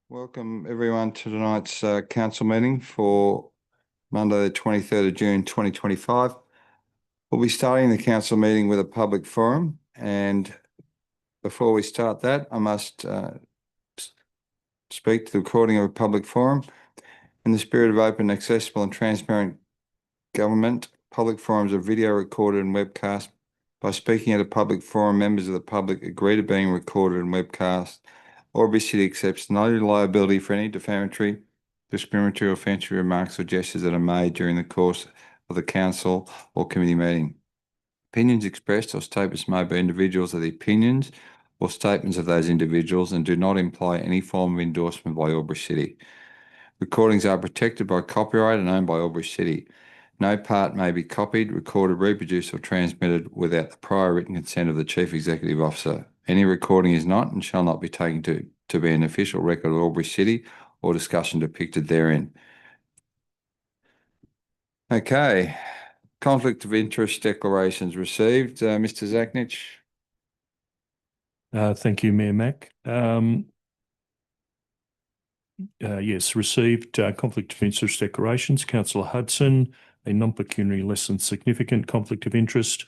Welcome everyone to tonight's council meeting for Monday, the 23rd of June, 2025. We'll be starting the council meeting with a public forum, and before we start that, I must speak to the recording of a public forum. In the spirit of open, accessible and transparent government, public forums are video recorded and webcast. By speaking at a public forum, members of the public agree to being recorded and webcast. Albury City accepts no liability for any defamatory, discriminatory or offensive remarks or gestures that are made during the course of the council or committee meeting. Opinions expressed or statements made by individuals are the opinions or statements of those individuals and do not imply any form of endorsement by Albury City. Recordings are protected by copyright and owned by Albury City. No part may be copied, recorded, reproduced or transmitted without the prior written consent of the Chief Executive Officer. Any recording is not and shall not be taken to be an official record of Albury City or discussion depicted therein. Okay. Conflict of interest declarations received. Mr. Zachnich. Thank you, Mayor Mack. Yes, received conflict of interest declarations. Councillor Hudson, a non-pecuniary less than significant conflict of interest.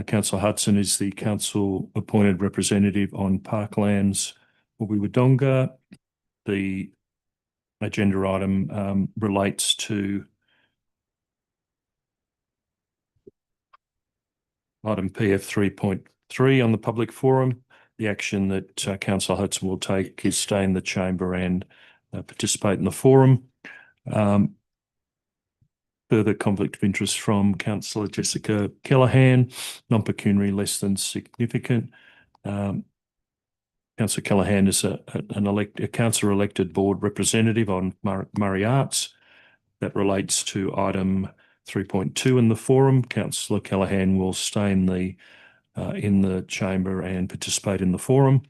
Councillor Hudson is the council appointed representative on Parklands Albury-Wodonga. The agenda item relates to item PF 3.3 on the public forum. The action that Councillor Hudson will take is stay in the chamber and participate in the forum. Further conflict of interest from Councillor Jessica Callaghan, non-pecuniary less than significant. Councillor Callaghan is a councillor elected board representative on Murray Arts. That relates to item 3.2 in the forum. Councillor Callaghan will stay in the chamber and participate in the forum.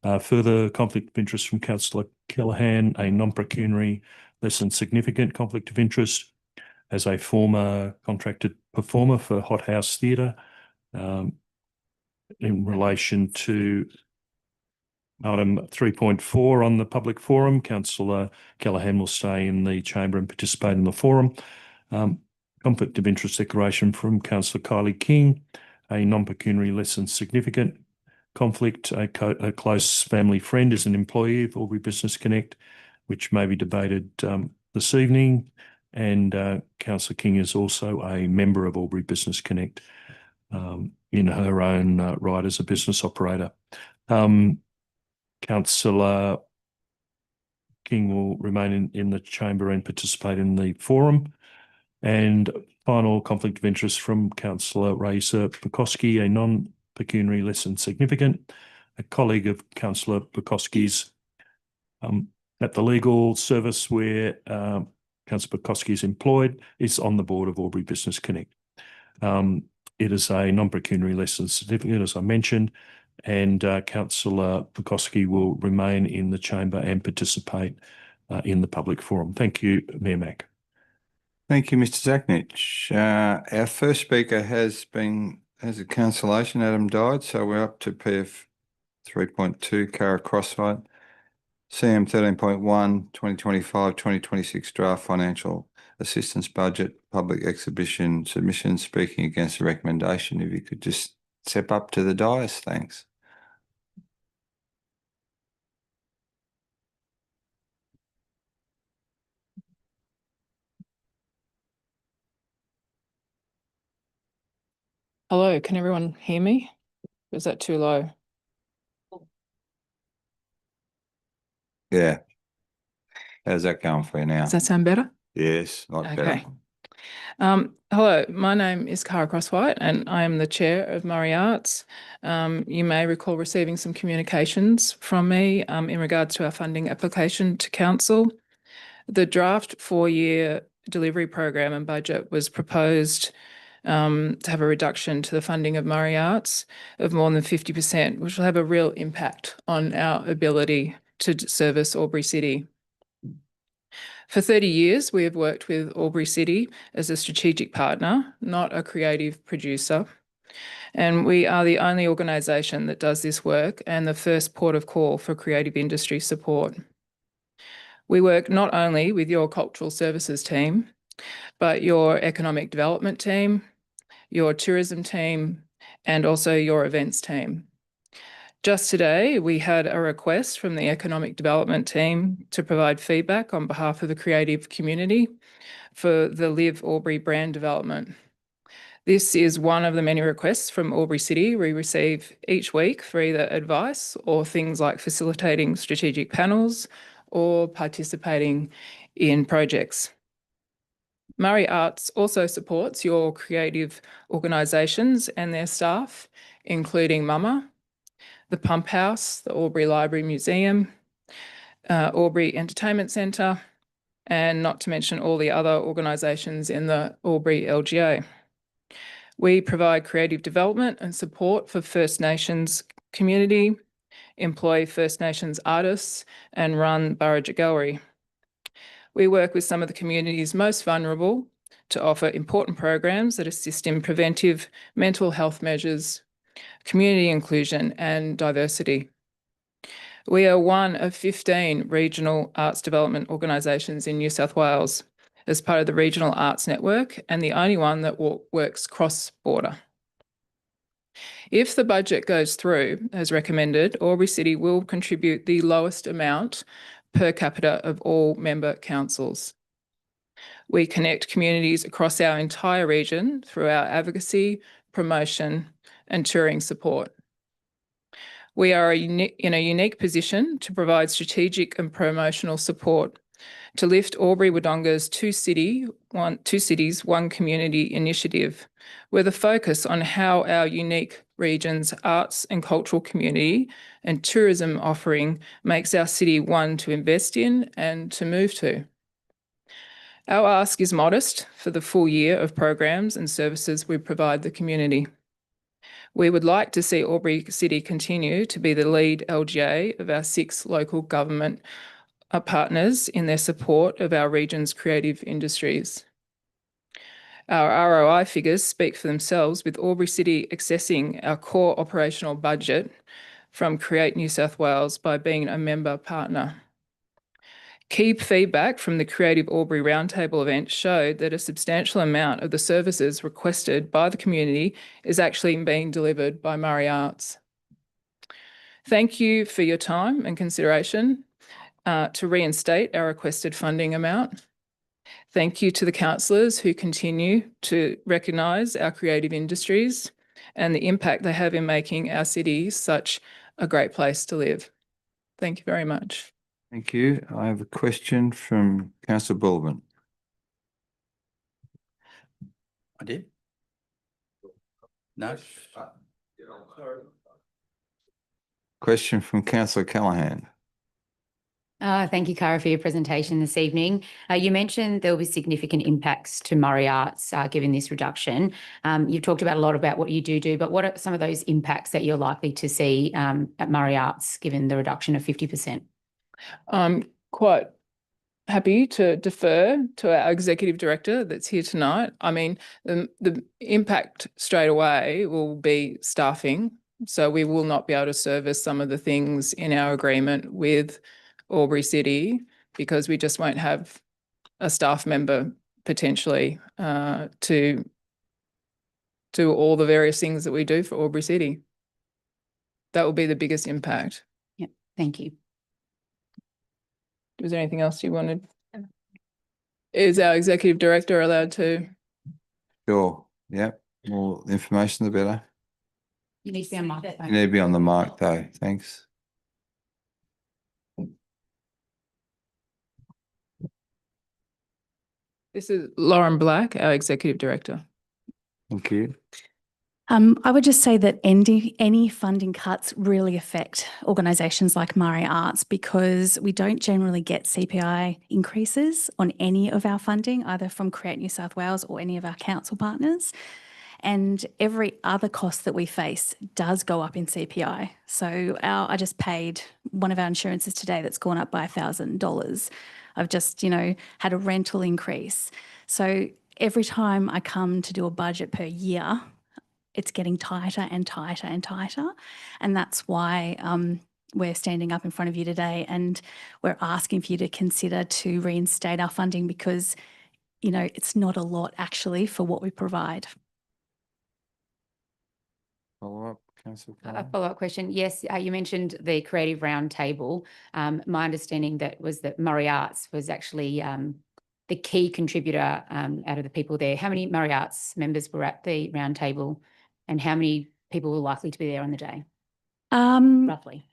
Further conflict of interest from Councillor Callaghan, a non-pecuniary less than significant conflict of interest as a former contracted performer for Hot House Theatre. In relation to item 3.4 on the public forum, Councillor Callaghan will stay in the chamber and participate in the forum. Conflict of interest declaration from Councillor Kylie King, a non-pecuniary less than significant conflict. A close family friend is an employee of Albury Business Connect, which may be debated this evening. And Councillor King is also a member of Albury Business Connect in her own right as a business operator. Councillor King will remain in the chamber and participate in the forum. And final conflict of interest from Councillor Raisa Bukowski, a non-pecuniary less than significant, a colleague of Councillor Bukowski's at the legal service where Councillor Bukowski is employed, is on the board of Albury Business Connect. It is a non-pecuniary lesson certificate, as I mentioned, and Councillor Pukoski will remain in the chamber and participate in the public forum. Thank you, Mayor Mack. Thank you, Mr. Zaknich. Our first speaker has a cancellation. Adam died, so we're up to PF 3.2, Cara Crossfight, CM 13.1, 2025-2026 draft financial assistance budget, public exhibition submission, speaking against the recommendation. If you could just step up to the dais, thanks. Hello, can everyone hear me? Or is that too low? Yeah. How's that going for you now? Does that sound better? Yes, a lot better. Okay. Hello, my name is Cara Crosswhite and I am the chair of Murray Arts. You may recall receiving some communications from me in regards to our funding application to council. The draft 4-year delivery program and budget was proposed to have a reduction to the funding of Murray Arts of more than 50%, which will have a real impact on our ability to service Albury City. For 30 years, we have worked with Albury City as a strategic partner, not a creative producer. And we are the only organisation that does this work and the first port of call for creative industry support. We work not only with your cultural services team, but your economic development team, your tourism team, and also your events team. Just today, we had a request from the economic development team to provide feedback on behalf of the creative community for the Live Albury brand development. This is one of the many requests from Albury City we receive each week for either advice or things like facilitating strategic panels or participating in projects. Murray Arts also supports your creative organisations and their staff, including Mama, the Pump House, the Albury Library Museum, Albury Entertainment Centre, and not to mention all the other organisations in the Albury LGA. We provide creative development and support for First Nations community, employ First Nations artists, and run Burraja Gallery. We work with some of the communities most vulnerable to offer important programs that assist in preventive mental health measures, community inclusion and diversity. We are one of 15 regional arts development organisations in New South Wales as part of the Regional Arts Network and the only one that works cross-border. If the budget goes through as recommended, Albury City will contribute the lowest amount per capita of all member councils. We connect communities across our entire region through our advocacy, promotion and touring support. We are in a unique position to provide strategic and promotional support to lift Albury Wodonga's two cities, one community initiative, with a focus on how our unique region's arts and cultural community and tourism offering makes our city one to invest in and to move to. Our ask is modest for the full year of programs and services we provide the community. We would like to see Albury City continue to be the lead LGA of our 6 local government partners in their support of our region's creative industries. Our ROI figures speak for themselves, with Albury City accessing our core operational budget from Create New South Wales by being a member partner. Key feedback from the Creative Albury Roundtable event showed that a substantial amount of the services requested by the community is actually being delivered by Murray Arts. Thank you for your time and consideration to reinstate our requested funding amount. Thank you to the councillors who continue to recognise our creative industries and the impact they have in making our city such a great place to live. Thank you very much. Thank you. I have a question from Councillor Bulban. I did? No. Question from Councillor Callaghan. Thank you, Cara, for your presentation this evening. You mentioned there will be significant impacts to Murray Arts given this reduction. You've talked about a lot about what you do, but what are some of those impacts that you're likely to see at Murray Arts given the reduction of 50%? I'm quite happy to defer to our executive director that's here tonight. I mean, the impact straight away will be staffing. So we will not be able to service some of the things in our agreement with Albury City because we just won't have a staff member potentially to do all the various things that we do for Albury City. That will be the biggest impact. Yeah, thank you. Was there anything else you wanted? Is our executive director allowed to? Sure. Yep. More information, the better. You need to be on microphone. You need to be on the mic though. Thanks. This is Lauren Black, our executive director. Thank you. I would just say that any funding cuts really affect organisations like Murray Arts because we don't generally get CPI increases on any of our funding, either from Create New South Wales or any of our council partners. And every other cost that we face does go up in CPI. So I just paid one of our insurances today that's gone up by $1,000. I've just, had a rental increase. So every time I come to do a budget per year, it's getting tighter and tighter and tighter. And that's why we're standing up in front of you today and we're asking for you to consider to reinstate our funding because, it's not a lot actually for what we provide. Follow up, Councillor. A follow-up question. Yes, you mentioned the Creative Roundtable. My understanding that Murray Arts was actually the key contributor out of the people there. How many Murray Arts members were at the roundtable and how many people were likely to be there on the day, roughly?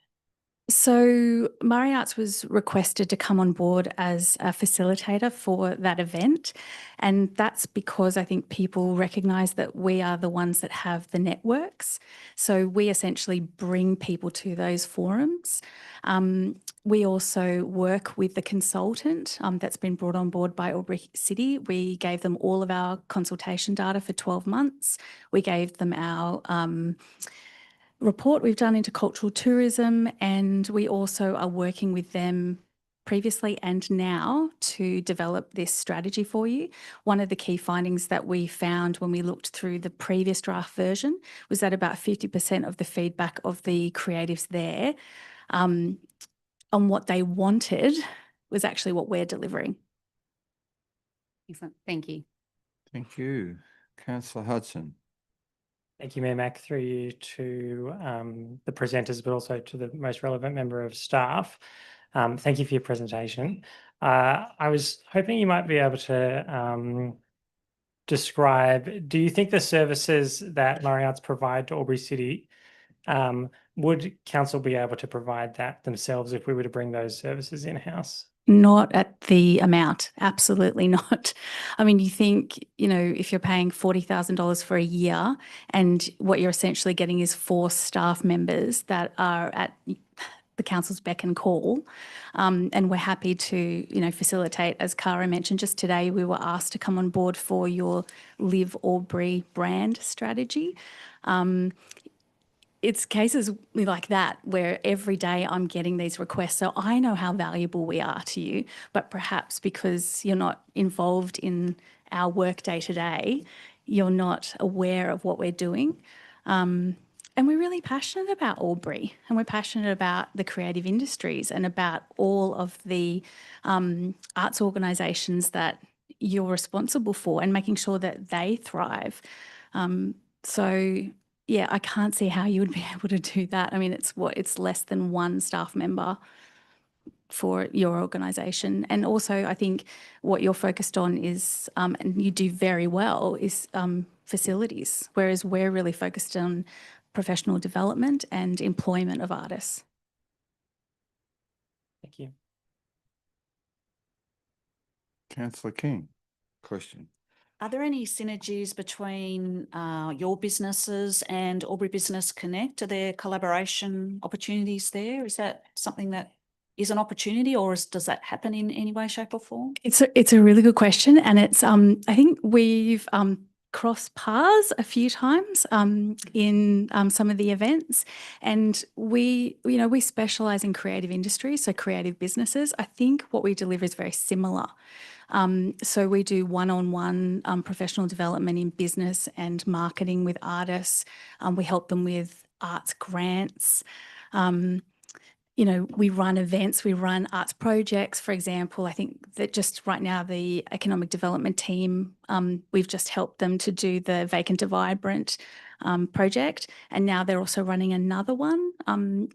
So Murray Arts was requested to come on board as a facilitator for that event. And that's because I think people recognise that we are the ones that have the networks. So we essentially bring people to those forums. We also work with the consultant that's been brought on board by Albury City. We gave them all of our consultation data for 12 months. We gave them our report we've done into cultural tourism, and we also are working with them previously and now to develop this strategy for you. One of the key findings that we found when we looked through the previous draft version was that about 50% of the feedback of the creatives there on what they wanted was actually what we're delivering. Excellent. Thank you. Thank you. Councillor Hudson. Thank you, Mayor Mac, through you to the presenters, but also to the most relevant member of staff. Thank you for your presentation. I was hoping you might be able to describe, do you think the services that Murray Arts provide to Albury City, would council be able to provide that themselves if we were to bring those services in-house? Not at the amount, absolutely not. I mean, you think, if you're paying $40,000 for a year and what you're essentially getting is 4 staff members that are at the council's beck and call, and we're happy to, facilitate. As Cara mentioned, just today we were asked to come on board for your Live Albury brand strategy. It's cases like that where every day I'm getting these requests. So I know how valuable we are to you, but perhaps because you're not involved in our work day to day, you're not aware of what we're doing. And we're really passionate about Albury, and we're passionate about the creative industries and about all of the arts organisations that you're responsible for and making sure that they thrive. Yeah, I can't see how you would be able to do that. I mean, it's less than 1 staff member for your organisation. And also I think what you're focused on is, and you do very well, is facilities, whereas we're really focused on professional development and employment of artists. Thank you. Councillor King, question. Are there any synergies between your businesses and Albury Business Connect? Are there collaboration opportunities there? Is that something that is an opportunity, or does that happen in any way, shape or form? It's a really good question, and it's I think we've crossed paths a few times in some of the events, and we specialize in creative industries, so creative businesses. I think what we deliver is very similar. So we do one-on-one professional development in business and marketing with artists. We help them with arts grants. We run events, we run arts projects. For example, I think that just right now the economic development team, we've just helped them to do the Vacant to Vibrant project. And now they're also running another one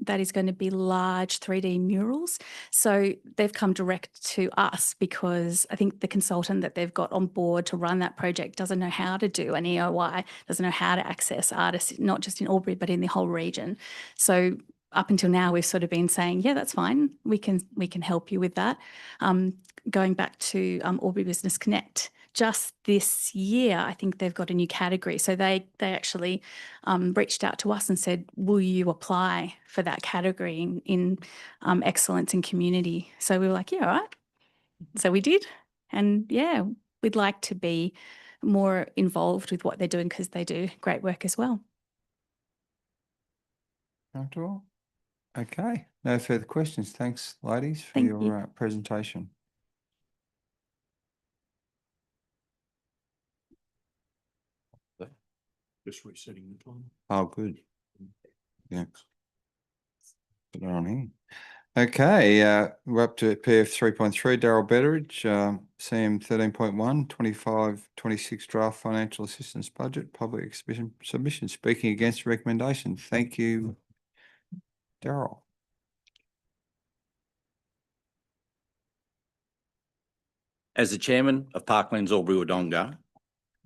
that is going to be large 3D murals. So they've come direct to us because I think the consultant that they've got on board to run that project doesn't know how to do an EOI, doesn't know how to access artists, not just in Albury, but in the whole region. So up until now, we've sort of been saying, yeah, that's fine. We can help you with that. Going back to Albury Business Connect, just this year, I think they've got a new category. So they actually reached out to us and said, will you apply for that category in excellence in community? So we were like, yeah, all right. So we did. And yeah, we'd like to be more involved with what they're doing because they do great work as well. Comfortable? Okay, no further questions. Thanks, ladies, for Thank your you. presentation. Just resetting the time. Oh, good. Yeah. Put it on here. Okay, we're up to PF 3.3, Daryl Betteridge, CM 13.1, 25-26 draft financial assistance budget, public exhibition submission, speaking against recommendation. Thank you, Daryl. As the chairman of Parklands Albury Wodonga,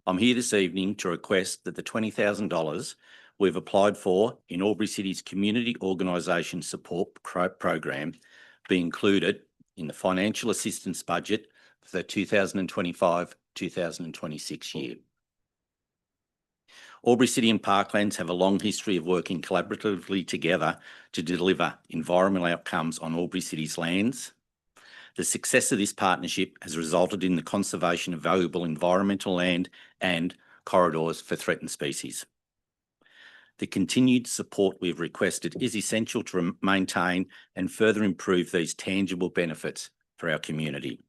I'm here this evening to request that the $20,000 we've applied for in Albury City's Community Organisation Support Program be included in the financial assistance budget for the 2025-2026 year. Albury City and Parklands have a long history of working collaboratively together to deliver environmental outcomes on Albury City's lands. The success of this partnership has resulted in the conservation of valuable environmental land and corridors for threatened species. The continued support we've requested is essential to maintain and further improve these tangible benefits for our community.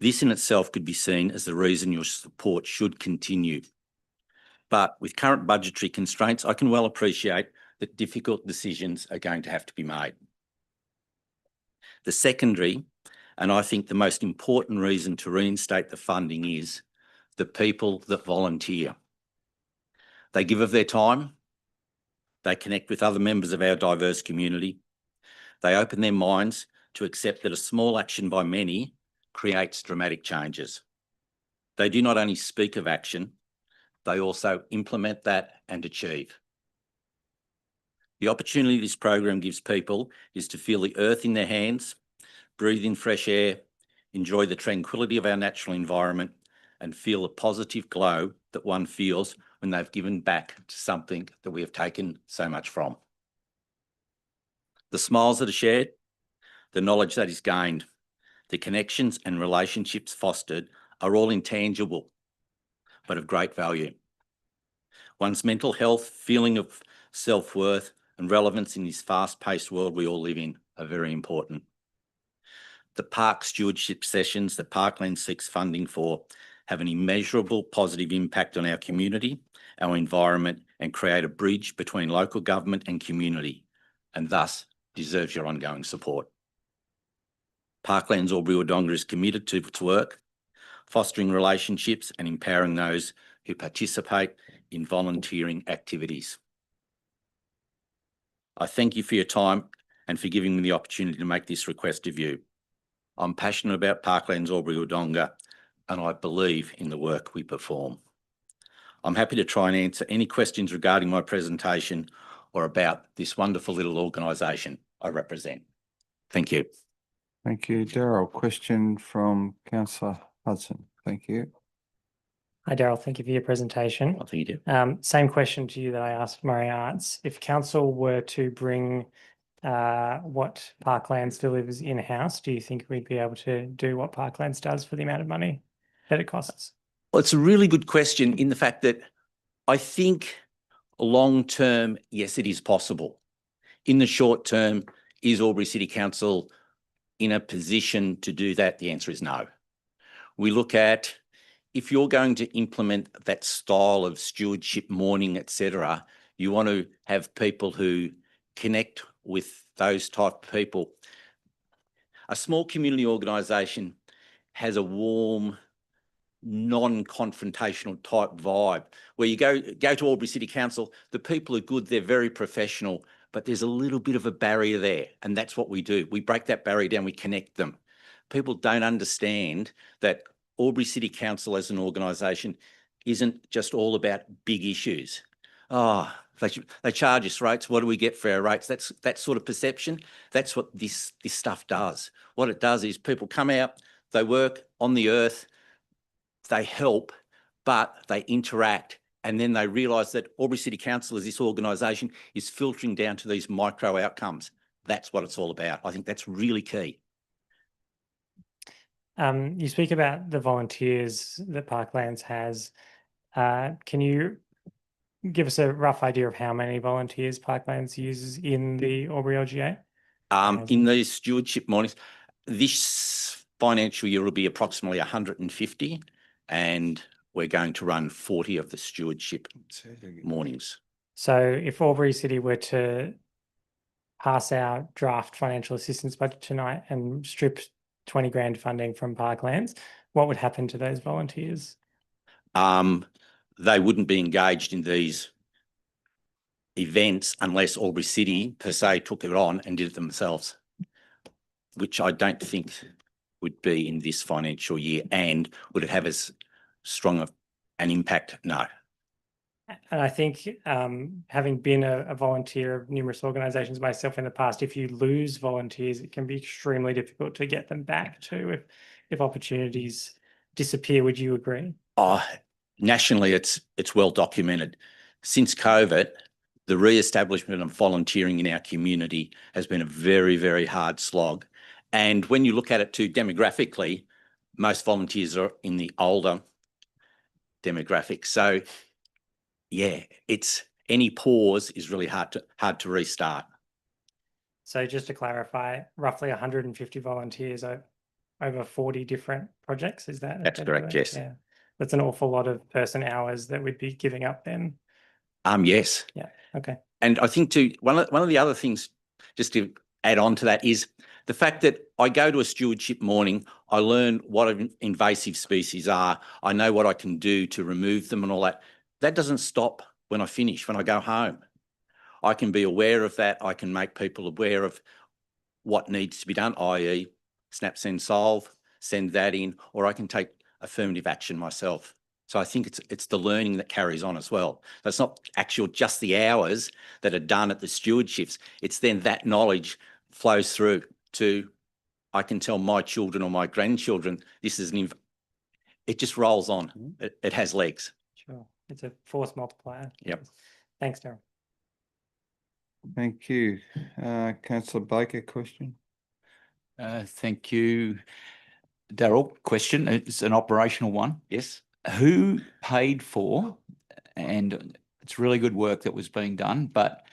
This in itself could be seen as the reason your support should continue. But with current budgetary constraints, I can well appreciate that difficult decisions are going to have to be made. The secondary, and I think the most important reason to reinstate the funding is the people that volunteer. They give of their time, they connect with other members of our diverse community, they open their minds to accept that a small action by many creates dramatic changes. They do not only speak of action, they also implement that and achieve. The opportunity this program gives people is to feel the earth in their hands, breathe in fresh air, enjoy the tranquility of our natural environment, and feel the positive glow that one feels when they've given back to something that we have taken so much from. The smiles that are shared, the knowledge that is gained, the connections and relationships fostered are all intangible, but of great value. One's mental health, feeling of self-worth and relevance in this fast-paced world we all live in are very important. The park stewardship sessions that Parklands seeks funding for have an immeasurable positive impact on our community, our environment, and create a bridge between local government and community, and thus deserves your ongoing support. Parklands Albury Wodonga is committed to its work, fostering relationships and empowering those who participate in volunteering activities. I thank you for your time and for giving me the opportunity to make this request of you. I'm passionate about Parklands Albury Wodonga, and I believe in the work we perform. I'm happy to try and answer any questions regarding my presentation or about this wonderful little organisation I represent. Thank you. Thank you, Daryl. Question from Councillor Hudson. Thank you. Hi, Daryl. Thank you for your presentation. I think you do. Same question to you that I asked Murray Arts. If council were to bring what Parklands delivers in-house, do you think we'd be able to do what Parklands does for the amount of money that it costs? Well, it's a really good question in the fact that I think long term, yes, it is possible. In the short term, is Albury City Council in a position to do that? The answer is no. We look at, if you're going to implement that style of stewardship morning, etc., you want to have people who connect with those type of people. A small community organisation has a warm, non-confrontational type vibe where you go to Albury City Council, the people are good, they're very professional, but there's a little bit of a barrier there. And that's what we do. We break that barrier down, we connect them. People don't understand that Albury City Council as an organisation isn't just all about big issues. Oh, they charge us rates. What do we get for our rates? That's that sort of perception. That's what this stuff does. What it does is people come out, they work on the earth, they help, but they interact, and then they realise that Albury City Council as this organisation is filtering down to these micro outcomes. That's what it's all about. I think that's really key. You speak about the volunteers that Parklands has. Can you give us a rough idea of how many volunteers Parklands uses in the Albury LGA? In these stewardship mornings, this financial year will be approximately 150, and we're going to run 40 of the stewardship mornings. So if Albury City were to pass our draft financial assistance budget tonight and strip 20 grand funding from Parklands, what would happen to those volunteers? They wouldn't be engaged in these events unless Albury City per se took it on and did it themselves, which I don't think would be in this financial year. And would it have as strong an impact? No. And I think having been a volunteer of numerous organisations myself in the past, if you lose volunteers, it can be extremely difficult to get them back too if opportunities disappear. Would you agree? Nationally, it's well documented. Since COVID, the re-establishment of volunteering in our community has been a very, very hard slog. And when you look at it too demographically, most volunteers are in the older demographic. So yeah, it's any pause is really hard to restart. So just to clarify, roughly 150 volunteers over 40 different projects, is that? That's correct, yes. Yeah. That's an awful lot of person hours that we'd be giving up then. Yes. Yeah, okay. And I think too, one of the other things, just to add on to that, is the fact that I go to a stewardship morning, I learn what invasive species are, I know what I can do to remove them and all that. That doesn't stop when I finish, when I go home. I can be aware of that. I can make people aware of what needs to be done, i.e. snap, send, solve, send that in, or I can take affirmative action myself. So I think it's the learning that carries on as well. So it's not actual just the hours that are done at the stewardships. It's then that knowledge flows through to, I can tell my children or my grandchildren, this is it just rolls on. It has legs. Sure. It's a force multiplier. Yep. Thanks, Darryl. Thank you. Councillor Baker, question? Thank you. Darryl, question. It's an operational one. Yes. Who paid for, and it's really good work that was being done, but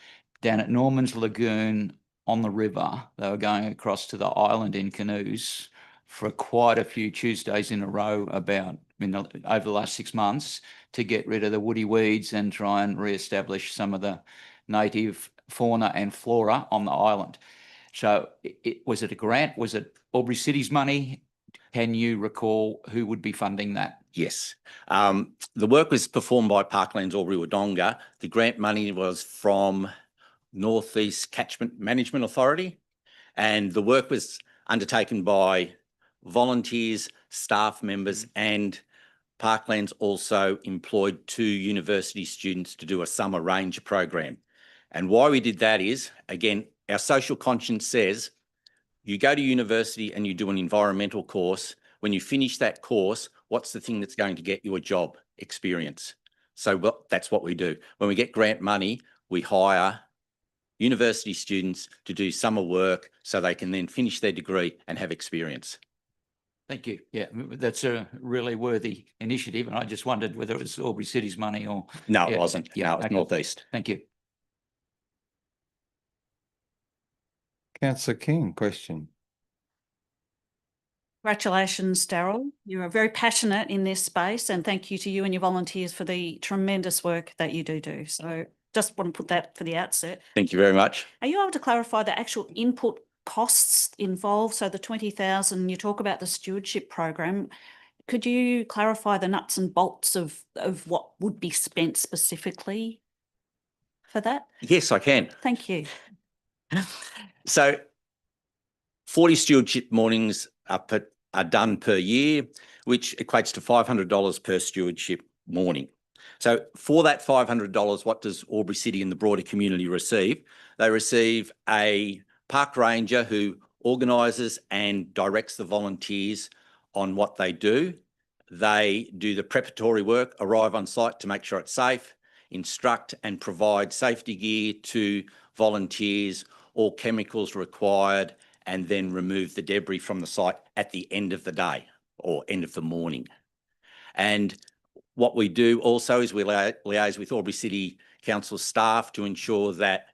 down at Norman's Lagoon on the river, they were going across to the island in canoes for quite a few Tuesdays in a row over the last 6 months to get rid of the woody weeds and try and re-establish some of the native fauna and flora on the island. So was it a grant? Was it Albury City's money? Can you recall who would be funding that? Yes. The work was performed by Parklands Albury Wodonga. The grant money was from North East Catchment Management Authority, and the work was undertaken by volunteers, staff members, and Parklands also employed 2 university students to do a summer ranger program. And why we did that is, again, our social conscience says you go to university and you do an environmental course. When you finish that course, what's the thing that's going to get you a job? Experience. So that's what we do. When we get grant money, we hire university students to do summer work so they can then finish their degree and have experience. Thank you. Yeah, that's a really worthy initiative, and I just wondered whether it was Albury City's money or. No, Yeah, it wasn't. yeah, No, it's okay. Northeast. Thank you. Councillor King, question. Congratulations, Daryl. You are very passionate in this space, and thank you to you and your volunteers for the tremendous work that you do. So just want to put that for the outset. Thank you very much. Are you able to clarify the actual input costs involved? So the 20,000, you talk about the stewardship program. Could you clarify the nuts and bolts of what would be spent specifically for that? Yes, I can. Thank you. So 40 stewardship mornings are done per year, which equates to $500 per stewardship morning. So for that $500, what does Albury City and the broader community receive? They receive a park ranger who organises and directs the volunteers on what they do. They do the preparatory work, arrive on site to make sure it's safe, instruct and provide safety gear to volunteers, all chemicals required, and then remove the debris from the site at the end of the day or end of the morning. And what we do also is we liaise with Albury City Council staff to ensure that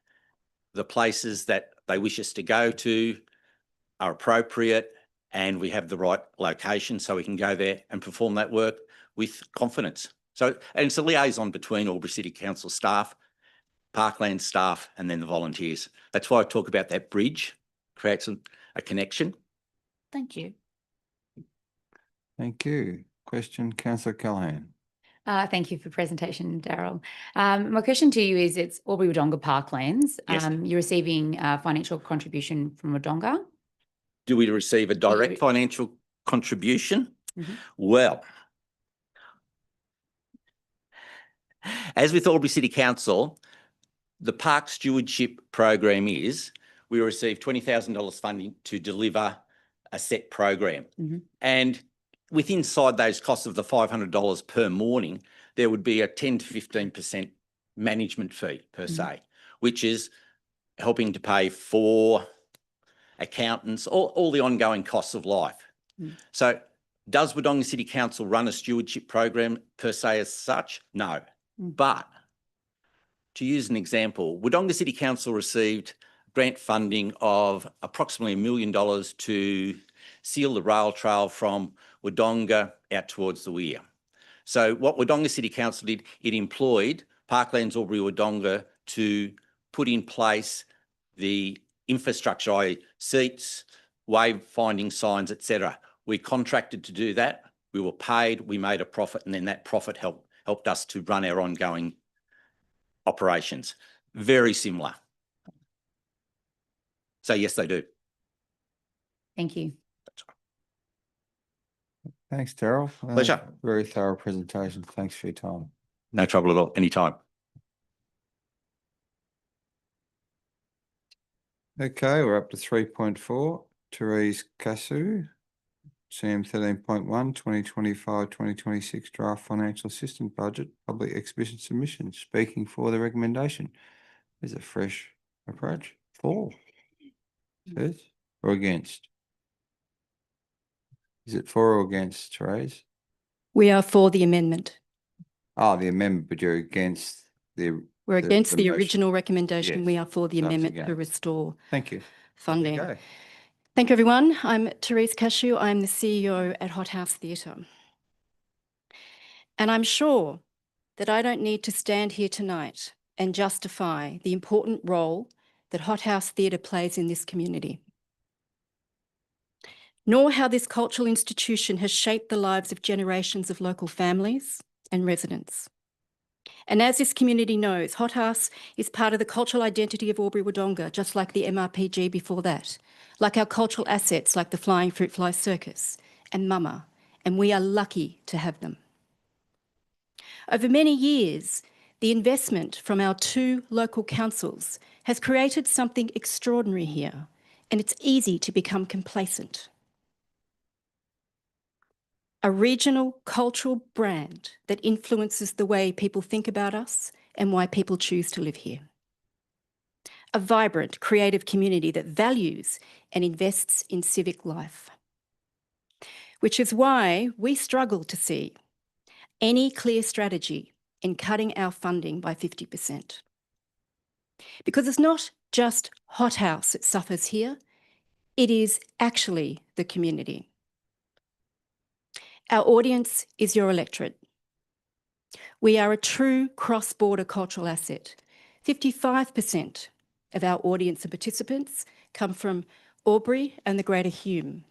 the places that they wish us to go to are appropriate and we have the right location so we can go there and perform that work with confidence. So, and it's a liaison between Albury City Council staff, Parkland staff, and then the volunteers. That's why I talk about that bridge, creates a connection. Thank you. Thank you. Question, Councillor Callaghan. Thank you for presentation, Daryl. My question to you is, it's Albury Wodonga Parklands. Yes. You're receiving financial contribution from Wodonga. Do we receive a direct financial contribution? Mhm. Well, as with Albury City Council, the park stewardship program is we receive $20,000 funding to deliver a set program. Mhm. And inside those costs of the $500 per morning, there would be a 10 to 15% management fee per se, which is helping to pay for accountants, all the ongoing costs of life. So does Wodonga City Council run a stewardship program per se as such? No. But to use an example, Wodonga City Council received grant funding of approximately $1 million to seal the rail trail from Wodonga out towards the Weir. So what Wodonga City Council did, it employed Parklands Albury Wodonga to put in place the infrastructure, i.e. seats, wayfinding signs, etc. We contracted to do that. We were paid, we made a profit, and then that profit helped us to run our ongoing operations. Very similar. So yes, they do. Thank you. Thanks, Daryl. Pleasure. Very thorough presentation. Thanks for your time. No trouble at all, anytime. Okay, we're up to 3.4. Therese Cassou, CM 13.1, 2025-2026 draft financial assistance budget, public exhibition submission, speaking for the recommendation. Is a fresh approach. For? Says, or against? Is it for or against, Therese? We are for the amendment. Oh, the amendment, but you're against the... We're against the motion. original recommendation. Yes, We are for the that's amendment to against. restore Thank you. funding. Okay. Thank you, everyone. I'm Therese Cassou. I'm the CEO at Hothouse Theatre. And I'm sure that I don't need to stand here tonight and justify the important role that Hothouse Theatre plays in this community, nor how this cultural institution has shaped the lives of generations of local families and residents. And as this community knows, Hothouse is part of the cultural identity of Albury Wodonga, just like the MRPG before that, like our cultural assets like the Flying Fruit Fly Circus and Mama, and we are lucky to have them. Over many years, the investment from our two local councils has created something extraordinary here, and it's easy to become complacent. A regional cultural brand that influences the way people think about us and why people choose to live here. a vibrant, creative community that values and invests in civic life. Which is why we struggle to see any clear strategy in cutting our funding by 50%. Because it's not just Hothouse that suffers here, it is actually the community. Our audience is your electorate. We are a true cross-border cultural asset. 55% of our audience and participants come from Albury and the Greater Hume,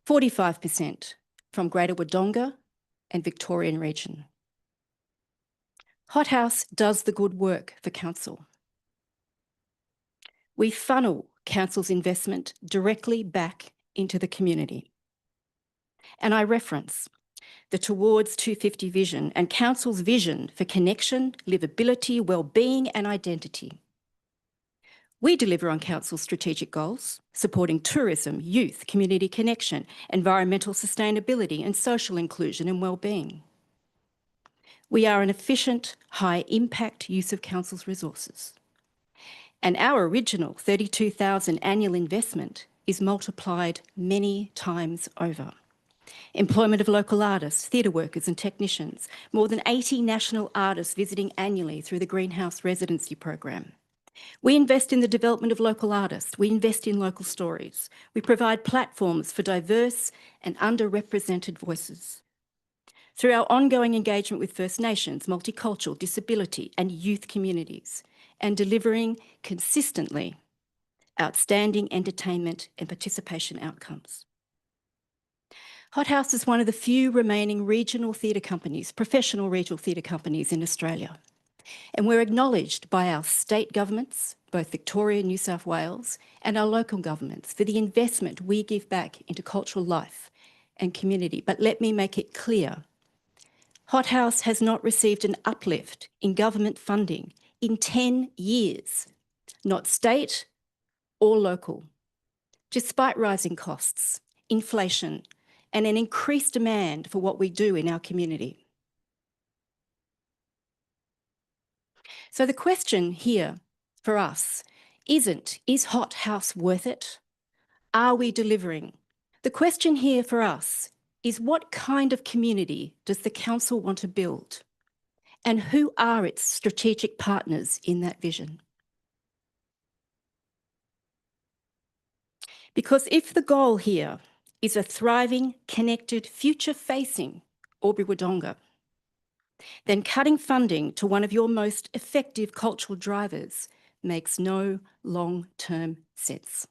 45% from Greater Wodonga and Victorian region. Hothouse does the good work for council. We funnel council's investment directly back into the community. And I reference the Towards 250 vision and council's vision for connection, livability, well-being and identity. We deliver on council's strategic goals, supporting tourism, youth, community connection, environmental sustainability and social inclusion and well-being. We are an efficient, high-impact use of council's resources. And our original $32,000 annual investment is multiplied many times over. Employment of local artists, theatre workers and technicians, more than 80 national artists visiting annually through the Greenhouse Residency Program. We invest in the development of local artists. We invest in local stories. We provide platforms for diverse and underrepresented voices. Through our ongoing engagement with First Nations, multicultural, disability and youth communities, and delivering consistently outstanding entertainment and participation outcomes. Hothouse is one of the few remaining regional theatre companies, professional regional theatre companies in Australia. And we're acknowledged by our state governments, both Victoria and New South Wales, and our local governments for the investment we give back into cultural life and community. But let me make it clear, Hothouse has not received an uplift in government funding in 10 years, not state or local, despite rising costs, inflation, and an increased demand for what we do in our community. So the question here for us isn't, is Hothouse worth it? Are we delivering? The question here for us is, what kind of community does the council want to build? And who are its strategic partners in that vision? Because if the goal here is a thriving, connected, future-facing Albury Wodonga, then cutting funding to one of your most effective cultural drivers makes no long-term sense.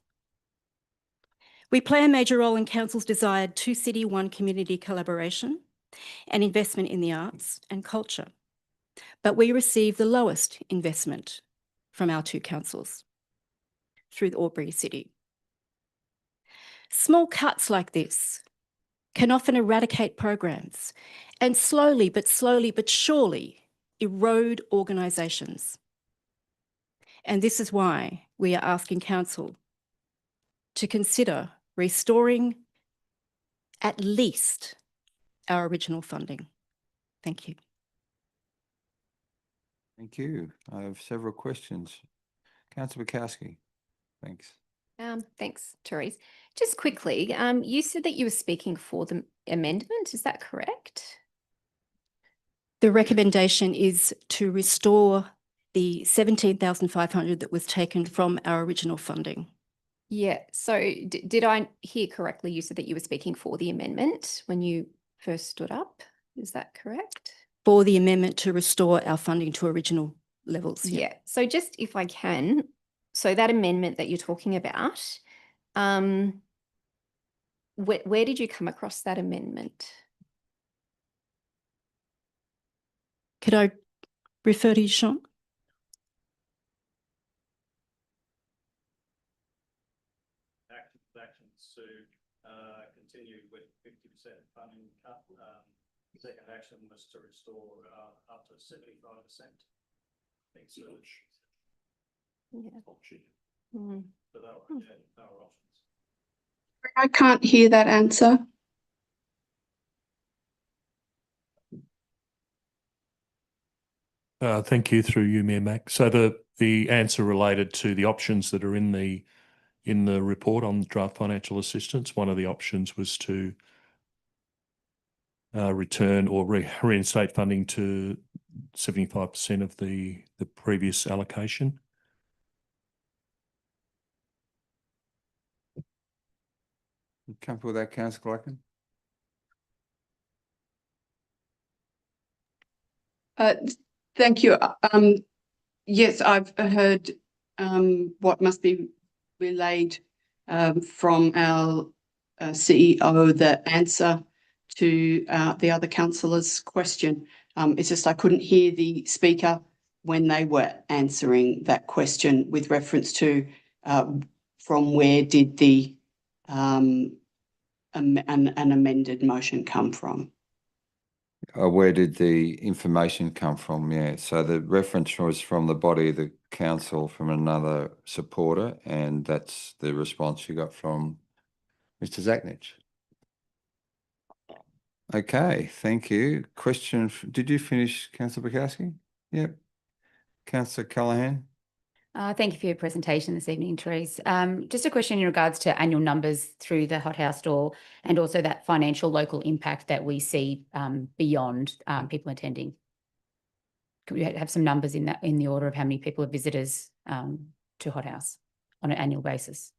We play a major role in council's desired two-city, one community collaboration and investment in the arts and culture. But we receive the lowest investment from our two councils through the Albury City. Small cuts like this can often eradicate programs and slowly but surely erode organisations. And this is why we are asking council to consider restoring at least our original funding. Thank you. Thank you. I have several questions. Councillor Bukowski, thanks. Thanks, Therese. Just quickly, you said that you were speaking for the amendment. Is that correct? The recommendation is to restore the $17,500 that was taken from our original funding. Yeah. So did I hear correctly? You said that you were speaking for the amendment when you first stood up. Is that correct? For the amendment to restore our funding to original levels. Yeah. So just if I can, so that amendment that you're talking about, where did you come across that amendment? Could I refer to you, Sean? Actions to continue with 50% funding cut. The second action was to restore up to 75%. Thanks, Serge. Yeah. So that were options. I can't hear that answer. Thank you, through you, Mayor Mac. So the answer related to the options that are in the report on draft financial assistance, one of the options was to return or reinstate funding to 75% of the previous allocation. You comfortable with that, Councillor Gladkin? Thank you. Yes, I've heard what must be relayed from our CEO, the answer to the other councillor's question. It's just I couldn't hear the speaker when they were answering that question with reference to from where did the an amended motion come from. Where did the information come from? Yeah, so the reference was from the body of the council from another supporter, and that's the response you got from Mr. Zachnich. Okay, thank you. Question, did you finish, Councillor Bukowski? Yep. Councillor Callaghan? Thank you for your presentation this evening, Therese. Just a question in regards to annual numbers through the Hothouse Store and also that financial local impact that we see beyond people attending. Could we have some numbers in the order of how many people are visitors to Hothouse on an annual basis?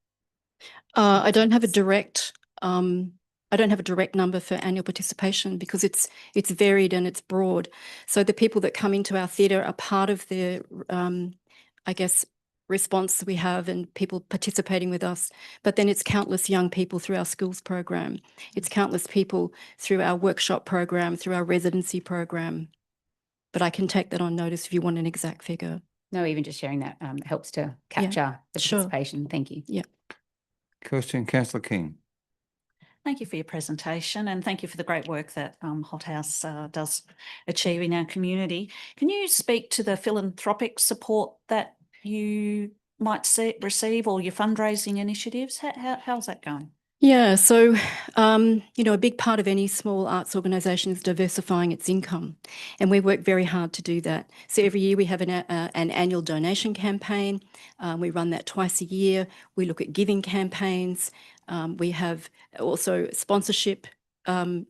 I don't have a direct number for annual participation because it's varied and it's broad. So the people that come into our theatre are part of the I guess, response we have and people participating with us. But then it's countless young people through our schools program. It's countless people through our workshop program, through our residency program. But I can take that on notice if you want an exact figure. No, even just sharing that helps to capture the participation. Thank you. Yeah. Question, Councillor King. Thank you for your presentation and thank you for the great work that Hothouse does achieve in our community. Can you speak to the philanthropic support that you might receive or your fundraising initiatives? How's that going? Yeah, so, a big part of any small arts organisation is diversifying its income, and we work very hard to do that. So every year we have an annual donation campaign. We run that twice a year. We look at giving campaigns. We have also sponsorship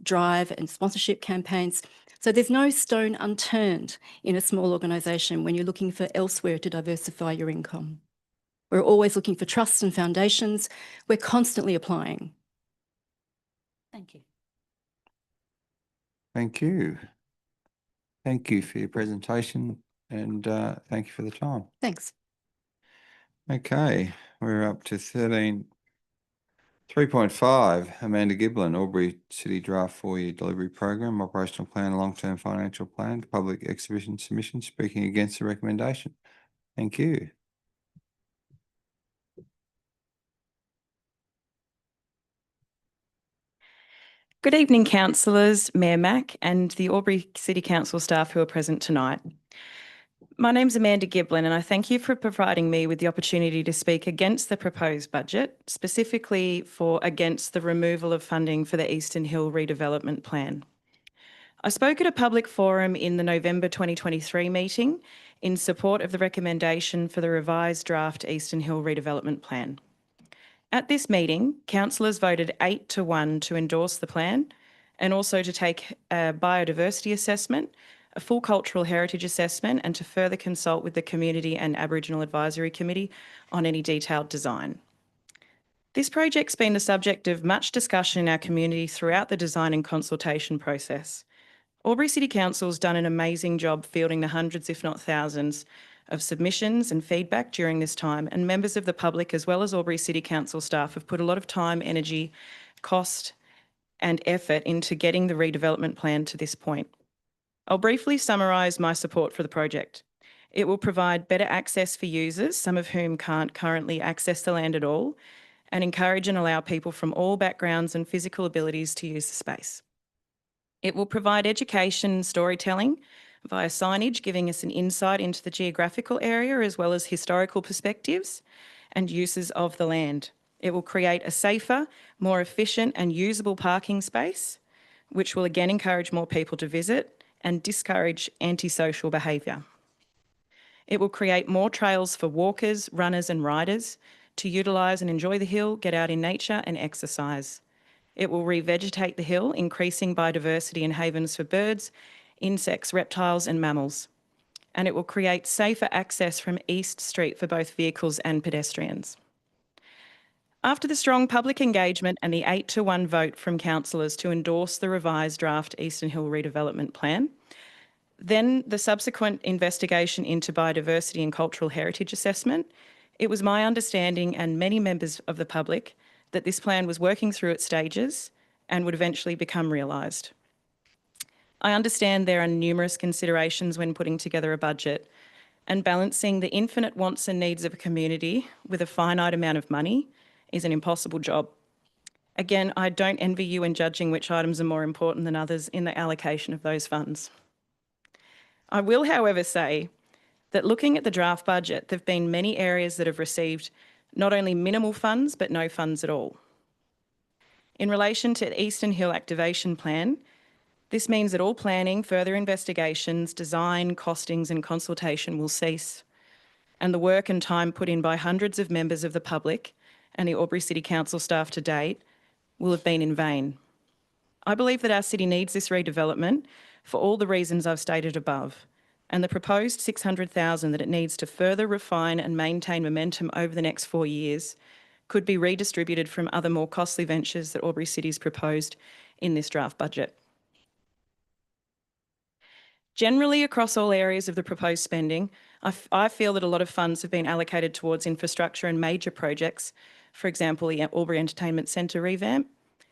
drive and sponsorship campaigns. So there's no stone unturned in a small organisation when you're looking for elsewhere to diversify your income. We're always looking for trusts and foundations. We're constantly applying. Thank you. Thank you. Thank you for your presentation and thank you for the time. Thanks. Okay, we're up to 3.5, Amanda Giblin, Albury City Draft 4-Year Delivery Program, Operational Plan, Long-Term Financial Plan, Public Exhibition Submission, speaking against the recommendation. Thank you. Good evening, councillors, Mayor Mac and the Albury City Council staff who are present tonight. My name's Amanda Giblin and I thank you for providing me with the opportunity to speak against the proposed budget, specifically against the removal of funding for the Eastern Hill redevelopment plan. I spoke at a public forum in the November 2023 meeting in support of the recommendation for the revised draft Eastern Hill redevelopment plan. At this meeting, councillors voted 8-1 to endorse the plan and also to take a biodiversity assessment, a full cultural heritage assessment and to further consult with the Community and Aboriginal Advisory Committee on any detailed design. This project's been the subject of much discussion in our community throughout the design and consultation process. Albury City Council's done an amazing job fielding the hundreds, if not thousands, of submissions and feedback during this time, and members of the public as well as Albury City Council staff have put a lot of time, energy, cost and effort into getting the redevelopment plan to this point. I'll briefly summarise my support for the project. It will provide better access for users, some of whom can't currently access the land at all, and encourage and allow people from all backgrounds and physical abilities to use the space. It will provide education and storytelling via signage, giving us an insight into the geographical area as well as historical perspectives and uses of the land. It will create a safer, more efficient and usable parking space, which will again encourage more people to visit and discourage antisocial behaviour. It will create more trails for walkers, runners and riders to utilise and enjoy the hill, get out in nature and exercise. It will revegetate the hill, increasing biodiversity and havens for birds, insects, reptiles and mammals. And it will create safer access from East Street for both vehicles and pedestrians. After the strong public engagement and the 8-1 vote from councillors to endorse the revised draft Eastern Hill redevelopment plan, then the subsequent investigation into biodiversity and cultural heritage assessment, it was my understanding and many members of the public that this plan was working through its stages and would eventually become realised. I understand there are numerous considerations when putting together a budget, and balancing the infinite wants and needs of a community with a finite amount of money is an impossible job. Again, I don't envy you in judging which items are more important than others in the allocation of those funds. I will, however, say that looking at the draft budget, there have been many areas that have received not only minimal funds, but no funds at all. In relation to the Eastern Hill Activation Plan, this means that all planning, further investigations, design, costings and consultation will cease, and the work and time put in by hundreds of members of the public and the Albury City Council staff to date will have been in vain. I believe that our city needs this redevelopment for all the reasons I've stated above, and the proposed $600,000 that it needs to further refine and maintain momentum over the next 4 years could be redistributed from other more costly ventures that Albury City's proposed in this draft budget. Generally, across all areas of the proposed spending, I feel that a lot of funds have been allocated towards infrastructure and major projects, for example, the Albury Entertainment Centre revamp,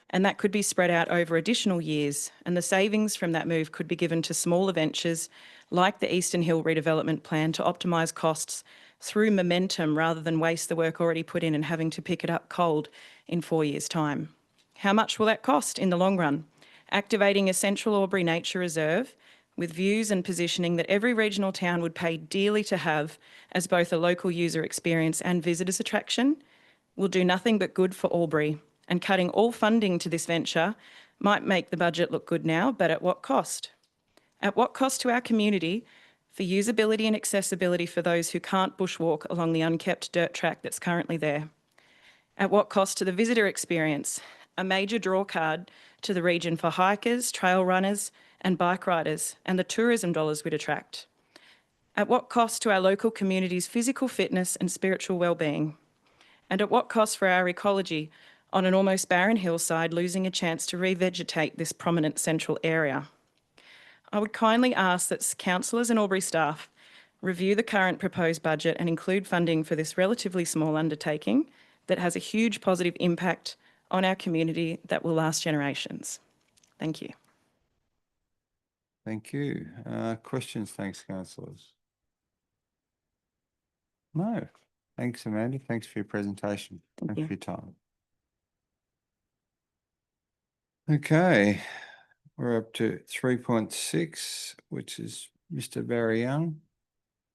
and that could be spread out over additional years, and the savings from that move could be given to smaller ventures like the Eastern Hill redevelopment plan to optimise costs through momentum rather than waste the work already put in and having to pick it up cold in 4 years' time. How much will that cost in the long run? Activating a central Albury nature reserve with views and positioning that every regional town would pay dearly to have as both a local user experience and visitors attraction will do nothing but good for Albury, and cutting all funding to this venture might make the budget look good now, but at what cost? At what cost to our community for usability and accessibility for those who can't bushwalk along the unkept dirt track that's currently there? At what cost to the visitor experience, a major draw card to the region for hikers, trail runners and bike riders, and the tourism dollars we'd attract? At what cost to our local community's physical fitness and spiritual well-being? And at what cost for our ecology on an almost barren hillside, losing a chance to revegetate this prominent central area? I would kindly ask that councillors and Albury staff review the current proposed budget and include funding for this relatively small undertaking that has a huge positive impact on our community that will last generations. Thank you. Thank you. Questions? Thanks, councillors. No. Thanks, Amanda. Thanks for your presentation. Thanks you. for your time. Okay, we're up to 3.6, which is Mr. Barry Young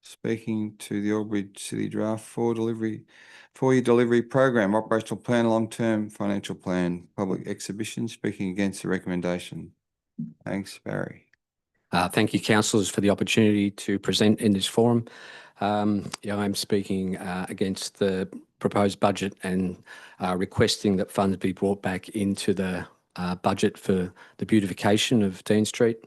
speaking to the Albury City Draft 4-year delivery program, operational plan, long-term financial plan, public exhibition, speaking against the recommendation. Thanks, Barry. Thank you, councillors, for the opportunity to present in this forum. I'm speaking against the proposed budget and requesting that funds be brought back into the budget for the beautification of Dean Street.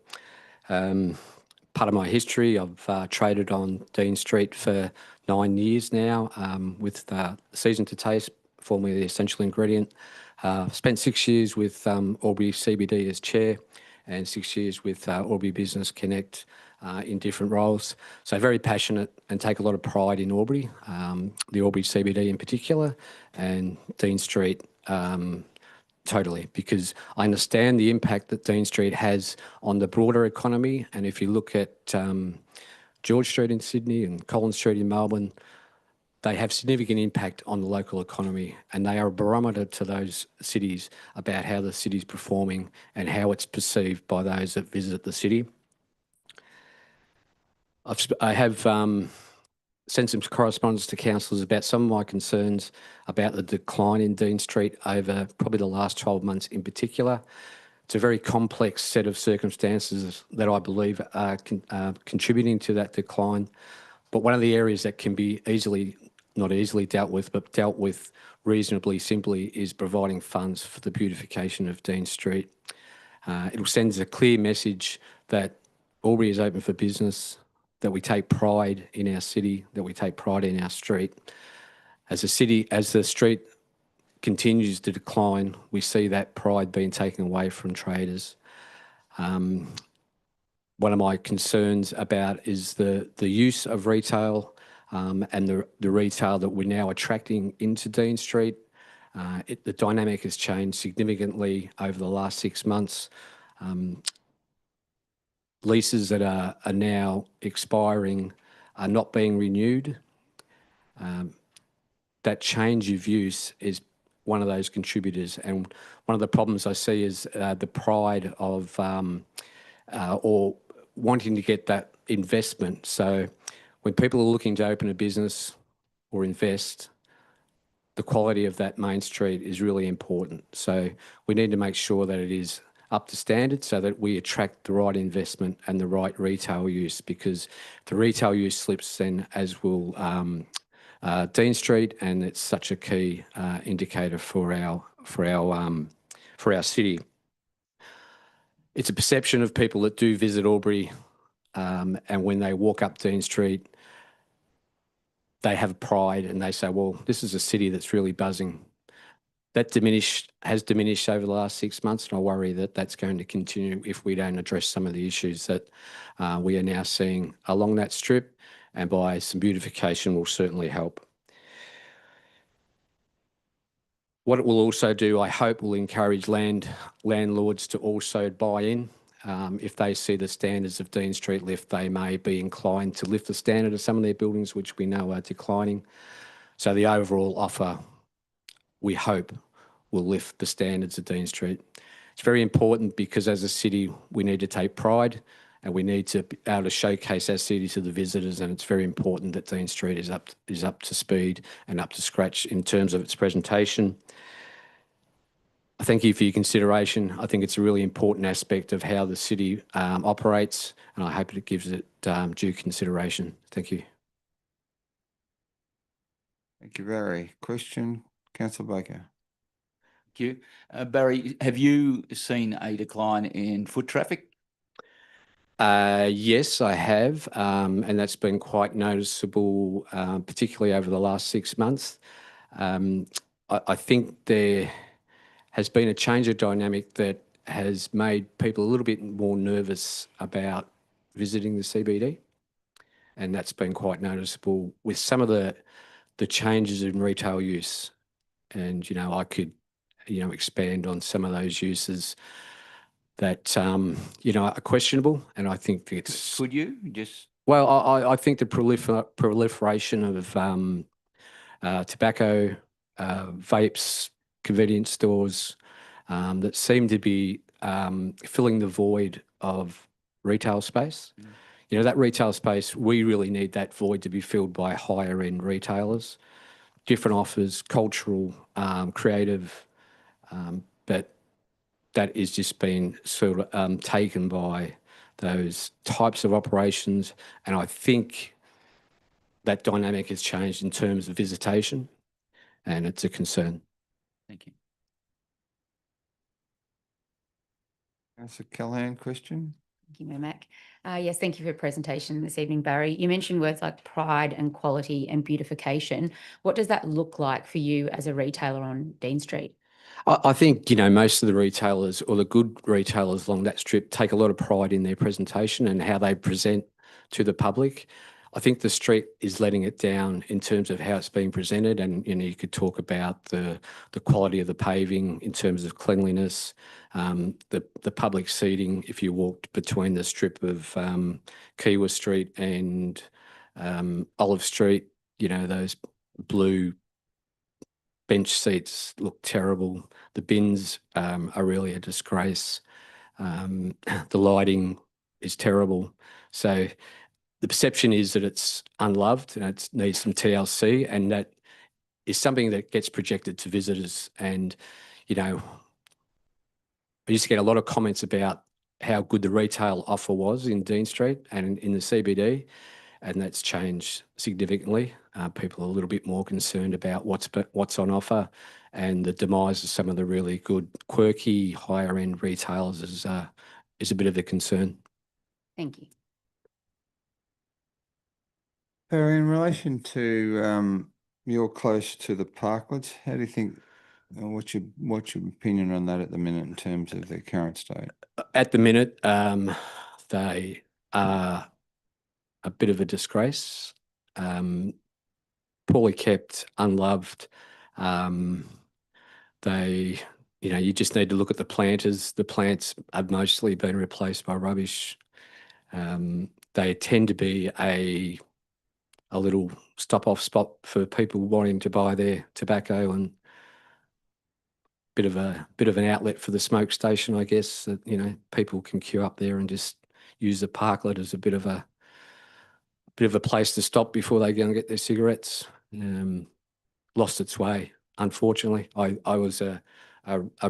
Part of my history, I've traded on Dean Street for 9 years now with Season to Taste, formerly the Essential Ingredient. Spent 6 years with Albury CBD as chair and 6 years with Albury Business Connect in different roles. So very passionate and take a lot of pride in Albury, the Albury CBD in particular, and Dean Street totally, because I understand the impact that Dean Street has on the broader economy. And if you look at George Street in Sydney and Collins Street in Melbourne, they have significant impact on the local economy, and they are a barometer to those cities about how the city's performing and how it's perceived by those that visit the city. I have sent some correspondence to councillors about some of my concerns about the decline in Dean Street over probably the last 12 months in particular. It's a very complex set of circumstances that I believe are contributing to that decline. But one of the areas that can be not easily dealt with, but dealt with reasonably simply is providing funds for the beautification of Dean Street. It sends a clear message that Albury is open for business, that we take pride in our city, that we take pride in our street. As the street continues to decline, we see that pride being taken away from traders. One of my concerns about is the use of retail and the retail that we're now attracting into Dean Street. The dynamic has changed significantly over the last 6 months. Leases that are now expiring are not being renewed. That change of use is one of those contributors. And one of the problems I see is the pride of or wanting to get that investment. So when people are looking to open a business or invest, the quality of that main street is really important. So we need to make sure that it is up to standard so that we attract the right investment and the right retail use, because the retail use slips then, as will Dean Street, and it's such a key indicator for our city. It's a perception of people that do visit Albury, and when they walk up Dean Street, they have pride and they say, well, this is a city that's really buzzing. That has diminished over the last 6 months, and I worry that that's going to continue if we don't address some of the issues that we are now seeing along that strip, and by some beautification will certainly help. What it will also do, I hope, will encourage landlords to also buy in. If they see the standards of Dean Street lift, they may be inclined to lift the standard of some of their buildings, which we know are declining. So the overall offer, we hope, will lift the standards of Dean Street. It's very important because as a city, we need to take pride and we need to be able to showcase our city to the visitors, and it's very important that Dean Street is up to speed and up to scratch in terms of its presentation. I thank you for your consideration. I think it's a really important aspect of how the city operates, and I hope it gives it due consideration. Thank you. Thank you, Barry. Question, Councillor Baker. Thank you. Barry, have you seen a decline in foot traffic? Yes, I have, and that's been quite noticeable, particularly over the last 6 months. I think there has been a change of dynamic that has made people a little bit more nervous about visiting the CBD, and that's been quite noticeable with some of the changes in retail use. And, I could, expand on some of those uses that, are questionable, and I think it's... Could you just... Well, I think the proliferation of tobacco, vapes, convenience stores that seem to be filling the void of retail space. That retail space, we really need that void to be filled by higher end retailers, different offers, cultural, creative, but that is just been sort of taken by those types of operations. And I think that dynamic has changed in terms of visitation, and it's a concern. Thank you. Councillor Callaghan, question? Thank you, Mayor Mac. Yes, thank you for your presentation this evening, Barry. You mentioned words like pride and quality and beautification. What does that look like for you as a retailer on Dean Street? I think, most of the retailers, or the good retailers along that strip, take a lot of pride in their presentation and how they present to the public. I think the street is letting it down in terms of how it's being presented, and you could talk about the quality of the paving in terms of cleanliness, the public seating. If you walked between the strip of Kiewa Street and Olive Street, those blue bench seats look terrible. The bins are really a disgrace. The lighting is terrible. So the perception is that it's unloved and it needs some TLC, and that is something that gets projected to visitors. And, I used to get a lot of comments about how good the retail offer was in Dean Street and in the CBD. and that's changed significantly. People are a little bit more concerned about what's on offer, and the demise of some of the really good, quirky, higher end retailers is a bit of a concern. Thank you. Barry, in relation to you're close to the parklets, how do you think, what's your opinion on that at the minute in terms of their current state? At the minute, they are a bit of a disgrace, poorly kept, unloved. You just need to look at the planters. The plants have mostly been replaced by rubbish. They tend to be a little stop-off spot for people wanting to buy their tobacco, and bit of an outlet for the smoke station, I guess. That people can queue up there and just use the parklet as a bit of a place to stop before they go and get their cigarettes. Lost its way, unfortunately. I was a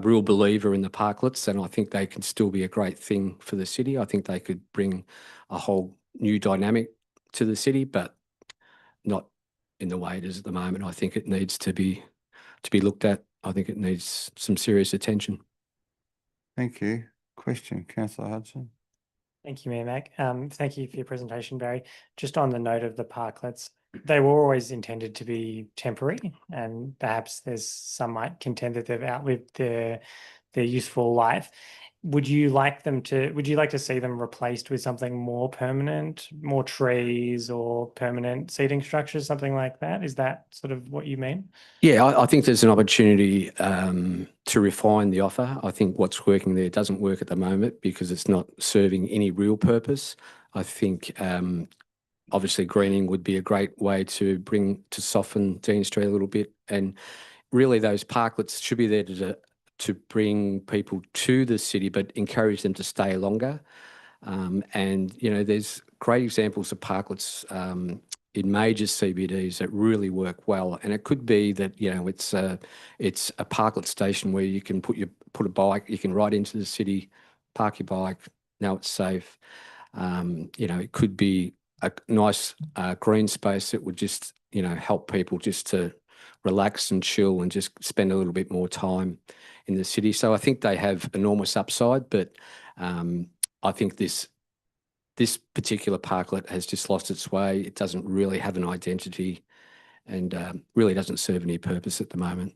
real believer in the parklets, and I think they can still be a great thing for the city. I think they could bring a whole new dynamic to the city, but not in the way it is at the moment. I think it needs to be looked at. I think it needs some serious attention. Thank you. Question, Councillor Hudson. Thank you, Mayor Mac. Thank you for your presentation, Barry. Just on the note of the parklets, they were always intended to be temporary, and perhaps some might contend that they've outlived their useful life. Would you like to see them replaced with something more permanent, more trees or permanent seating structures, something like that? Is that sort of what you mean? Yeah, I think there's an opportunity to refine the offer. I think what's working there doesn't work at the moment because it's not serving any real purpose. I think obviously greening would be a great way to soften Dean Street a little bit, and really those parklets should be there to bring people to the city, but encourage them to stay longer. And there's great examples of parklets in major CBDs that really work well, and it could be that it's a parklet station where you can put a bike, you can ride into the city, park your bike. Now it's safe. It could be a nice green space that would just help people just to relax and chill and just spend a little bit more time in the city. So I think they have enormous upside, but I think this particular parklet has just lost its way. It doesn't really have an identity, and really doesn't serve any purpose at the moment.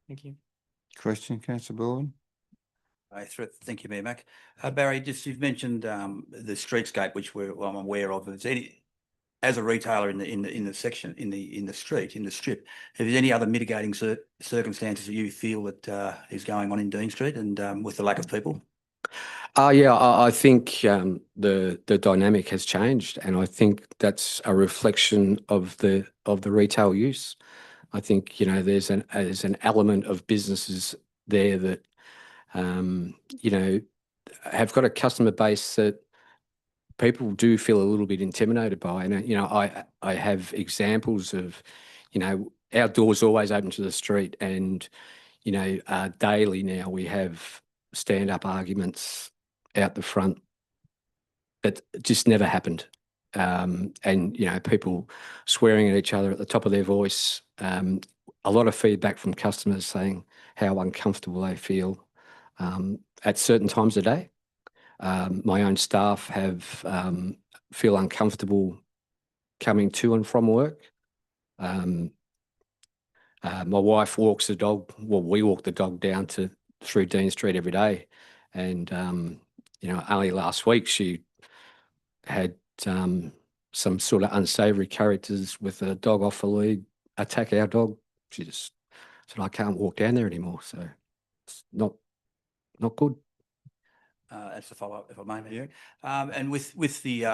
Thank you. Question, Councillor Baldwin. Thank you, Mayor Mac. Barry, you've mentioned the streetscape, which I'm aware of. As a retailer in the section, in the strip, have there any other mitigating circumstances that you feel that is going on in Dean Street and with the lack of people? Yeah, I think the dynamic has changed, and I think that's a reflection of the retail use. I think there's an element of businesses there that have got a customer base that people do feel a little bit intimidated by. And I have examples of our doors always open to the street, and daily now we have stand-up arguments out the front that just never happened. And people swearing at each other at the top of their voice. A lot of feedback from customers saying how uncomfortable they feel at certain times of the day. My own staff feel uncomfortable coming to and from work. My wife walks the dog. Well, we walk the dog down through Dean Street every day, and only last week she had some sort of unsavoury characters with a dog off the lead attack our dog. She just said, "I can't walk down there anymore." So it's not good. That's a follow-up, if I may, Mayor. And with the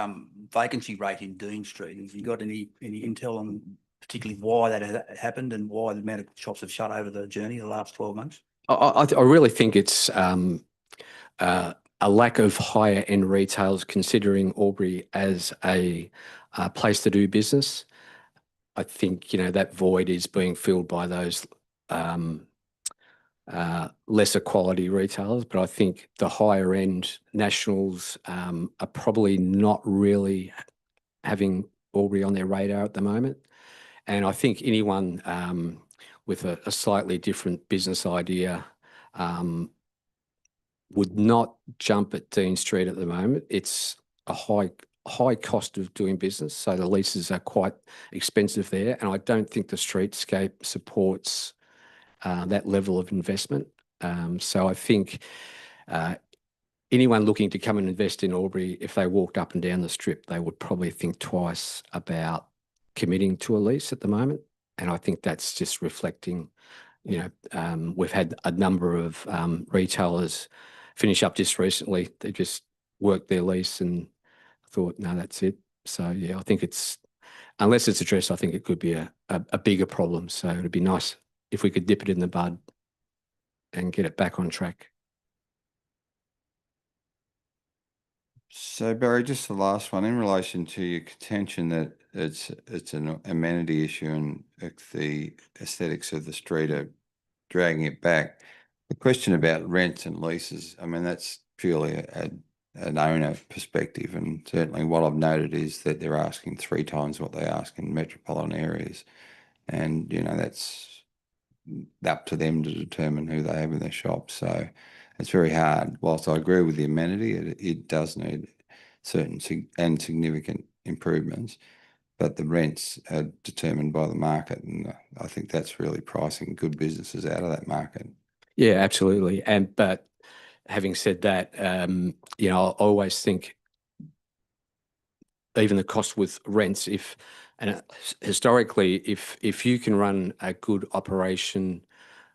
vacancy rate in Dean Street, have you got any intel on particularly why that happened and why the amount of shops have shut over the journey the last 12 months? I really think it's a lack of higher end retailers considering Albury as a place to do business. I think that void is being filled by those lesser quality retailers, but I think the higher end nationals are probably not really having Albury on their radar at the moment. And I think anyone with a slightly different business idea would not jump at Dean Street at the moment. It's a high cost of doing business, so the leases are quite expensive there, and I don't think the streetscape supports that level of investment. So I think anyone looking to come and invest in Albury, if they walked up and down the strip, they would probably think twice about committing to a lease at the moment. And I think that's just reflecting, we've had a number of retailers finish up just recently. They just worked their lease and thought, no, that's it. So yeah, I think unless it's addressed, I think it could be a bigger problem. So it'd be nice if we could dip it in the bud and get it back on track. So Barry, just the last one in relation to your contention that it's an amenity issue and the aesthetics of the street are dragging it back. The question about rents and leases, I mean, that's purely an owner perspective, and certainly what I've noted is that they're asking 3 times what they ask in metropolitan areas, and that's up to them to determine who they have in their shop. So it's very hard. Whilst I agree with the amenity, it does need certain and significant improvements, but the rents are determined by the market, and I think that's really pricing good businesses out of that market. Yeah, absolutely. But having said that, I always think even the cost with rents, historically, if you can run a good operation,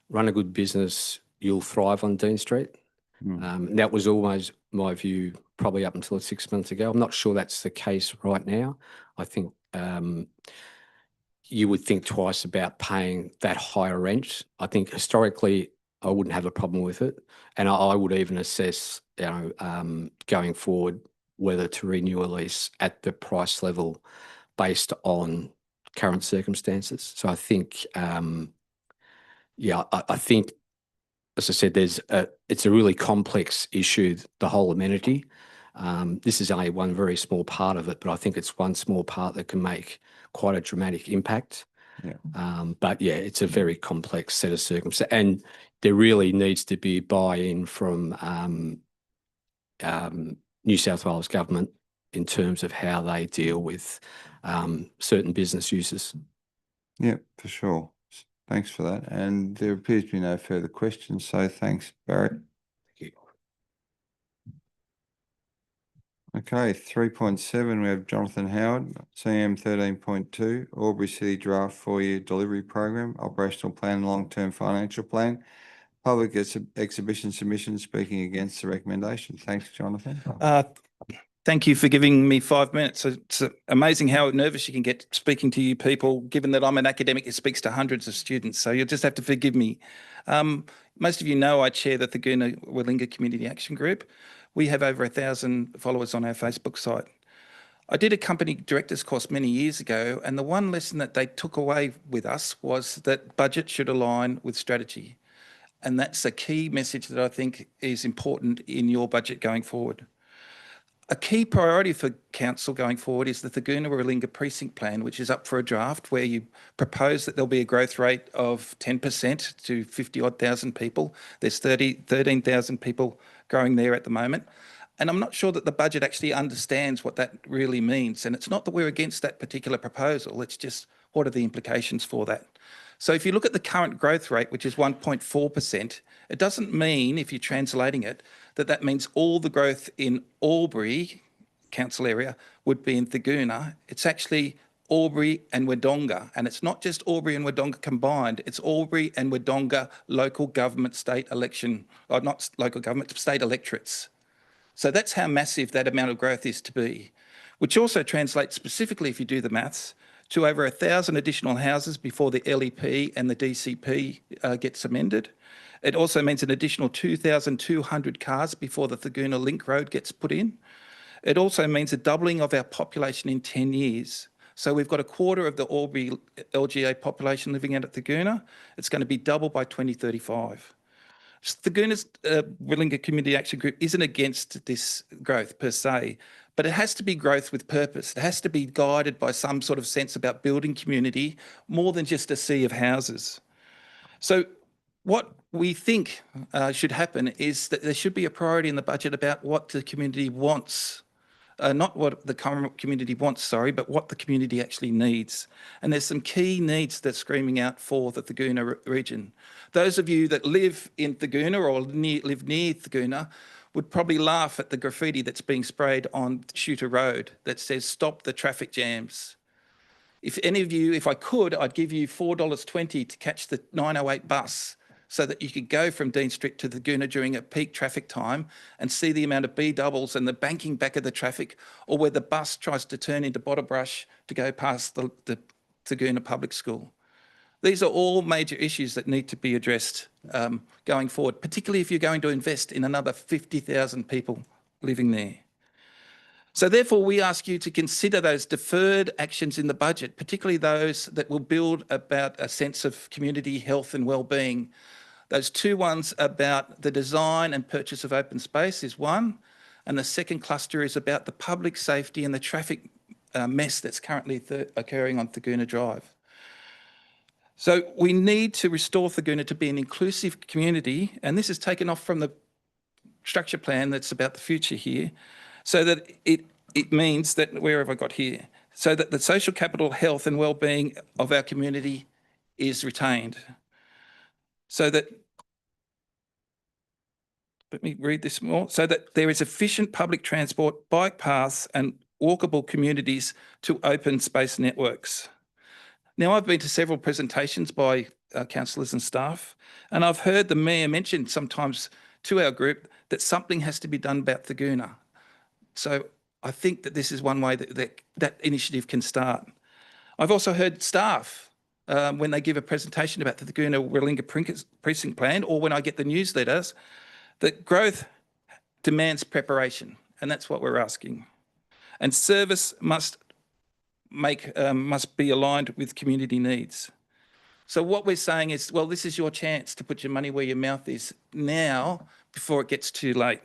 run a good business, you'll thrive on Dean Street. That was always my view, probably up until 6 months ago. I'm not sure that's the case right now. I think you would think twice about paying that higher rent. I think historically, I wouldn't have a problem with it, and I would even assess, going forward, whether to renew a lease at the price level based on current circumstances. So I think, I think, as I said, it's a really complex issue, the whole amenity. This is only one very small part of it, but I think it's one small part that can make quite a dramatic impact. But yeah, it's a very complex set of circumstances, and there really needs to be buy-in from New South Wales government in terms of how they deal with certain business users. Yeah, for sure. Thanks for that. And there appears to be no further questions, so thanks, Barry. Thank you. Okay, 3.7, we have Jonathan Howard, CM 13.2, Albury City Draft 4-Year Delivery Program, Operational Plan, Long-Term Financial Plan, Public Exhibition Submission, speaking against the recommendation. Thanks, Jonathan. Thank you for giving me 5 minutes. It's amazing how nervous you can get speaking to you people, given that I'm an academic who speaks to hundreds of students. So you'll just have to forgive me. Most of you know I chair the Thurgoona Warringah Community Action Group. We have over 1,000 followers on our Facebook site. I did a company directors course many years ago, and the one lesson that they took away with us was that budget should align with strategy. And that's a key message that I think is important in your budget going forward. A key priority for council going forward is the Thurgoona Warringah Precinct Plan, which is up for a draft, where you propose that there'll be a growth rate of 10% to 50-odd thousand people. There's 13,000 people growing there at the moment. And I'm not sure that the budget actually understands what that really means. And it's not that we're against that particular proposal, it's just what are the implications for that. So if you look at the current growth rate, which is 1.4%, it doesn't mean, if you're translating it, that means all the growth in Albury council area would be in Thurgoona. It's actually Albury and Wodonga, and it's not just Albury and Wodonga combined, it's Albury and Wodonga local government state election, or not local government, state electorates. So that's how massive that amount of growth is to be, which also translates specifically, if you do the maths, to over 1,000 additional houses before the LEP and the DCP gets amended. It also means an additional 2,200 cars before the Thurgoona Link Road gets put in. It also means a doubling of our population in 10 years. So we've got a quarter of the Albury LGA population living out at Thurgoona. It's going to be double by 2035. Thagoona's Willinga Community Action Group isn't against this growth per se, but it has to be growth with purpose. It has to be guided by some sort of sense about building community more than just a sea of houses. So what we think should happen is that there should be a priority in the budget about what the community wants. Not what the current community wants, sorry, but what the community actually needs. And there's some key needs that's screaming out for the Thagoona region. Those of you that live in Thagoona or live near Thagoona would probably laugh at the graffiti that's being sprayed on Shooter Road that says, "Stop the traffic jams." If any of you, if I could, I'd give you $4.20 to catch the 908 bus so that you could go from Dean Street to Thagoona during a peak traffic time and see the amount of B doubles and the banking back of the traffic, or where the bus tries to turn into Bottlebrush to go past the Thagoona Public School. These are all major issues that need to be addressed going forward, particularly if you're going to invest in another 50,000 people living there. So therefore, we ask you to consider those deferred actions in the budget, particularly those that will build about a sense of community health and well-being. Those two ones about the design and purchase of open space is one, and the second cluster is about the public safety and the traffic mess that's currently occurring on Thagoona Drive. So we need to restore Thagoona to be an inclusive community, and this is taken off from the structure plan that's about the future here, so that it means that, where have I got here? So that the social capital, health and well-being of our community is retained. So that, let me read this more, so that there is efficient public transport, bike paths and walkable communities to open space networks. Now, I've been to several presentations by councillors and staff, and I've heard the Mayor mention sometimes to our group that something has to be done about Thagoona. So I think that this is one way that initiative can start. I've also heard staff, when they give a presentation about the Thagoona Willinga Precinct Plan, or when I get the newsletters, that growth demands preparation, and that's what we're asking. And service must be aligned with community needs. So what we're saying is, well, this is your chance to put your money where your mouth is now, before it gets too late.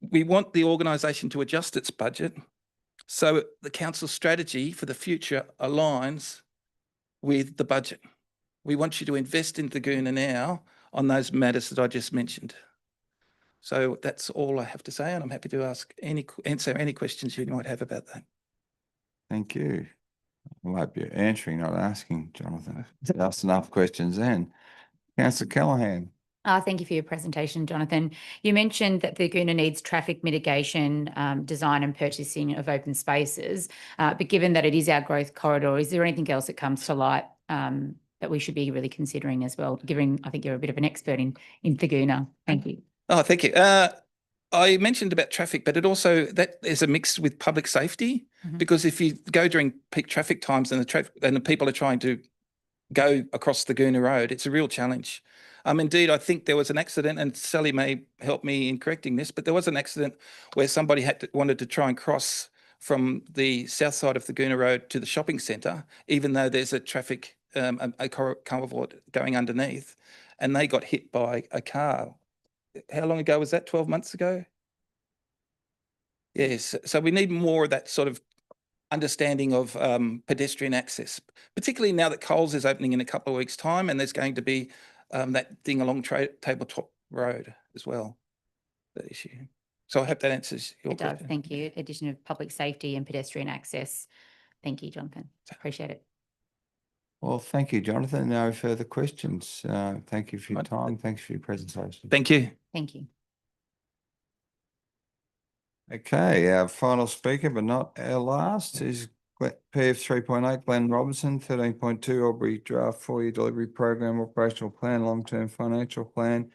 We want the organisation to adjust its budget so the council's strategy for the future aligns with the budget. We want you to invest in Thagoona now on those matters that I just mentioned. So that's all I have to say, and I'm happy to answer any questions you might have about that. Thank you. I hope you're answering, not asking, Jonathan. Asked enough questions then. Councillor Callaghan. Thank you for your presentation, Jonathan. You mentioned that Thagoona needs traffic mitigation, design and purchasing of open spaces, but given that it is our growth corridor, is there anything else that comes to light that we should be really considering as well, given I think you're a bit of an expert in Thagoona? Thank you. Oh, thank you. I mentioned about traffic, but it also, that is a mix with public safety, because if you go during peak traffic times and the people are trying to go across Thagoona Road, it's a real challenge. Indeed, I think there was an accident, and Sally may help me in correcting this, but there was an accident where somebody wanted to try and cross from the south side of Thagoona Road to the shopping centre, even though there's a traffic a culvert going underneath, and they got hit by a car. How long ago was that? 12 months ago? Yes. So we need more of that sort of understanding of pedestrian access, particularly now that Coles is opening in a couple of weeks' time, and there's going to be that thing along Tabletop Road as well, that issue. So I hope that answers your question. It does, thank you. Addition of public safety and pedestrian access. Thank you, Jonathan. Appreciate it. Well, thank you, Jonathan. No further questions. Thank you for your time. Thanks for your presentation. Thank you. Thank you. Okay, our final speaker, but not our last, is PF 3.8, Glenn Robinson, 13.2, Albury Draft 4-Year Delivery Program, Operational Plan, Long-Term Financial Plan,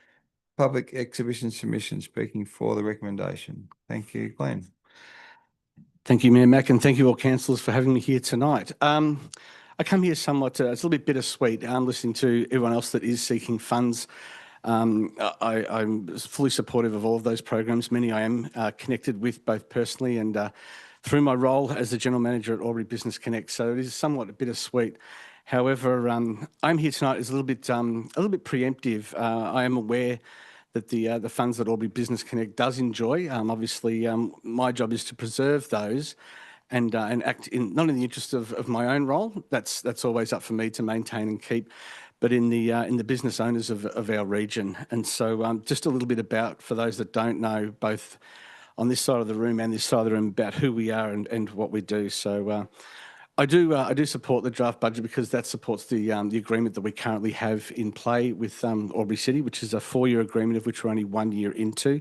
Public Exhibition Submission, speaking for the recommendation. Thank you, Glenn. Thank you, Mayor Mack, and thank you all councillors for having me here tonight. I come here somewhat, it's a little bit bittersweet. I'm listening to everyone else that is seeking funds. I'm fully supportive of all of those programs. Many I am connected with both personally and through my role as the General Manager at Albury Business Connect. So it is somewhat bittersweet. However, I'm here tonight is a little bit preemptive. I am aware that the funds that Albury Business Connect does enjoy. Obviously, my job is to preserve those and act not in the interest of my own role. That's always up for me to maintain and keep, but in the business owners of our region. And so just a little bit about, for those that don't know, both on this side of the room and this side of the room, about who we are and what we do. So I do support the draft budget because that supports the agreement that we currently have in play with Albury City, which is a 4-year agreement of which we're only 1 year into.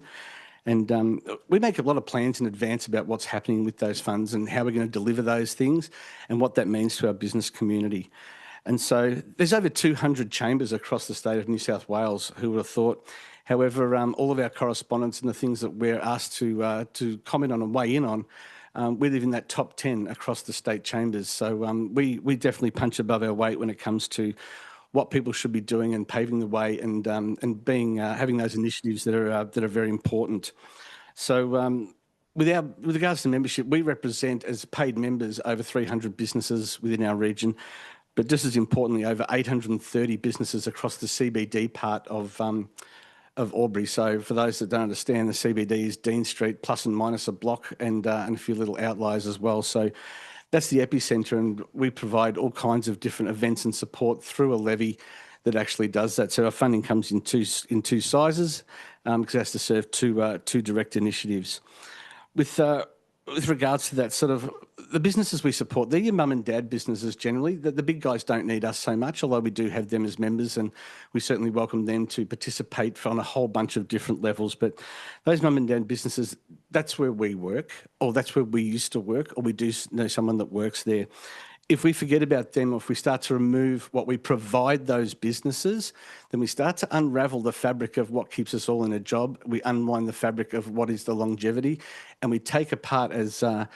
And we make a lot of plans in advance about what's happening with those funds and how we're going to deliver those things and what that means to our business community. And so there's over 200 chambers across the state of New South Wales, who would have thought. However, all of our correspondence and the things that we're asked to comment on and weigh in on, we live in that top 10 across the state chambers. So we definitely punch above our weight when it comes to what people should be doing and paving the way and having those initiatives that are very important. So with regards to membership, we represent as paid members over 300 businesses within our region, but just as importantly, over 830 businesses across the CBD part of Albury. So for those that don't understand, the CBD is Dean Street plus and minus a block and a few little outliers as well. So that's the epicentre, and we provide all kinds of different events and support through a levy that actually does that. So our funding comes in two sizes because it has to serve two direct initiatives. With regards to that, sort of the businesses we support, they're your mum and dad businesses generally. The big guys don't need us so much, although we do have them as members, and we certainly welcome them to participate on a whole bunch of different levels. But those mum and dad businesses, that's where we work, or that's where we used to work, or we do know someone that works there. If we forget about them, or if we start to remove what we provide those businesses, then we start to unravel the fabric of what keeps us all in a job. We unwind the fabric of what is the longevity, and we take apart, as Barry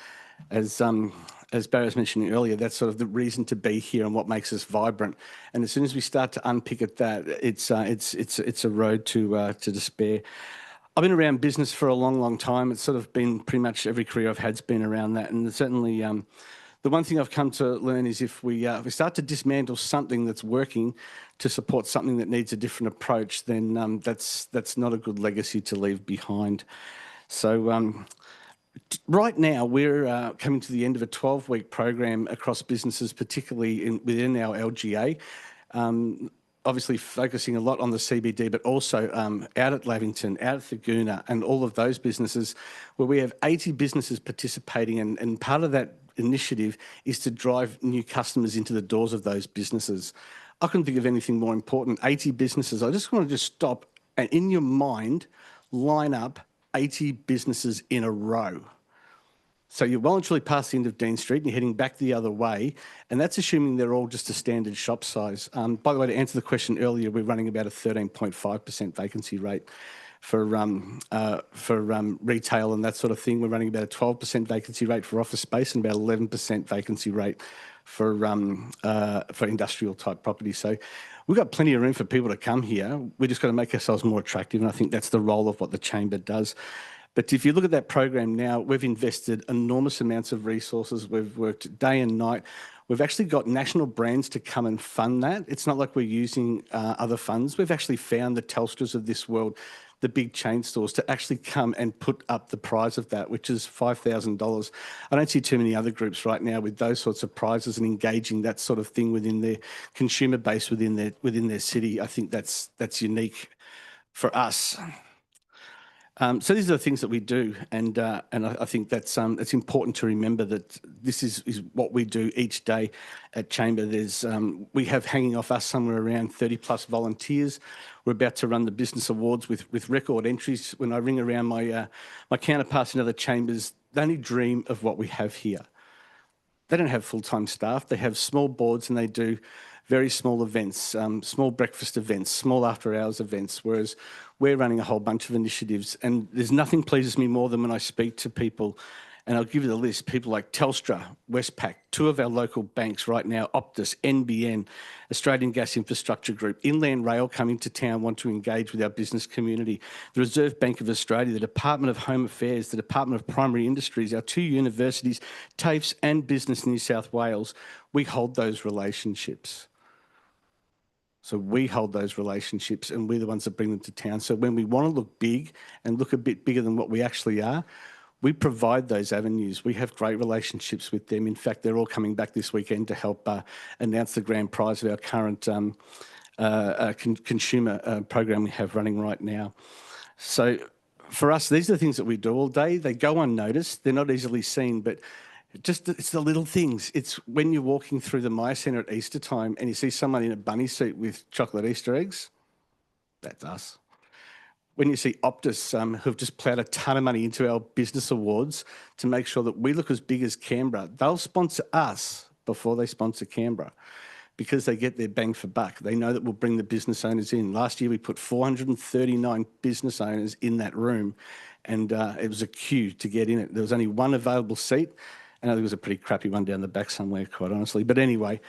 was mentioning earlier, that's sort of the reason to be here and what makes us vibrant. And as soon as we start to unpick at that, it's a road to despair. I've been around business for a long, long time. It's sort of been pretty much every career I've had's been around that, and certainly. The one thing I've come to learn is if we start to dismantle something that's working to support something that needs a different approach, then that's not a good legacy to leave behind. So right now we're coming to the end of a 12-week program across businesses, particularly within our LGA. Obviously focusing a lot on the CBD, but also out at Lavington, out at Thurgoona, and all of those businesses where we have 80 businesses participating, and part of that initiative is to drive new customers into the doors of those businesses. I couldn't think of anything more important. 80 businesses. I just want to stop and in your mind line up 80 businesses in a row. So you're well and truly past the end of Dean Street and you're heading back the other way, and that's assuming they're all just a standard shop size. By the way, to answer the question earlier, we're running about a 13.5% vacancy rate for retail and that sort of thing. We're running about a 12% vacancy rate for office space and about 11% vacancy rate for industrial type property. So we've got plenty of room for people to come here. We just got to make ourselves more attractive, and I think that's the role of what the chamber does. But if you look at that program now, we've invested enormous amounts of resources. We've worked day and night. We've actually got national brands to come and fund that. It's not like we're using other funds. We've actually found the Telstras of this world, the big chain stores, to actually come and put up the prize of that, which is $5,000. I don't see too many other groups right now with those sorts of prizes and engaging that sort of thing within their consumer base within their city. I think that's unique for us. So these are the things that we do, and I think that's it's important to remember that this is what we do each day at Chamber. There's we have hanging off us somewhere around 30 plus volunteers. We're about to run the business awards with record entries. When I ring around my counterparts in other chambers, they only dream of what we have here. They don't have full-time staff. They have small boards and they do very small events, small breakfast events, small after-hours events, whereas we're running a whole bunch of initiatives. And there's nothing pleases me more than when I speak to people And I'll give you the list. People like Telstra, Westpac, two of our local banks right now, Optus, NBN, Australian Gas Infrastructure Group, Inland Rail coming to town, want to engage with our business community, the Reserve Bank of Australia, the Department of Home Affairs, the Department of Primary Industries, our two universities, TAFEs and Business New South Wales. We hold those relationships. So we hold those relationships and we're the ones that bring them to town. So when we want to look big and look a bit bigger than what we actually are, we provide those avenues. We have great relationships with them. In fact, they're all coming back this weekend to help announce the grand prize of our current consumer program we have running right now. So for us, these are the things that we do all day. They go unnoticed. They're not easily seen, but it's the little things. It's when you're walking through the Myer Centre at Easter time and you see someone in a bunny suit with chocolate Easter eggs, that's us. When you see Optus, who've just ploughed a ton of money into our business awards to make sure that we look as big as Canberra, they'll sponsor us before they sponsor Canberra because they get their bang for buck. They know that we'll bring the business owners in. Last year, we put 439 business owners in that room and it was a queue to get in it. There was only one available seat. And I think it was a pretty crappy one down the back somewhere, quite honestly. But anyway,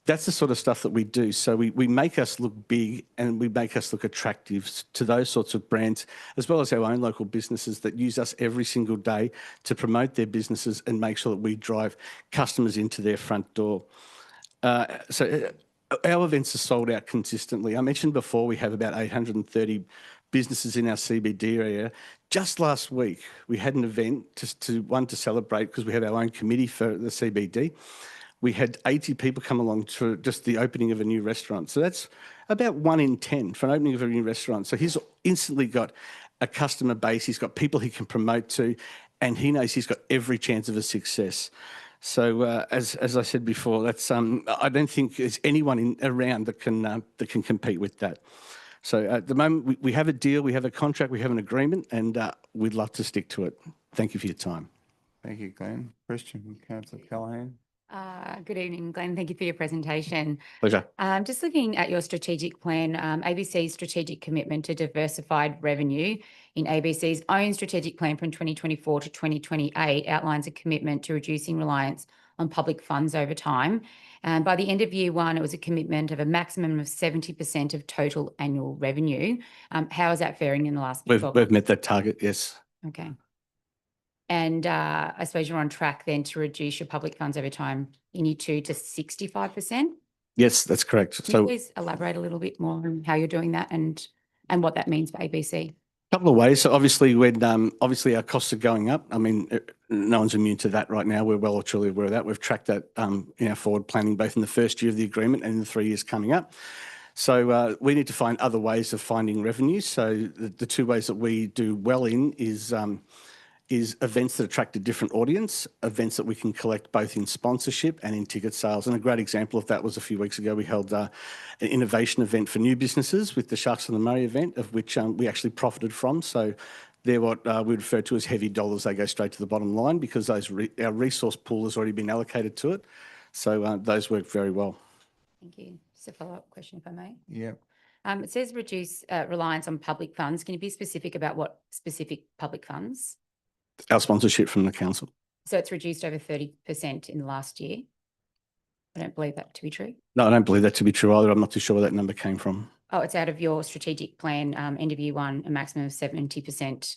that's the sort of stuff that we do. So we make us look big and we make us look attractive to those sorts of brands, as well as our own local businesses that use us every single day to promote their businesses and make sure that we drive customers into their front door. So our events are sold out consistently. I mentioned before we have about 830 businesses in our CBD area. Just last week, we had an event to celebrate because we have our own committee for the CBD. We had 80 people come along to just the opening of a new restaurant. So that's about 1 in 10 for an opening of a new restaurant. So he's instantly got a customer base. He's got people he can promote to, and he knows he's got every chance of a success. So as I said before, that's I don't think there's anyone around that can compete with that. So at the moment, we have a deal, we have a contract, we have an agreement, and we'd love to stick to it. Thank you for your time. Thank you, Glenn. Question from Councillor Callaghan. Good evening, Glenn. Thank you for your presentation. Pleasure. Just looking at your strategic plan, ABC's strategic commitment to diversified revenue in ABC's own strategic plan from 2024 to 2028 outlines a commitment to reducing reliance on public funds over time. And by the end of year one, it was a commitment of a maximum of 70% of total annual revenue. How is that faring in the last 12 months? We've met that target, yes. Okay. And I suppose you're on track then to reduce your public funds over time in year two to 65%? Yes, that's correct. Can you please elaborate a little bit more on how you're doing that and what that means for ABC? A couple of ways. So obviously, when obviously our costs are going up. I mean, no one's immune to that right now. We're well or truly aware of that. We've tracked that in our forward planning, both in the first year of the agreement and in the 3 years coming up. So we need to find other ways of finding revenue. So the two ways that we do well in is events that attract a different audience, events that we can collect both in sponsorship and in ticket sales. And a great example of that was a few weeks ago, we held an innovation event for new businesses with the Sharks on the Murray event, of which we actually profited from. So they're what we refer to as heavy dollars. They go straight to the bottom line because our resource pool has already been allocated to it. So those work very well. Thank you. Just a follow-up question, if I may. Yeah. It says reduce reliance on public funds. Can you be specific about what specific public funds? Our sponsorship from the council. So it's reduced over 30% in the last year. I don't believe that to be true. No, I don't believe that to be true either. I'm not too sure where that number came from. Oh, it's out of your strategic plan, end of year one, a maximum of 70%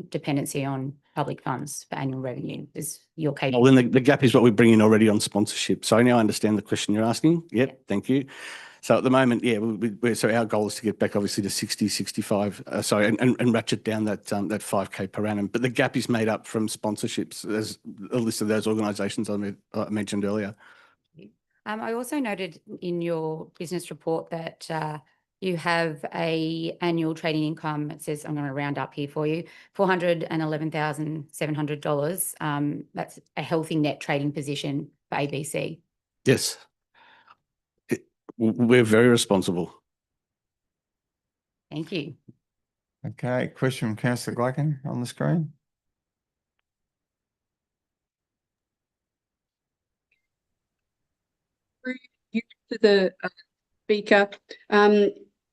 dependency on public funds for annual revenue is your KPI. Well, then the gap is what we bring in already on sponsorship. So now I understand the question you're asking. Yep, yeah. Thank you. So at the moment, yeah, so our goal is to get back obviously to 60, 65, and ratchet down that 5K per annum. But the gap is made up from sponsorships. There's a list of those organisations I mentioned earlier. I also noted in your business report that you have a annual trading income. It says, I'm going to round up here for you, $411,700. That's a healthy net trading position for ABC. Yes. We're very responsible. Thank you. Okay, question from Councillor Gleichen on the screen. You to the speaker.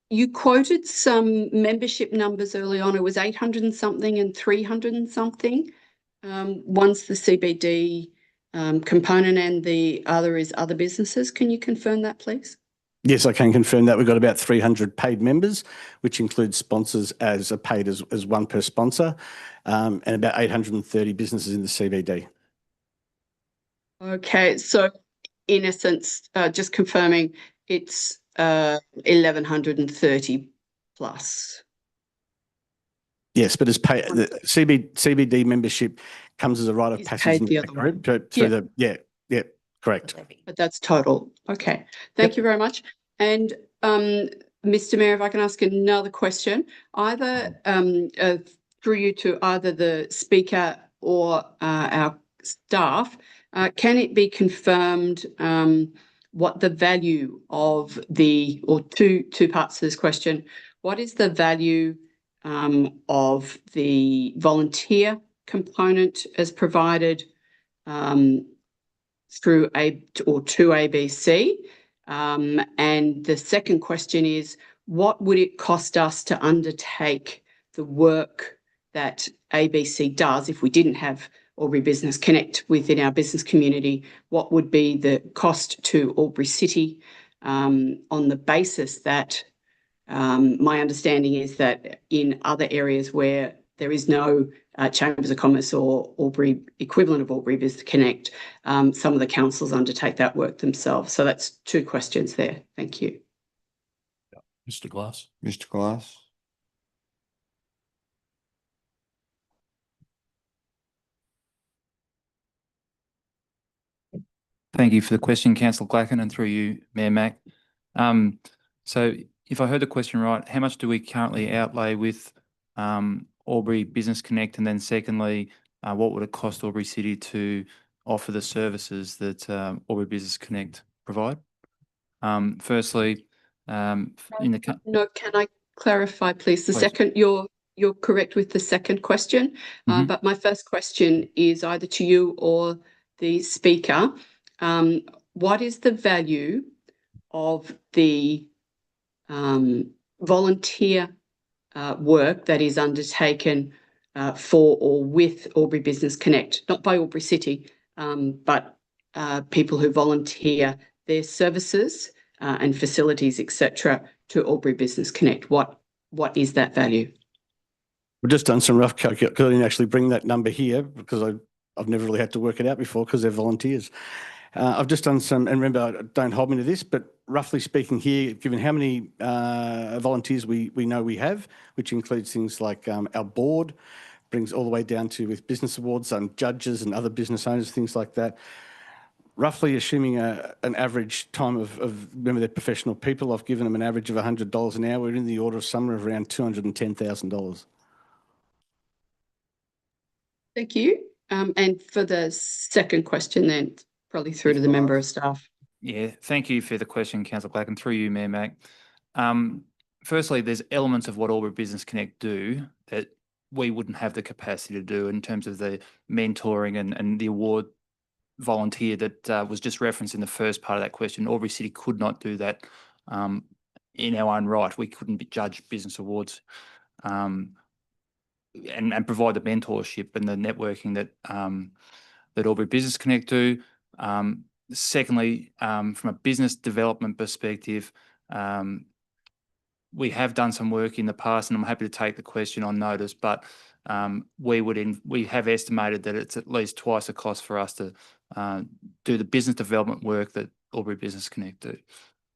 You quoted some membership numbers early on. It was 800 and something and 300 and something. One's the CBD component and the other is other businesses. Can you confirm that, please? Yes, I can confirm that. We've got about 300 paid members, which includes sponsors as paid as one per sponsor, and about 830 businesses in the CBD. Okay, so in essence, just confirming, it's 1,130 plus. Yes, but as pay the CBD membership comes as a rite of It's passage paid in the the other group way. through the correct. But that's total. Okay, thank you very much. And Mr. Mayor, if I can ask another question, either through you to either the speaker or our staff, can it be confirmed what the value of the, or two parts to this question, what is the value of the volunteer component as provided through to ABC? And the second question is, what would it cost us to undertake the work that ABC does if we didn't have Albury Business Connect within our business community? What would be the cost to Albury City on the basis that my understanding is that in other areas where there is no Chambers of Commerce or Albury equivalent of Albury Business Connect, some of the councils undertake that work themselves. So that's two questions there. Thank you. Mr. Glass. Mr. Glass. Thank you for the question, Councillor Glacken, and through you, Mayor Mack. So if I heard the question right, how much do we currently outlay with Albury Business Connect? And then secondly, what would it cost Albury City to offer the services that Albury Business Connect provide? Firstly, in the... No, can I clarify, please? The Please. second, you're correct with the second question, but my first question is either to you or the speaker. What is the value of the volunteer work that is undertaken for or with Albury Business Connect, not by Albury City, but people who volunteer their services and facilities, etc., to Albury Business Connect? What is that value? We've just done some rough calculation. I didn't actually bring that number here because I've never really had to work it out before because they're volunteers. I've just done some, and remember, don't hold me to this, but roughly speaking here, given how many volunteers we know we have, which includes things like our board, brings all the way down to with business awards and judges and other business owners, things like that. Roughly assuming an average time of remember they're professional people, I've given them an average of $100 an hour. We're in the order of somewhere around $210,000. Thank you. And for the second question then, probably through to the member of staff. Yeah, thank you for the question, Councillor Black, and through you, Mayor Mack. Firstly, there's elements of what Albury Business Connect do that we wouldn't have the capacity to do in terms of the mentoring and the award volunteer that was just referenced in the first part of that question. Albury City could not do that in our own right. We couldn't judge business awards and provide the mentorship and the networking that that Albury Business Connect do. Secondly, from a business development perspective, we have done some work in the past, and I'm happy to take the question on notice, but we have estimated that it's at least twice the cost for us to do the business development work that Albury Business Connect do,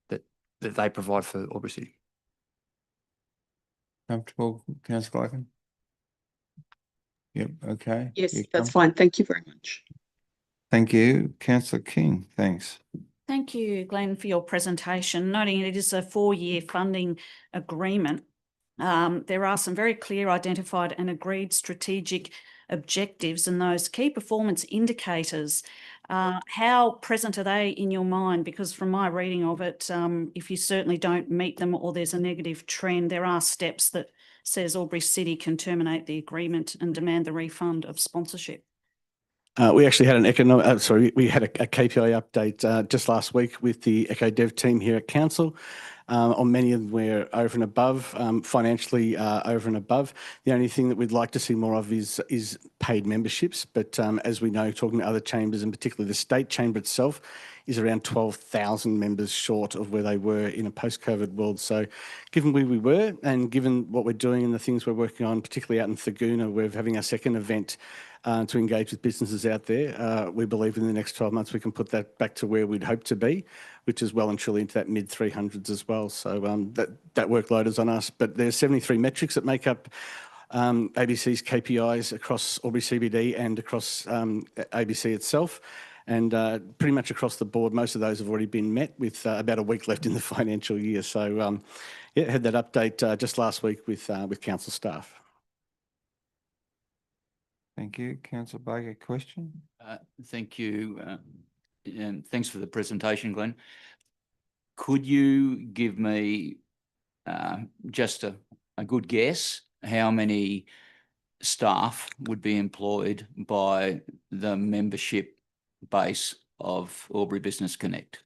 that they provide for Albury City. Comfortable, Councillor Glacken? Yep, okay. Yes, that's fine. Thank you very much. Thank you. Councillor King, thanks. Thank you, Glenn, for your presentation. Noting it is a 4-year funding agreement, there are some very clear identified and agreed strategic objectives, and those key performance indicators, how present are they in your mind? Because from my reading of it, if you certainly don't meet them or there's a negative trend, there are steps that says Albury City can terminate the agreement and demand the refund of sponsorship. We actually had we had a KPI update just last week with the EcoDev team here at Council. On many of them, we're over and above, financially over and above. The only thing that we'd like to see more of is paid memberships. But as we know, talking to other chambers, and particularly the state chamber itself, is around 12,000 members short of where they were in a post-COVID world. So given where we were and given what we're doing and the things we're working on, particularly out in Thurgoona, we're having our second event to engage with businesses out there. We believe in the next 12 months we can put that back to where we'd hope to be, which is well and truly into that mid 300s as well. So that workload is on us. But there's 73 metrics that make up ABC's KPIs across Albury CBD and across ABC itself. And pretty much across the board, most of those have already been met with about a week left in the financial year. So yeah, had that update just last week with council staff. Thank you. Councillor Baker, question? Thank you. And thanks for the presentation, Glenn. Could you give me just a good guess how many staff would be employed by the membership base of Albury Business Connect?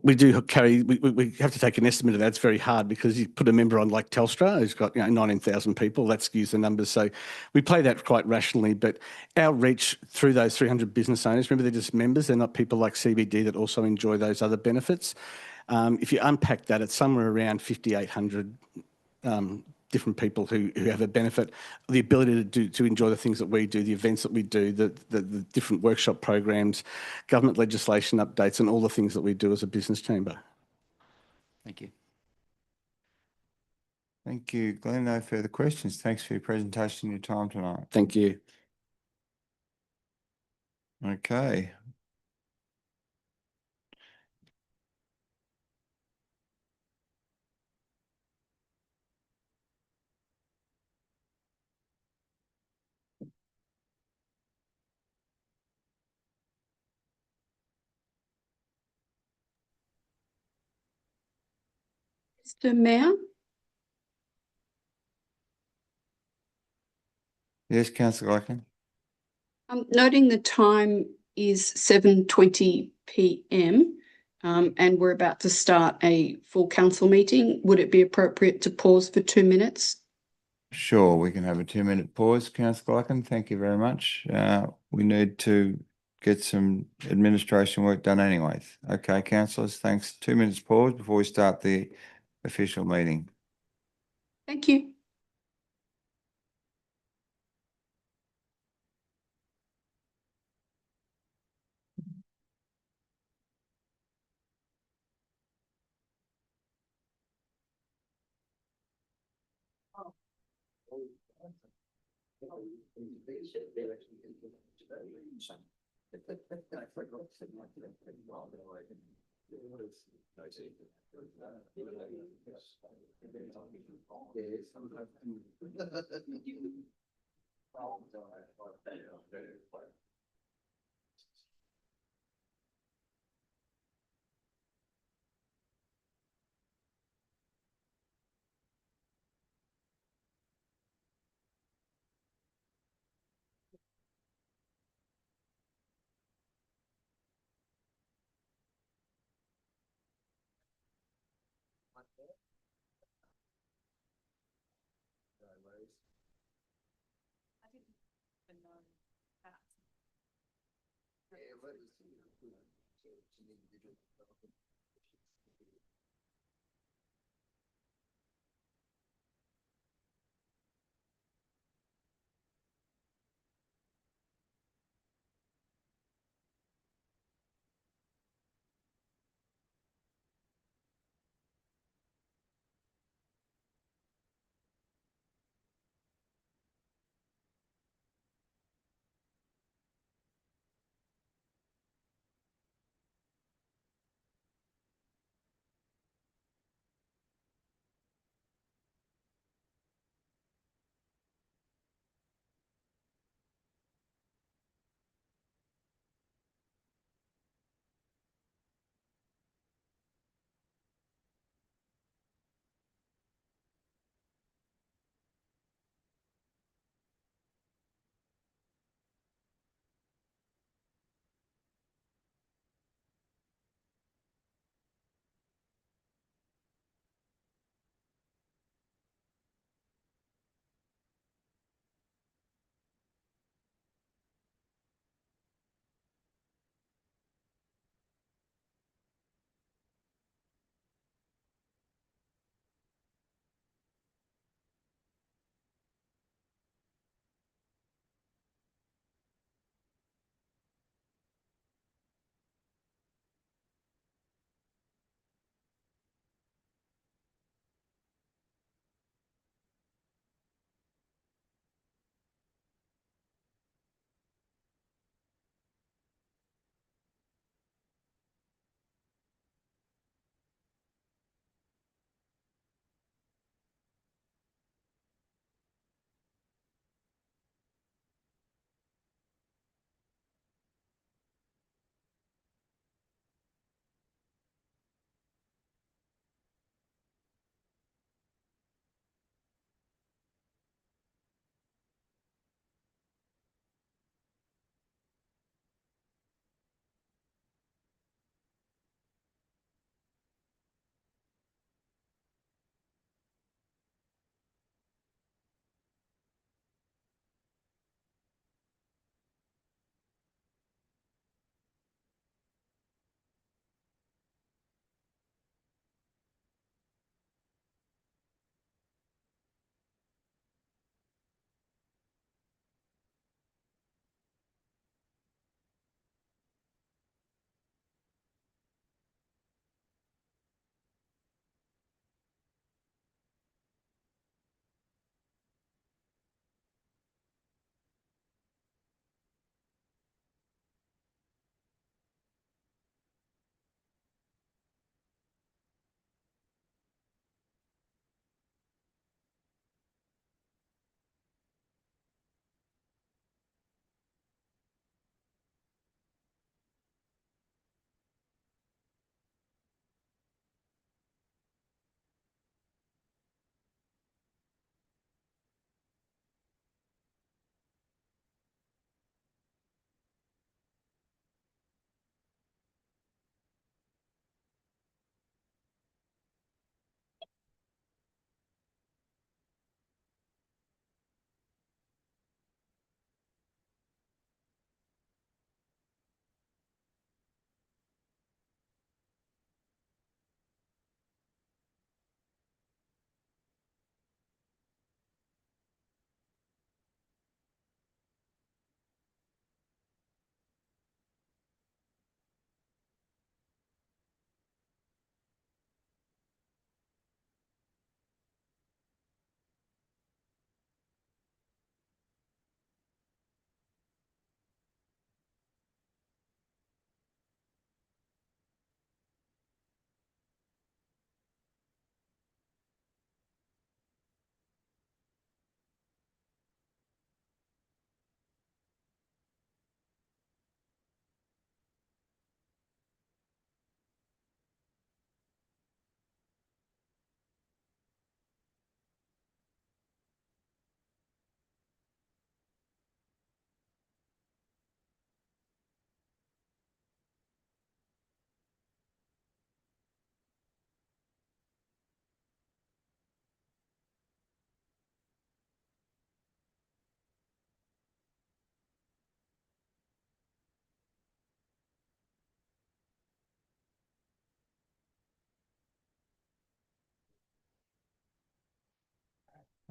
We do carry, we have to take an estimate of that. It's very hard because you put a member on like Telstra, who's got 19,000 people, that skews the numbers. So we play that quite rationally, but our reach through those 300 business owners, remember they're just members, they're not people like CBD that also enjoy those other benefits. If you unpack that, it's somewhere around 5,800 different people who have a benefit, the ability to enjoy the things that we do, the events that we do, the different workshop programs, government legislation updates, and all the things that we do as a business chamber. Thank you. Thank you, Glenn. No further questions. Thanks for your presentation and your time tonight. Thank you. Okay. Mr. Mayor? Yes, Councillor Gladkin. Noting the time is 7:20 p.m. And we're about to start a full council meeting, would it be appropriate to pause for 2 minutes? Sure, we can have a 2-minute pause, Councillor Gladkin. Thank you very much. We need to get some administration work done anyways. Okay, councillors, thanks. 2 minutes pause before we start the official meeting. Thank you.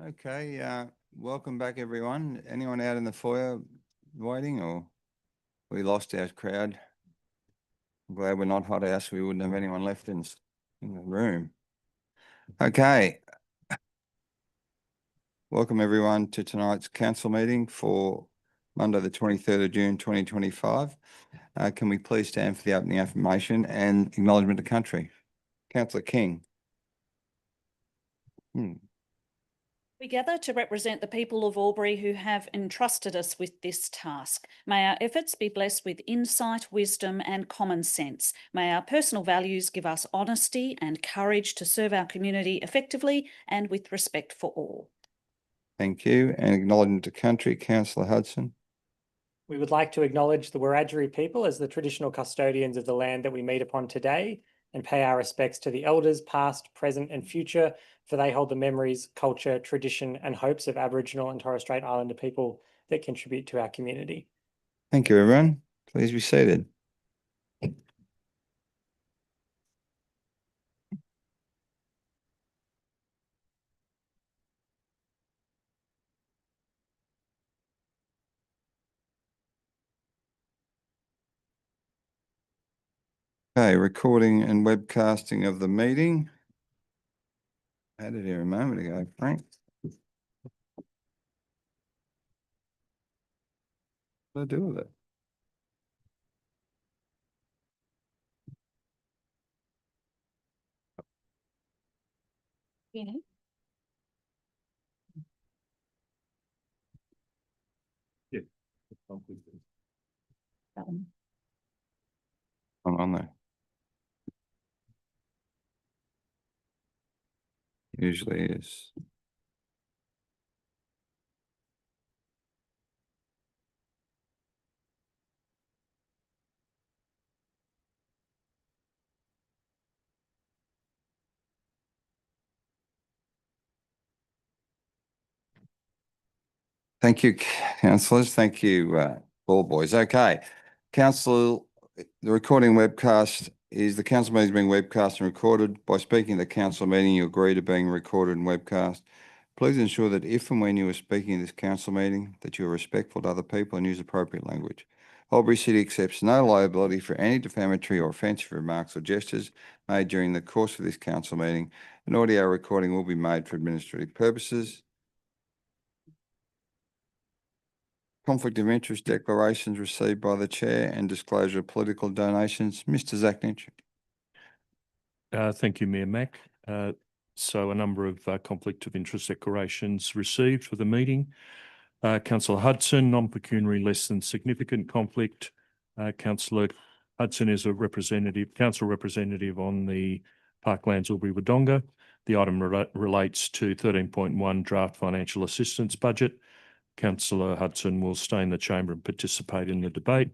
Okay, welcome back, everyone. Anyone out in the foyer waiting, or we lost our crowd? I'm glad we're not hot house. We wouldn't have anyone left in the room. Okay. Welcome everyone to tonight's council meeting for Monday, the 23rd of June, 2025. Can we please stand for the opening affirmation and acknowledgement of country? Councillor King. We gather to represent the people of Albury who have entrusted us with this task. May our efforts be blessed with insight, wisdom and common sense. May our personal values give us honesty and courage to serve our community effectively and with respect for all. Thank you. And acknowledgement of country, Councillor Hudson. We would like to acknowledge the Wiradjuri people as the traditional custodians of the land that we meet upon today and pay our respects to the elders past, present and future, for they hold the memories, culture, tradition and hopes of Aboriginal and Torres Strait Islander people that contribute to our community. Thank you, everyone. Please be seated. Okay, recording and webcasting of the meeting. I had it here a moment ago, Frank. What do I do with it? Yeah. I'm on there. Usually is. Thank you, councillors. Thank you, ball boys. Okay, council, the recording webcast is the council meeting is being webcast and recorded. By speaking at the council meeting, you agree to being recorded and webcast. Please ensure that if and when you are speaking in this council meeting, that you are respectful to other people and use appropriate language. Albury City accepts no liability for any defamatory or offensive remarks or gestures made during the course of this council meeting. An audio recording will be made for administrative purposes. Conflict of interest declarations received by the chair and disclosure of political donations. Mr. Zachnich. Thank you, Mayor Mack. So a number of conflict of interest declarations received for the meeting. Councillor Hudson, non-pecuniary less than significant conflict. Councillor Hudson is a council representative on the Parklands Albury Wodonga. The item relates to 13.1 draft financial assistance budget. Councillor Hudson will stay in the chamber and participate in the debate.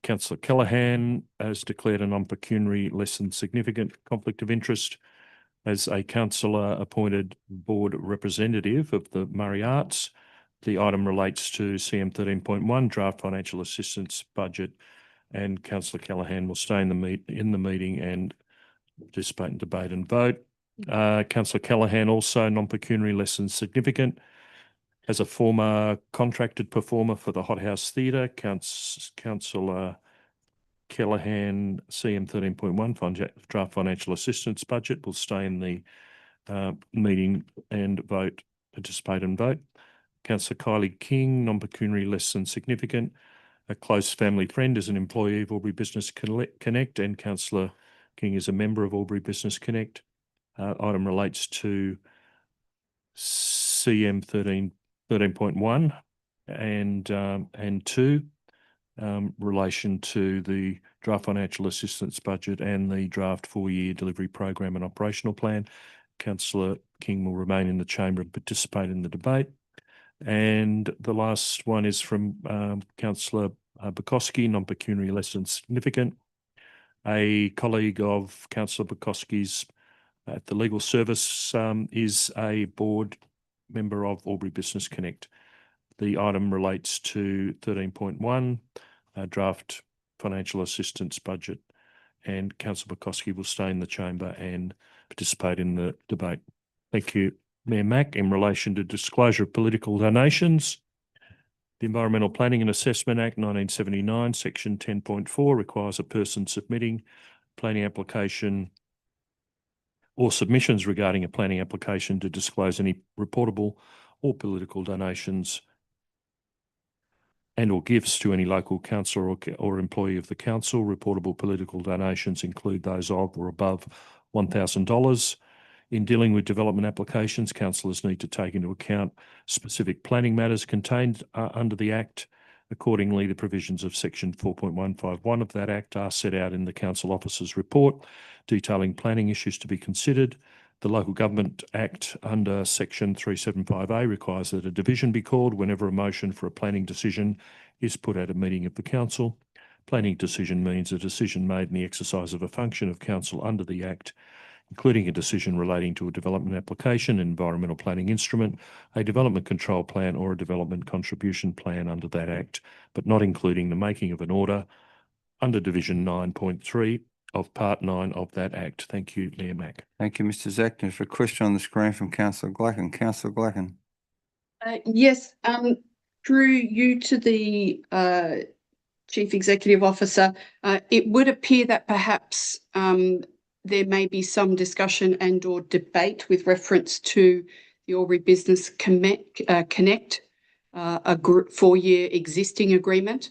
Councillor Callaghan has declared a non-pecuniary less than significant conflict of interest as a councillor appointed board representative of the Murray Arts. The item relates to CM 13.1 draft financial assistance budget, and Councillor Callaghan will stay in the meeting and participate in debate and vote. Councillor Callaghan also non-pecuniary less than significant. As a former contracted performer for the Hothouse Theatre, Councillor Callaghan, CM 13.1 draft financial assistance budget will stay in the meeting and participate and vote. Councillor Kylie King, non-pecuniary less than significant. A close family friend is an employee of Albury Business Connect, and Councillor King is a member of Albury Business Connect. Item relates to CM 13.1 and 2, relation to the draft financial assistance budget and the draft 4-year delivery program and operational plan. Councillor King will remain in the chamber and participate in the debate. And the last one is from Councillor Bukowski, non-pecuniary less than significant. A colleague of Councillor Bukowski's at the Legal Service is a board member of Albury Business Connect. The item relates to 13.1 draft financial assistance budget, and Councillor Bukowski will stay in the chamber and participate in the debate. Thank you. Mayor Mack in relation to disclosure of political donations. The Environmental Planning and Assessment Act 1979, Section 10.4 requires a person submitting planning application or submissions regarding a planning application to disclose any reportable or political donations and or gifts to any local councillor or employee of the council. Reportable political donations include those of or above $1,000. In dealing with development applications, councillors need to take into account specific planning matters contained under the Act. Accordingly, the provisions of Section 4.151 of that Act are set out in the Council Officer's report, detailing planning issues to be considered. The Local Government Act under Section 375A requires that a division be called whenever a motion for a planning decision is put at a meeting of the Council. Planning decision means a decision made in the exercise of a function of Council under the Act, including a decision relating to a development application, environmental planning instrument, a development control plan or a development contribution plan under that Act, but not including the making of an order under Division 9.3 of Part 9 of that Act. Thank you, Mayor Mack. Thank you, Mr. Zack. There's a question on the screen from Councillor Glacken. Councillor Glacken. Yes, through you to the Chief Executive Officer, it would appear that perhaps there may be some discussion and or debate with reference to the Albury Business Connect, a 4-year existing agreement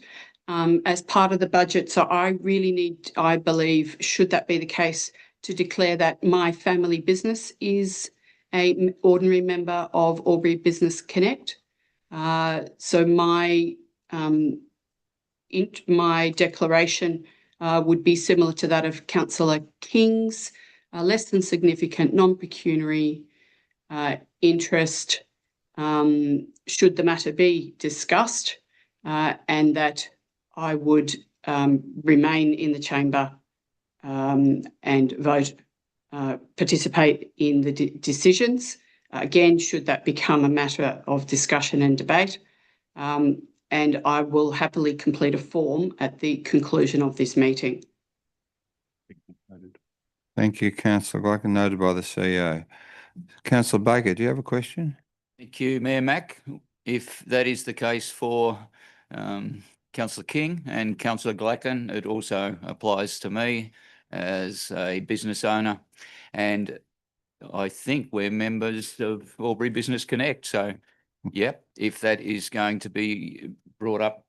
as part of the budget. So I really need, I believe, should that be the case, to declare that my family business is an ordinary member of Albury Business Connect. So my declaration would be similar to that of Councillor King's, less than significant non-pecuniary interest should the matter be discussed, and that I would remain in the chamber and vote, participate in the decisions. Again, should that become a matter of discussion and debate, and I will happily complete a form at the conclusion of this meeting. Thank you, Councillor Glacken, noted by the CEO. Councillor Baker, do you have a question? Thank you, Mayor Mack. If that is the case for Councillor King and Councillor Glacken, it also applies to me as a business owner. And I think we're members of Albury Business Connect. So, yep, if that is going to be brought up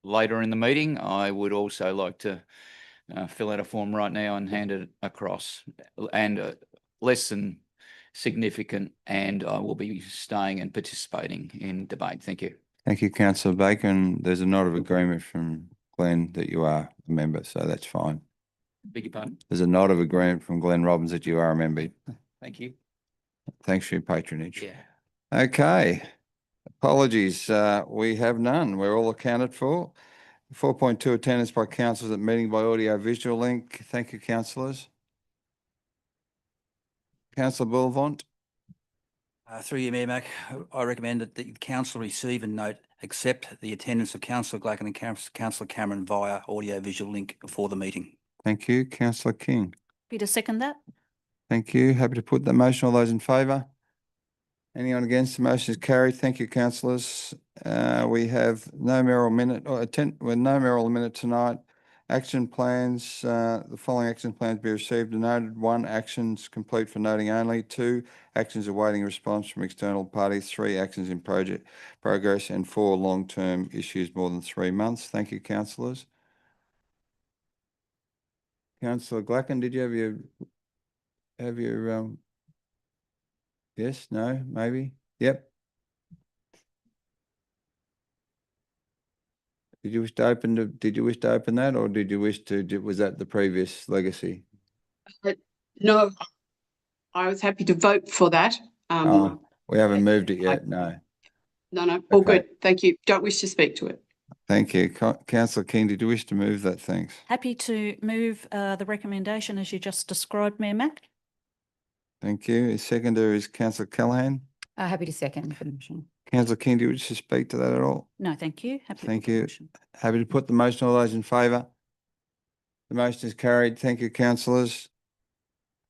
later in the meeting, I would also like to fill out a form right now and hand it across. And less than significant, and I will be staying and participating in debate. Thank you. Thank you, Councillor Baker. And there's a nod of agreement from Glenn that you are a member, so that's fine. Beg your pardon? There's a nod of agreement from Glenn Robbins that you are a member. Thank you. Thanks for your patronage. Yeah. Okay. Apologies, we have none. We're all accounted for. 4.2 attendance by councillors at meeting by audio visual link. Thank you, councillors. Councillor Bullivant. Through you, Mayor Mack, I recommend that the council receive and note accept the attendance of Councillor Glacken and Councillor Cameron via audio visual link for the meeting. Thank you. Councillor King. Happy to second that. Thank you. Happy to put the motion. All those in favour? Anyone against? The motion is carried. Thank you, councillors. We have no mayoral minute tonight. Action plans, the following action plans be received and noted. 1, actions complete for noting only. 2, actions awaiting response from external parties. 3, actions in progress. And 4, long-term issues more than 3 months. Thank you, councillors. Councillor Glacken, did you have your yes, no, maybe? Yep. Did you wish to open that, or did you wish to, was that the previous legacy? No, I was happy to vote for that. We haven't moved it yet, no. No, all good. Thank you. Don't wish to speak to it. Thank you. Councillor King, did you wish to move that? Thanks. Happy to move the recommendation as you just described, Mayor Mack. Thank you. His seconder is Councillor Callaghan. Happy to second the motion. Councillor King, do you wish to speak to that at all? No, thank you. Happy to Thank put the you. motion. Happy to put the motion. All those in favour? The motion is carried. Thank you, councillors.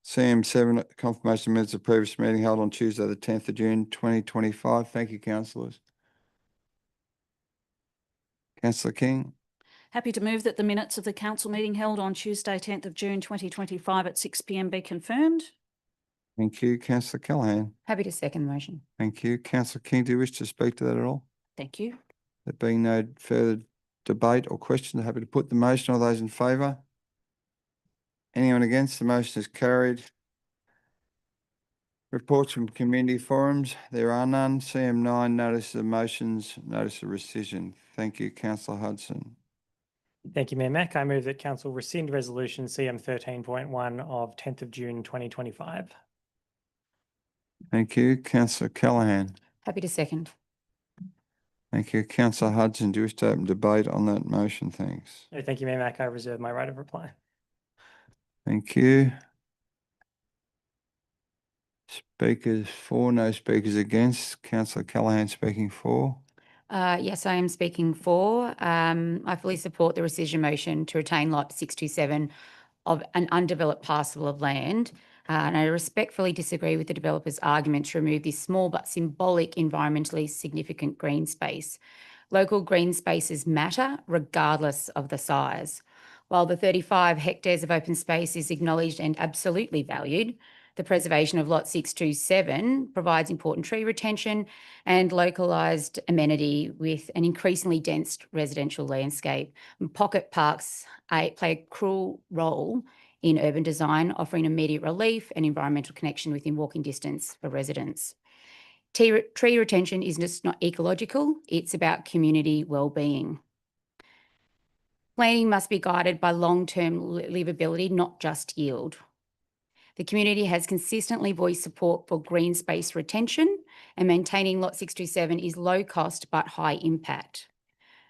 CM7, confirmation minutes of previous meeting held on Tuesday, the 10th of June, 2025. Thank you, councillors. Councillor King. Happy to move that the minutes of the council meeting held on Tuesday, 10th of June, 2025 at 6 p.m. be confirmed. Thank you. Councillor Callaghan. Happy to second the motion. Thank you. Councillor King, do you wish to speak to that at all? Thank you. There being no further debate or question, happy to put the motion. All those in favour? Anyone against? The motion is carried. Reports from community forums. There are none. CM9, notice of motions, notice of rescission. Thank you, Councillor Hudson. Thank you, Mayor Mack. I move that council rescind resolution CM 13.1 of 10th of June 2025. Thank you, Councillor Callaghan. Happy to second. Thank you, Councillor Hudson. Do you wish to open debate on that motion? Thanks. No, thank you, Mayor Mack. I reserve my right of reply. Thank you. Speakers for, no speakers against. Councillor Callaghan speaking for. Yes, I am speaking for. I fully support the rescission motion to retain lot 627 of an undeveloped parcel of land. And I respectfully disagree with the developer's argument to remove this small but symbolic environmentally significant green space. Local green spaces matter regardless of the size. While the 35 hectares of open space is acknowledged and absolutely valued, the preservation of lot 627 provides important tree retention and localised amenity with an increasingly dense residential landscape. And pocket parks play a crucial role in urban design, offering immediate relief and environmental connection within walking distance for residents. Tree retention is just not ecological, it's about community well-being. Planning must be guided by long-term livability, not just yield. The community has consistently voiced support for green space retention, and maintaining lot 627 is low cost but high impact.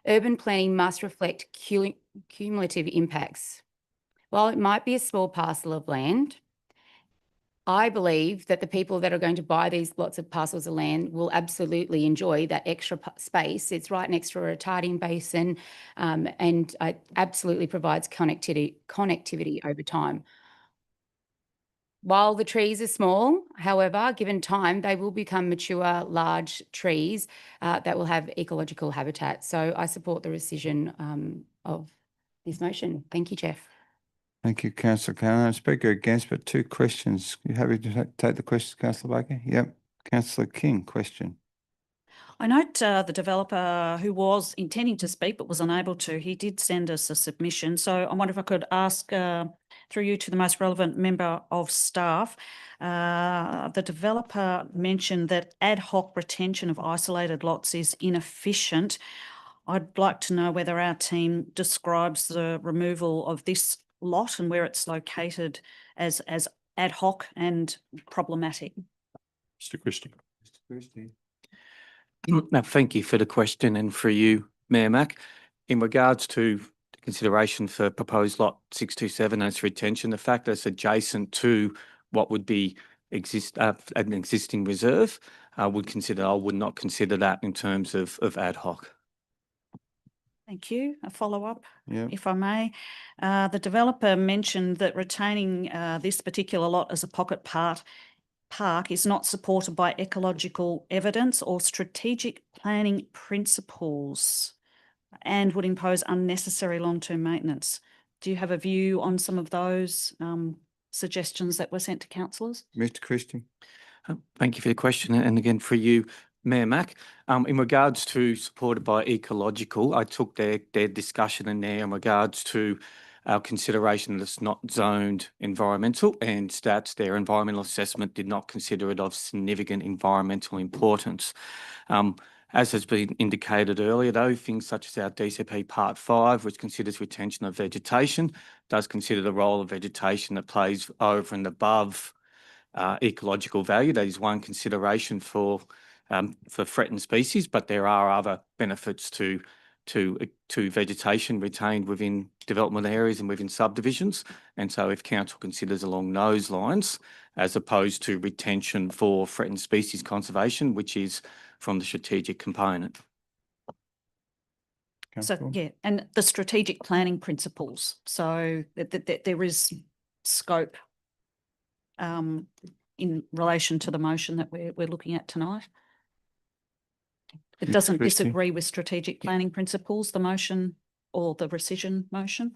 Urban planning must reflect cumulative impacts. While it might be a small parcel of land, I believe that the people that are going to buy these lots of parcels of land will absolutely enjoy that extra space. It's right next to a retarding basin, and it absolutely provides connectivity over time. While the trees are small, however, given time, they will become mature, large trees that will have ecological habitat. So I support the rescission of this motion. Thank you, Jeff. Thank you, Councillor Callaghan. Speaker against, but two questions. You happy to take the questions, Councillor Baker? Yep. Councillor King, question. I note the developer who was intending to speak but was unable to, he did send us a submission. So I wonder if I could ask through you to the most relevant member of staff. The developer mentioned that ad hoc retention of isolated lots is inefficient. I'd like to know whether our team describes the removal of this lot and where it's located as ad hoc and problematic. Mr. Christie. Mr. Christie. Now, thank you for the question, and for you, Mayor Mack. In regards to consideration for proposed lot 627 as retention, the fact that it's adjacent to what would be an existing reserve, I would not consider that in terms of ad hoc. Thank you. A follow-up, Yeah. if I may. The developer mentioned that retaining this particular lot as a pocket park is not supported by ecological evidence or strategic planning principles and would impose unnecessary long-term maintenance. Do you have a view on some of those suggestions that were sent to councillors? Mr. Christie. Thank you for the question. And again, for you, Mayor Mack, in regards to supported by ecological, I took their discussion in there in regards to our consideration that it's not zoned environmental, and stats their environmental assessment did not consider it of significant environmental importance. As has been indicated earlier, though, things such as our DCP Part 5, which considers retention of vegetation, does consider the role of vegetation that plays over and above ecological value. That is one consideration for threatened species, but there are other benefits to vegetation retained within development areas and within subdivisions. And so if council considers along those lines, as opposed to retention for threatened species conservation, which is from the strategic component. So, yeah, and the strategic planning principles. So that there is scope in relation to the motion that we're looking at tonight? It Ms. doesn't Christie. disagree with strategic planning principles, the motion or the rescission motion?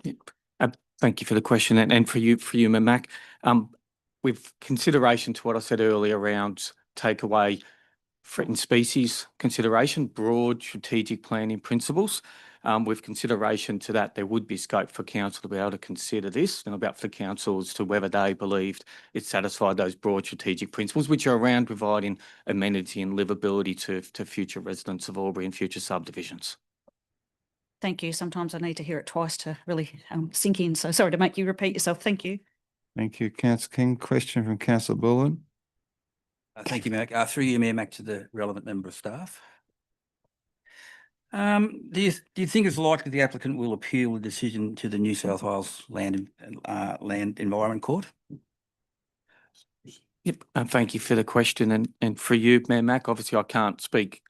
Thank you for the question, and for you, Mac. With consideration to what I said earlier around takeaway threatened species consideration, broad strategic planning principles. With consideration to that, there would be scope for council to be able to consider this and about for council as to whether they believed it satisfied those broad strategic principles, which are around providing amenity and livability to future residents of Albury and future subdivisions. Thank you. Sometimes I need to hear it twice to really sink in. So sorry to make you repeat yourself. Thank you. Thank you, Councillor King. Question from Councillor Bullen. Thank you, Mac. Through you, Mayor Mac, to the relevant member of staff. Do you think it's likely the applicant will appeal the decision to the New South Wales Land Environment Court? Yep, thank you for the question, and for you, Mayor Mac, obviously I can't speak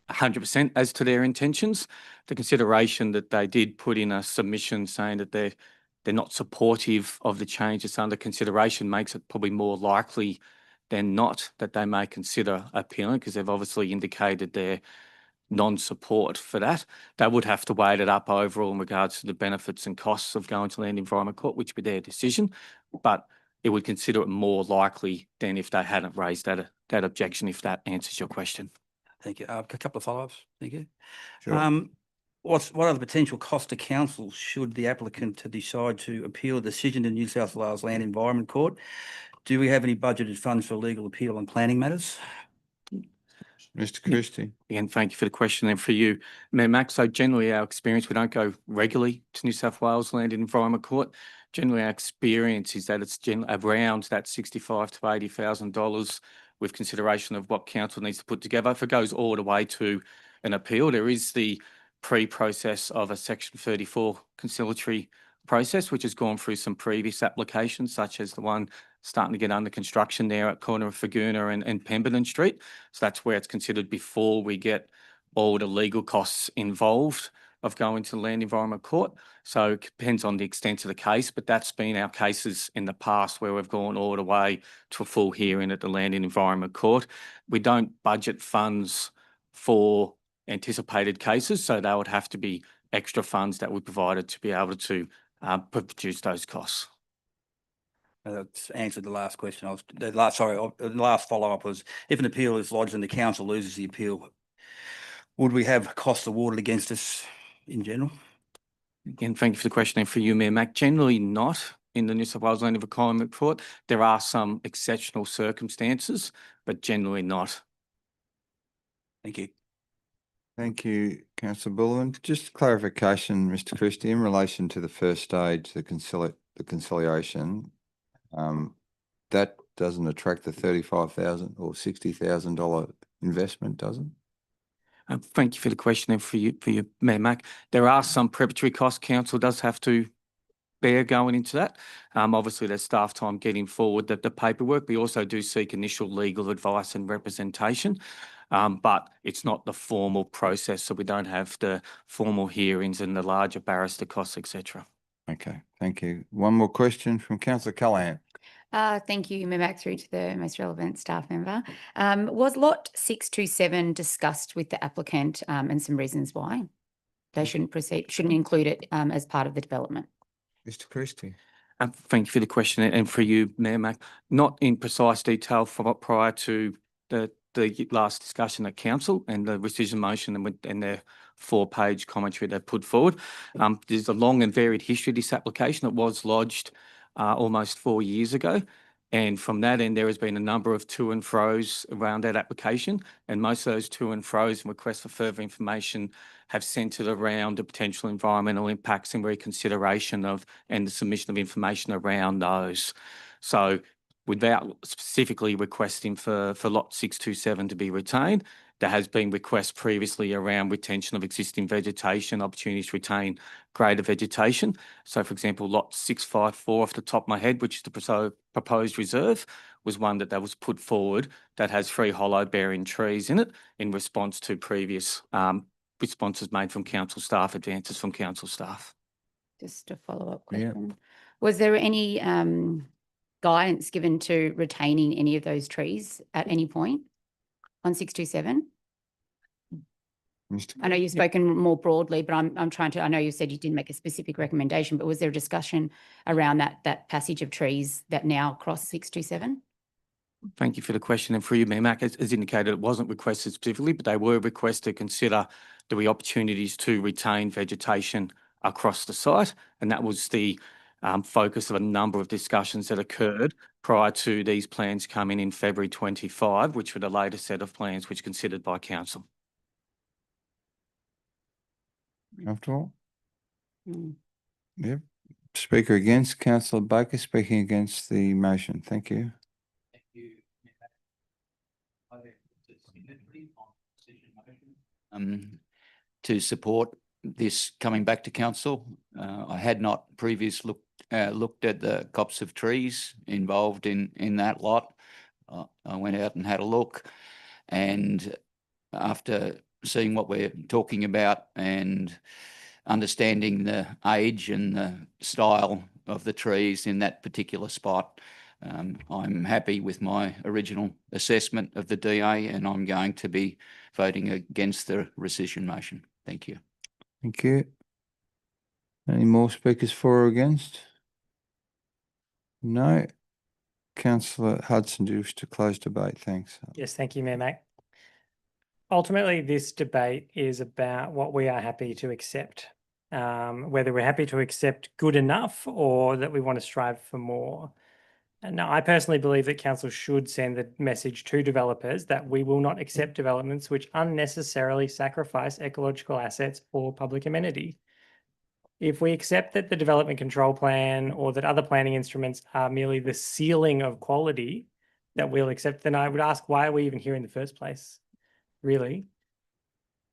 100% as to their intentions. The consideration that they did put in a submission saying that they're not supportive of the change that's under consideration makes it probably more likely than not that they may consider appealing, because they've obviously indicated their non-support for that. They would have to weigh it up overall in regards to the benefits and costs of going to Land Environment Court, which would be their decision, but it would consider it more likely than if they hadn't raised that objection, if that answers your question. Thank you. A couple of follow-ups. Thank you. Sure. What are the potential costs to council should the applicant to decide to appeal a decision to New South Wales Land Environment Court? Do we have any budgeted funds for legal appeal on planning matters? Mr. Christie. Again, thank you for the question, and for you, Mayor Mac. So generally our experience, we don't go regularly to New South Wales Land Environment Court. Generally our experience is that it's around that $65,000 to $80,000 with consideration of what council needs to put together. If it goes all the way to an appeal, there is the pre-process of a Section 34 conciliatory process, which has gone through some previous applications, such as the one starting to get under construction there at corner of Faguna and Pemberton Street. So that's where it's considered before we get all the legal costs involved of going to the Land Environment Court. So it depends on the extent of the case, but that's been our cases in the past where we've gone all the way to a full hearing at the Land and Environment Court. We don't budget funds for anticipated cases, so they would have to be extra funds that we provided to be able to produce those costs. That's answered the last question. The last follow-up was, if an appeal is lodged and the council loses the appeal, would we have costs awarded against us in general? Again, thank you for the question, and for you, Mayor Mac. Generally not in the New South Wales Land Environment Court. There are some exceptional circumstances, but generally not. Thank you. Thank you, Councillor Bullen. Just clarification, Mr. Christie, in relation to the first stage, the conciliation, that doesn't attract the $35,000 or $60,000 investment, does it? Thank you for the question, and for you, Mayor Mac. There are some preparatory costs council does have to bear going into that. Obviously, there's staff time getting forward the paperwork. We also do seek initial legal advice and representation, but it's not the formal process, so we don't have the formal hearings and the larger barrister costs, etc. Okay, thank you. One more question from Councillor Callaghan. Thank you, Mayor Mac, through to the most relevant staff member. Was lot 627 discussed with the applicant and some reasons why they shouldn't include it as part of the development? Mr. Christie. Thank you for the question, and for you, Mayor Mac. Not in precise detail prior to the last discussion at council and the rescission motion and their 4-page commentary they've put forward. There's a long and varied history of this application. It was lodged almost 4 years ago. And from that end, there has been a number of to and fro's around that application. And most of those to and fro's and requests for further information have centred around the potential environmental impacts and reconsideration of and the submission of information around those. So without specifically requesting for lot 627 to be retained, there has been requests previously around retention of existing vegetation, opportunities to retain greater vegetation. So, for example, lot 654 off the top of my head, which is the proposed reserve, was one that was put forward that has 3 hollow-bearing trees in it in response to previous responses made from council staff, advances from council staff. Just a follow-up question. Was there any guidance given to retaining any of those trees at any point on 627? I know you've spoken more broadly, but I'm trying to, I know you said you didn't make a specific recommendation, but was there a discussion around that passage of trees that now cross 627? Thank you for the question. And for you, Mayor Mac, as indicated, it wasn't requested specifically, but they were requested to consider the opportunities to retain vegetation across the site. And that was the focus of a number of discussions that occurred prior to these plans coming in February 25, which were the latest set of plans which considered by council. Comfortable? Mm. Yep. Speaker against, Councillor Baker speaking against the motion. Thank you. To support this coming back to council. I had not previously looked at the copse of trees involved in that lot. I went out and had a look, and after seeing what we're talking about and understanding the age and the style of the trees in that particular spot, I'm happy with my original assessment of the DA, and I'm going to be voting against the rescission motion. Thank you. Thank you. Any more speakers for or against? No. Councillor Hudson, do you wish to close debate? Thanks. Yes, thank you, Mayor Mac. Ultimately, this debate is about what we are happy to accept, whether we're happy to accept good enough or that we want to strive for more. And now, I personally believe that council should send the message to developers that we will not accept developments which unnecessarily sacrifice ecological assets or public amenity. If we accept that the development control plan or that other planning instruments are merely the ceiling of quality that we'll accept, then I would ask, why are we even here in the first place? Really?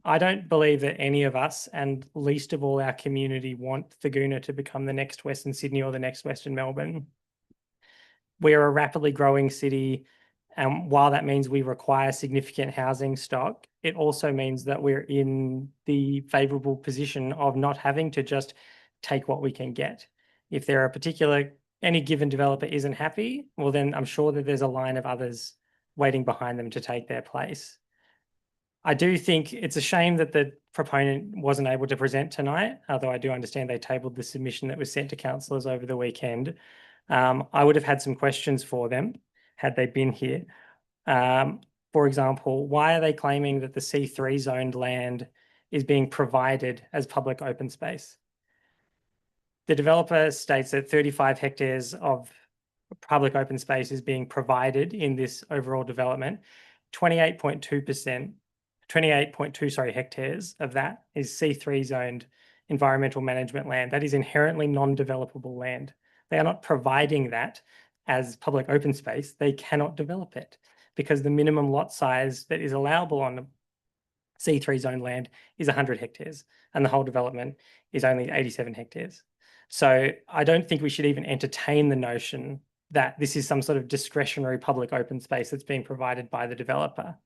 I don't believe that any of us, and least of all our community, want Thurgoona to become the next Western Sydney or the next Western Melbourne. We're a rapidly growing city, and while that means we require significant housing stock, it also means that we're in the favourable position of not having to just take what we can get. If there are any given developer isn't happy, well then I'm sure that there's a line of others waiting behind them to take their place. I do think it's a shame that the proponent wasn't able to present tonight, although I do understand they tabled the submission that was sent to councillors over the weekend. I would have had some questions for them had they been here. For example, why are they claiming that the C3 zoned land is being provided as public open space? The developer states that 35 hectares of public open space is being provided in this overall development. 28.2 hectares of that is C3 zoned environmental management land. That is inherently non-developable land. They are not providing that as public open space. They cannot develop it because the minimum lot size that is allowable on the C3 zone land is 100 hectares and the whole development is only 87 hectares. So I don't think we should even entertain the notion that this is some sort of discretionary public open space that's being provided by the developer.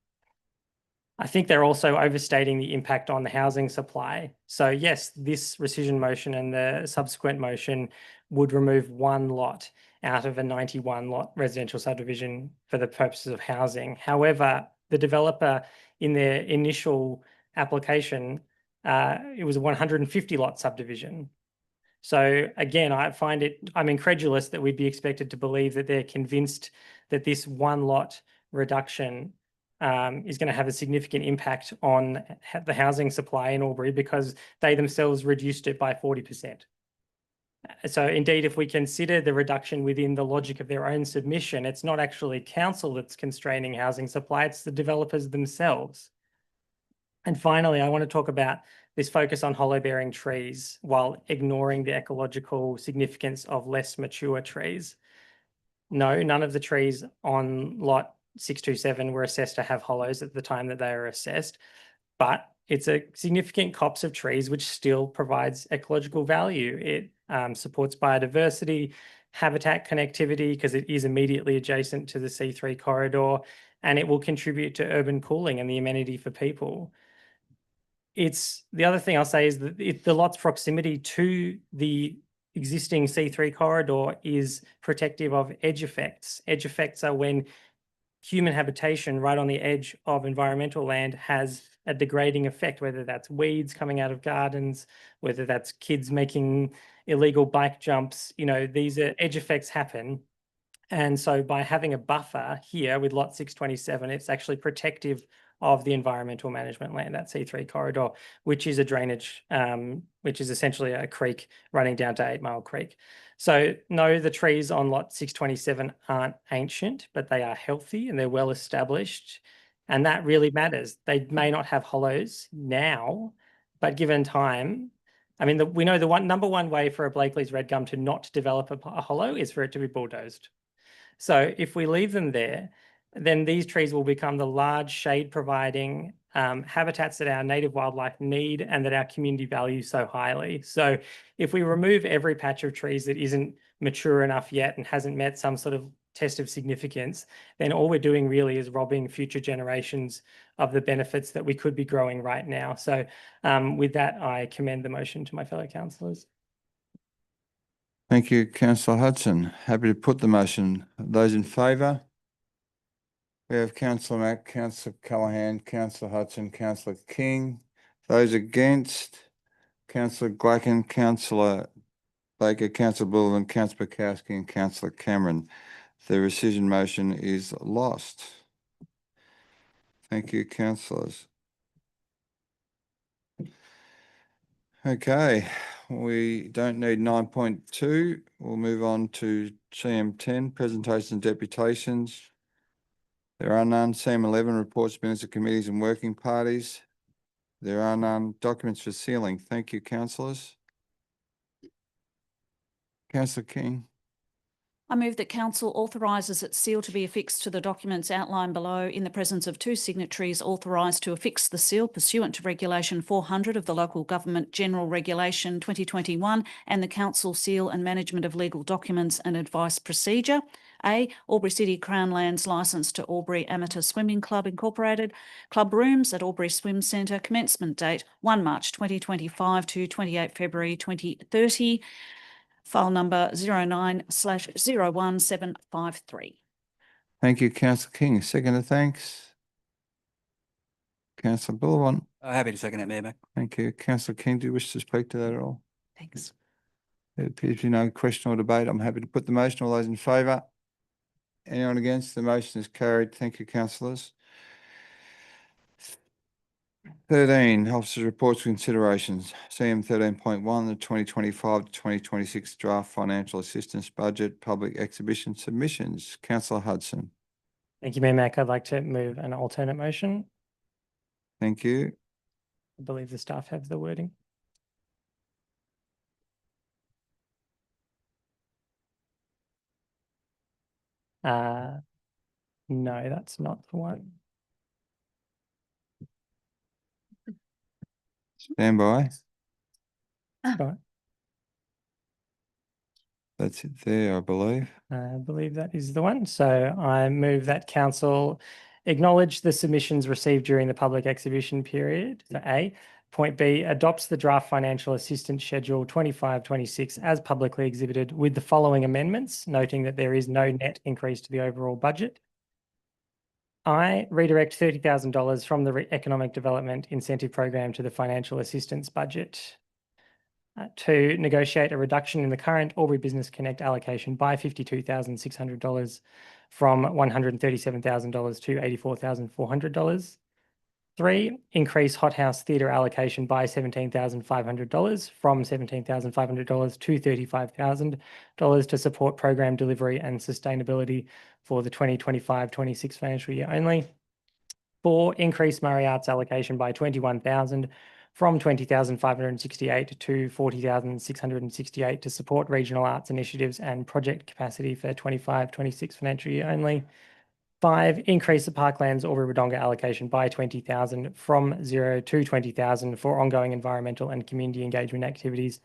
I think they're also overstating the impact on the housing supply. So yes, this rescission motion and the subsequent motion would remove one lot out of a 91 lot residential subdivision for the purposes of housing. However, the developer in their initial application, it was a 150 lot subdivision. So again, I'm incredulous that we'd be expected to believe that they're convinced that this one lot reduction is going to have a significant impact on the housing supply in Albury because they themselves reduced it by 40%. So indeed, if we consider the reduction within the logic of their own submission, it's not actually council that's constraining housing supply, it's the developers themselves. And finally, I want to talk about this focus on hollow-bearing trees while ignoring the ecological significance of less mature trees. No, none of the trees on lot 627 were assessed to have hollows at the time that they were assessed, but it's a significant copse of trees which still provides ecological value. It supports biodiversity, habitat connectivity because it is immediately adjacent to the C3 corridor, and it will contribute to urban cooling and the amenity for people. The other thing I'll say is that the lot's proximity to the existing C3 corridor is protective of edge effects. Edge effects are when human habitation right on the edge of environmental land has a degrading effect, whether that's weeds coming out of gardens, whether that's kids making illegal bike jumps. You know, these are edge effects happen. And so by having a buffer here with lot 627, it's actually protective of the environmental management land, that C3 corridor, which is a drainage, which is essentially a creek running down to 8 Mile Creek. So no, the trees on lot 627 aren't ancient, but they are healthy and they're well established. And that really matters. They may not have hollows now, but given time, I mean, we know the number one way for a Blakely's red gum to not develop a hollow is for it to be bulldozed. So if we leave them there, then these trees will become the large shade providing habitats that our native wildlife need and that our community values so highly. So if we remove every patch of trees that isn't mature enough yet and hasn't met some sort of test of significance, then all we're doing really is robbing future generations of the benefits that we could be growing right now. So with that, I commend the motion to my fellow councillors. Thank you, Councillor Hudson. Happy to put the motion. Those in favour? We have Councillor Mack, Councillor Callaghan, Councillor Hudson, Councillor King. Those against? Councillor Glacken, Councillor Baker, Councillor Bullivan, Councillor Bukowski and Councillor Cameron. The rescission motion is lost. Thank you, councillors. Okay, we don't need 9.2. We'll move on to CM10, presentations and deputations. There are none. CM11, reports, minutes of committees and working parties. There are none. Documents for sealing. Thank you, councillors. Councillor King. I move that council authorises its seal to be affixed to the documents outlined below in the presence of 2 signatories authorised to affix the seal pursuant to Regulation 400 of the Local Government General Regulation 2021 and the Council Seal and Management of Legal Documents and Advice Procedure. A. Albury City Crown Lands licence to Albury Amateur Swimming Club Incorporated. Club rooms at Albury Swim Centre. Commencement date 1 March 2025 to 28 February 2030. File number 09/01753. Thank you, Councillor King. Second, thanks. Councillor Bullivant. Happy to second that, Mayor Mac. Thank you. Councillor King, do you wish to speak to that at all? Thanks. There appears to be no question or debate. I'm happy to put the motion. All those in favour? Anyone against? The motion is carried. Thank you, councillors. 13, officers' reports for considerations. CM 13.1, the 2025 to 2026 draft financial assistance budget, public exhibition submissions. Councillor Hudson. Thank you, Mayor Mac. I'd like to move an alternate motion. Thank you. I believe the staff have the wording. No, that's not the one. Stand by. Sorry. That's it there, I believe. I believe that is the one. So I move that council acknowledge the submissions received during the public exhibition period. So A. Point B, adopts the draft financial assistance schedule 25-26 as publicly exhibited with the following amendments, noting that there is no net increase to the overall budget. I redirect $30,000 from the Economic Development Incentive Program to the financial assistance budget. To negotiate a reduction in the current Albury Business Connect allocation by $52,600 from $137,000 to $84,400. 3, increase Hothouse Theatre allocation by $17,500 from $17,500 to $35,000 to support program delivery and sustainability for the 2025-26 financial year only. 4, increase Murray Arts allocation by $21,000 from $20,568 to $40,668 to support regional arts initiatives and project capacity for 25-26 financial year only. 5, increase the Parklands Albury Wodonga allocation by $20,000 from $0 to $20,000 for ongoing environmental and community engagement activities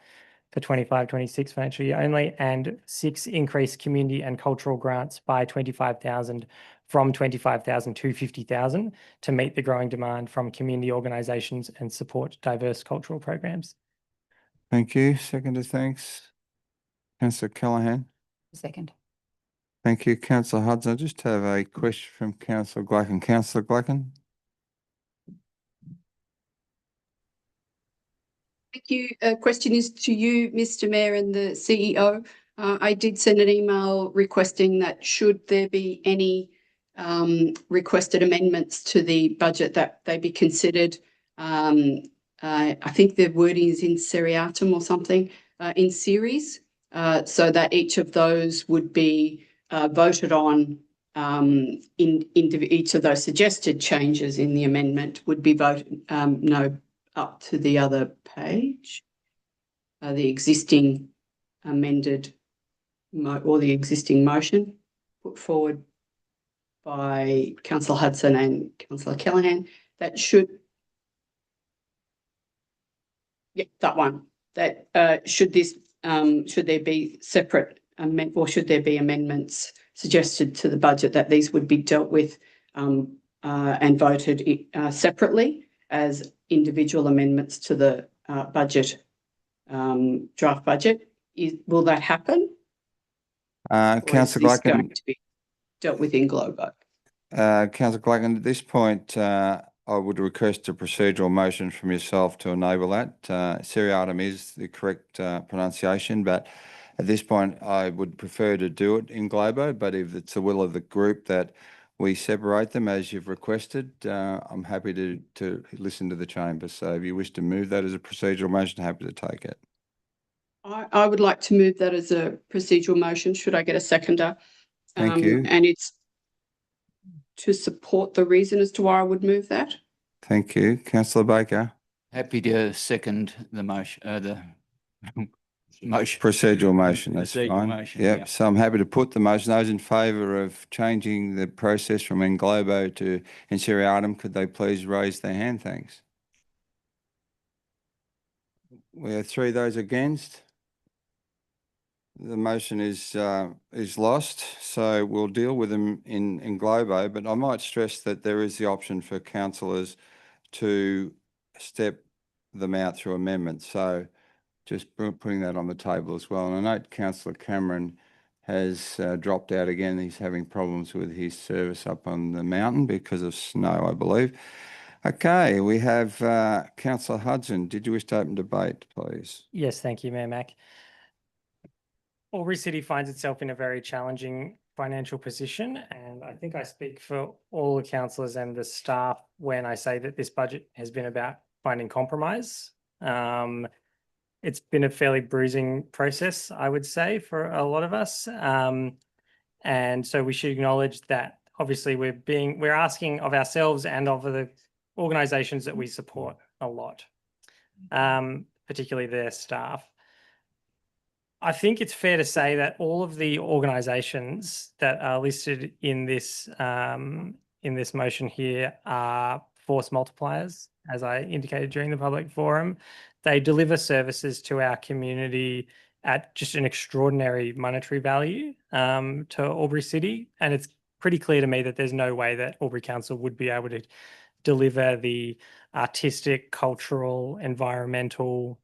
for 25-26 financial year only. And 6, increase community and cultural grants by $25,000 from $25,000 to $50,000 to meet the growing demand from community organisations and support diverse cultural programs. Thank you. Second, thanks. Councillor Callaghan. Second. Thank you, Councillor Hudson. I just have a question from Councillor Glacken. Councillor Glacken. Thank you. Question is to you, Mr. Mayor and the CEO. I did send an email requesting that should there be any requested amendments to the budget that they be considered. I think the wording is in seriatim or something, in series, so that each of those would be voted on in each of those suggested changes in the amendment would be voted, up to the other page, the existing amended or the existing motion put forward by Councillor Hudson and Councillor Callaghan. That should, yeah, that one. That should there be separate or should there be amendments suggested to the budget, that these would be dealt with and voted separately as individual amendments to the budget, draft budget. Will that happen? Councillor Glacken. Going to be dealt with in Globo? Councillor Glacken, at this point, I would request a procedural motion from yourself to enable that. Seriatim is the correct pronunciation, but at this point, I would prefer to do it in Globo, but if it's the will of the group that we separate them as you've requested, I'm happy to listen to the chamber. So if you wish to move that as a procedural motion, happy to take it. I would like to move that as a procedural motion. Should I get a seconder? Thank you. And it's to support the reason as to why I would move that. Thank you. Councillor Baker. Happy to second the motion, motion. Procedural motion, that's Procedural fine. motion, Yep. yeah. So I'm happy to put the motion. Those in favour of changing the process from in Globo to in seriatim, could they please raise their hand? Thanks. We have 3 those against. The motion is lost, so we'll deal with them in Globo, but I might stress that there is the option for councillors to step them out through amendments. So just putting that on the table as well. And I note Councillor Cameron has dropped out again. He's having problems with his service up on the mountain because of snow, I believe. Okay, we have Councillor Hudson. Did you wish to open debate, please? Yes, thank you, Mayor Mack. Albury City finds itself in a very challenging financial position, and I think I speak for all the councillors and the staff when I say that this budget has been about finding compromise. It's been a fairly bruising process, I would say, for a lot of us. And so we should acknowledge that obviously we're asking of ourselves and of the organisations that we support a lot, particularly their staff. I think it's fair to say that all of the organisations that are listed in this motion here are force multipliers, as I indicated during the public forum. They deliver services to our community at just an extraordinary monetary value to Albury City, and it's pretty clear to me that there's no way that Albury Council would be able to deliver the artistic, cultural, environmental,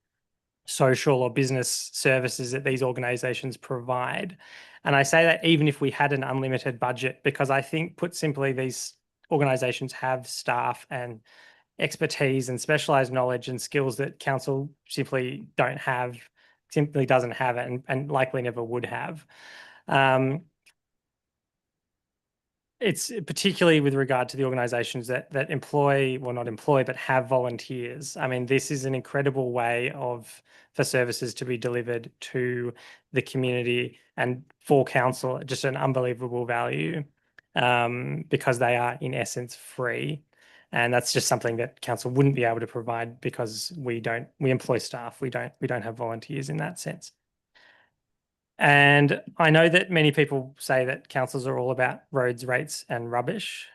social or business services that these organisations provide. And I say that even if we had an unlimited budget, because I think, put simply, these organisations have staff and expertise and specialised knowledge and skills that council simply doesn't have it and likely never would have. It's particularly with regard to the organisations that employ, well, not employ, but have volunteers. I mean, this is an incredible way for services to be delivered to the community and for council, just an unbelievable value because they are in essence free. And that's just something that council wouldn't be able to provide because we employ staff. We don't have volunteers in that sense. And I know that many people say that councils are all about roads, rates and rubbish.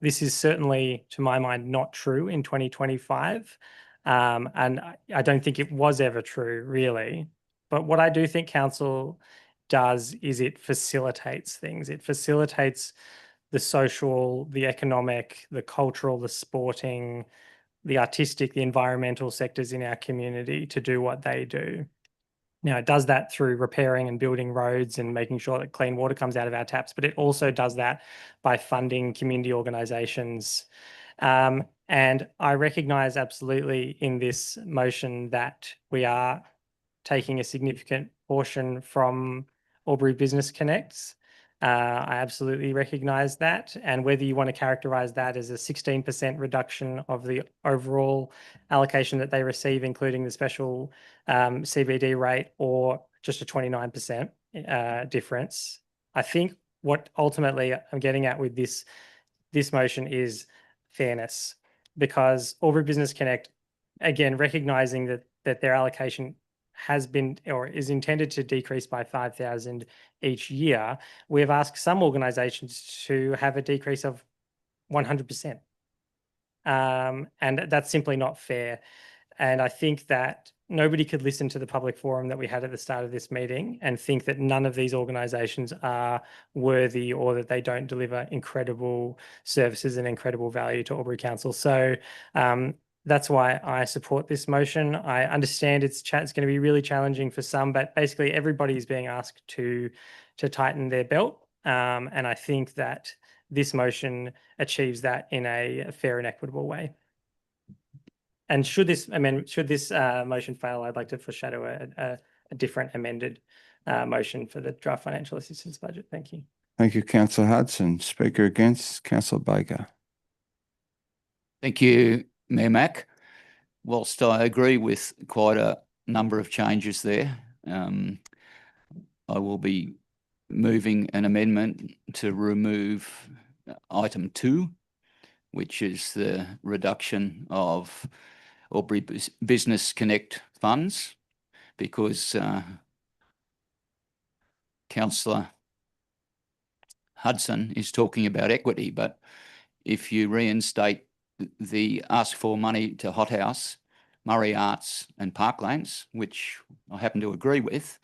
This is certainly, to my mind, not true in 2025. And I don't think it was ever true, really. But what I do think council does is it facilitates things. It facilitates the social, the economic, the cultural, the sporting, the artistic, the environmental sectors in our community to do what they do. Now, it does that through repairing and building roads and making sure that clean water comes out of our taps, but it also does that by funding community organisations. And I recognise absolutely in this motion that we are taking a significant portion from Albury Business Connects. I absolutely recognise that. And whether you want to characterise that as a 16% reduction of the overall allocation that they receive, including the special CBD rate, or just a 29% difference, I think what ultimately I'm getting at with this motion is fairness, because Albury Business Connect, again, recognising that their allocation has been or is intended to decrease by 5,000 each year, we've asked some organisations to have a decrease of 100%. And that's simply not fair. And I think that nobody could listen to the public forum that we had at the start of this meeting and think that none of these organisations are worthy or that they don't deliver incredible services and incredible value to Albury Council. So that's why I support this motion. I understand it's going to be really challenging for some, but basically everybody is being asked to tighten their belt. And I think that this motion achieves that in a fair and equitable way. And should this motion fail, I'd like to foreshadow a different amended motion for the draft financial assistance budget. Thank you. Thank you, Councillor Hudson. Speaker against, Councillor Baker. Thank you, Mayor Mack. Whilst I agree with quite a number of changes there, I will be moving an amendment to remove item 2, which is the reduction of Albury Business Connect funds, because Councillor Hudson is talking about equity, but if you reinstate the ask for money to Hothouse, Murray Arts and Parklands, which I happen to agree with,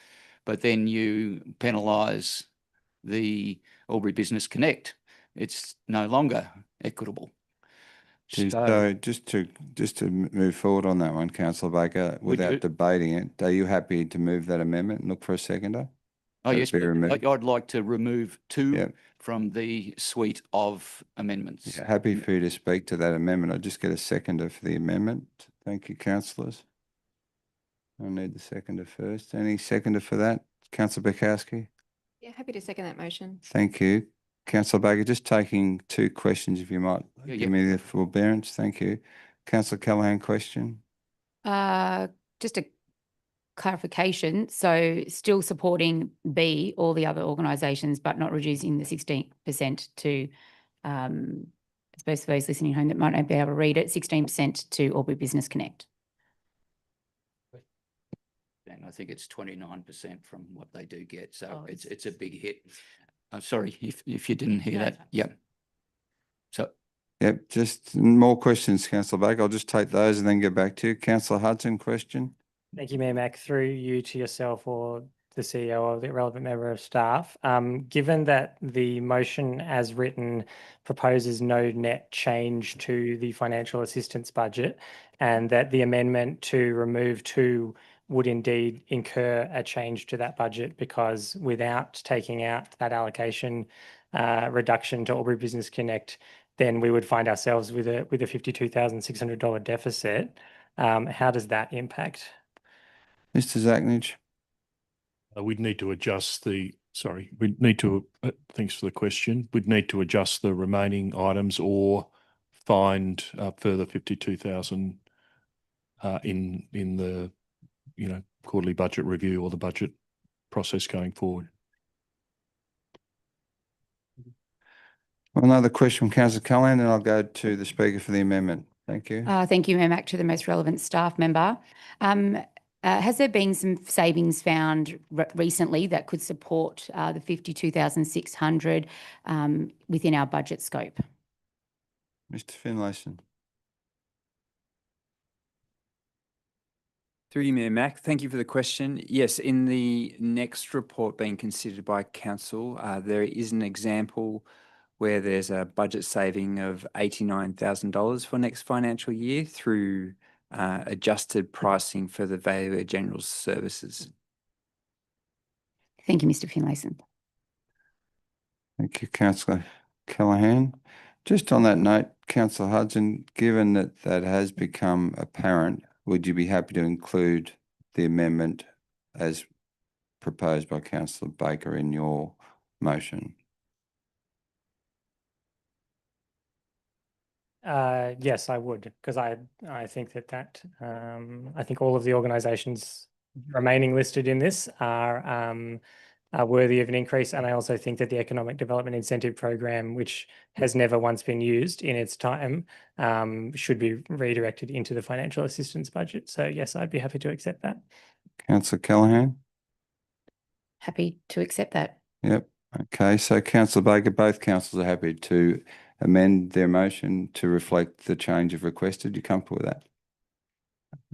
but then you penalise the Business Connect, it's no longer equitable. So just to move forward on that one, Councillor Baker, without debating it, are you happy to move that amendment? Look for a seconder. Oh, yes, Be removed. I'd like to remove 2 Yep. from the suite of amendments. Yeah, happy for you to speak to that amendment. I'll just get a seconder for the amendment. Thank you, councillors. I need the seconder first. Any seconder for that? Councillor Bukowski? Yeah, happy to second that motion. Thank you. Councillor Baker, just taking 2 questions, if you might give me the forbearance. Thank you. Councillor Callaghan, question? Just a clarification. So still supporting B, all the other organisations, but not reducing the 16% to, I suppose for those listening at home that might not be able to read it, 16% to Albury Business Connect. And I think it's 29% from what they do get. So it's a big hit. I'm sorry if you didn't hear that. Yep. So. Yep, just more questions, Councillor Baker. I'll just take those and then get back to you. Councillor Hudson, question? Thank you, Mayor Mack. Through you to yourself or the CEO or the relevant member of staff. Given that the motion as written proposes no net change to the financial assistance budget, and that the amendment to remove 2 would indeed incur a change to that budget, because without taking out that allocation reduction to Albury Business Connect, then we would find ourselves with a $52,600 deficit. How does that impact? Mr. Zachnich? We'd need to adjust thanks for the question. We'd need to adjust the remaining items or find further 52,000 in the quarterly budget review or the budget process going forward. Well, another question from Councillor Callaghan, and I'll go to the Speaker for the amendment. Thank you. Thank you, Mayor Mack, to the most relevant staff member. Has there been some savings found recently that could support the 52,600 within our budget scope? Mr. Finlayson. Through you, Mayor Mack. Thank you for the question. Yes, in the next report being considered by Council, there is an example where there's a budget saving of $89,000 for next financial year through adjusted pricing for the value of general services. Thank you, Mr. Finlayson. Thank you, Councillor Callaghan. Just on that note, Councillor Hudson, given that that has become apparent, would you be happy to include the amendment as proposed by Councillor Baker in your motion? Yes, I would, because I think that I think all of the organisations remaining listed in this are worthy of an increase, and I also think that the Economic Development Incentive Program, which has never once been used in its time, should be redirected into the financial assistance budget. So yes, I'd be happy to accept that. Councillor Callaghan? Happy to accept that. Yep. Okay, so Councillor Baker, both councillors are happy to amend their motion to reflect the change of requested. You comfortable with that?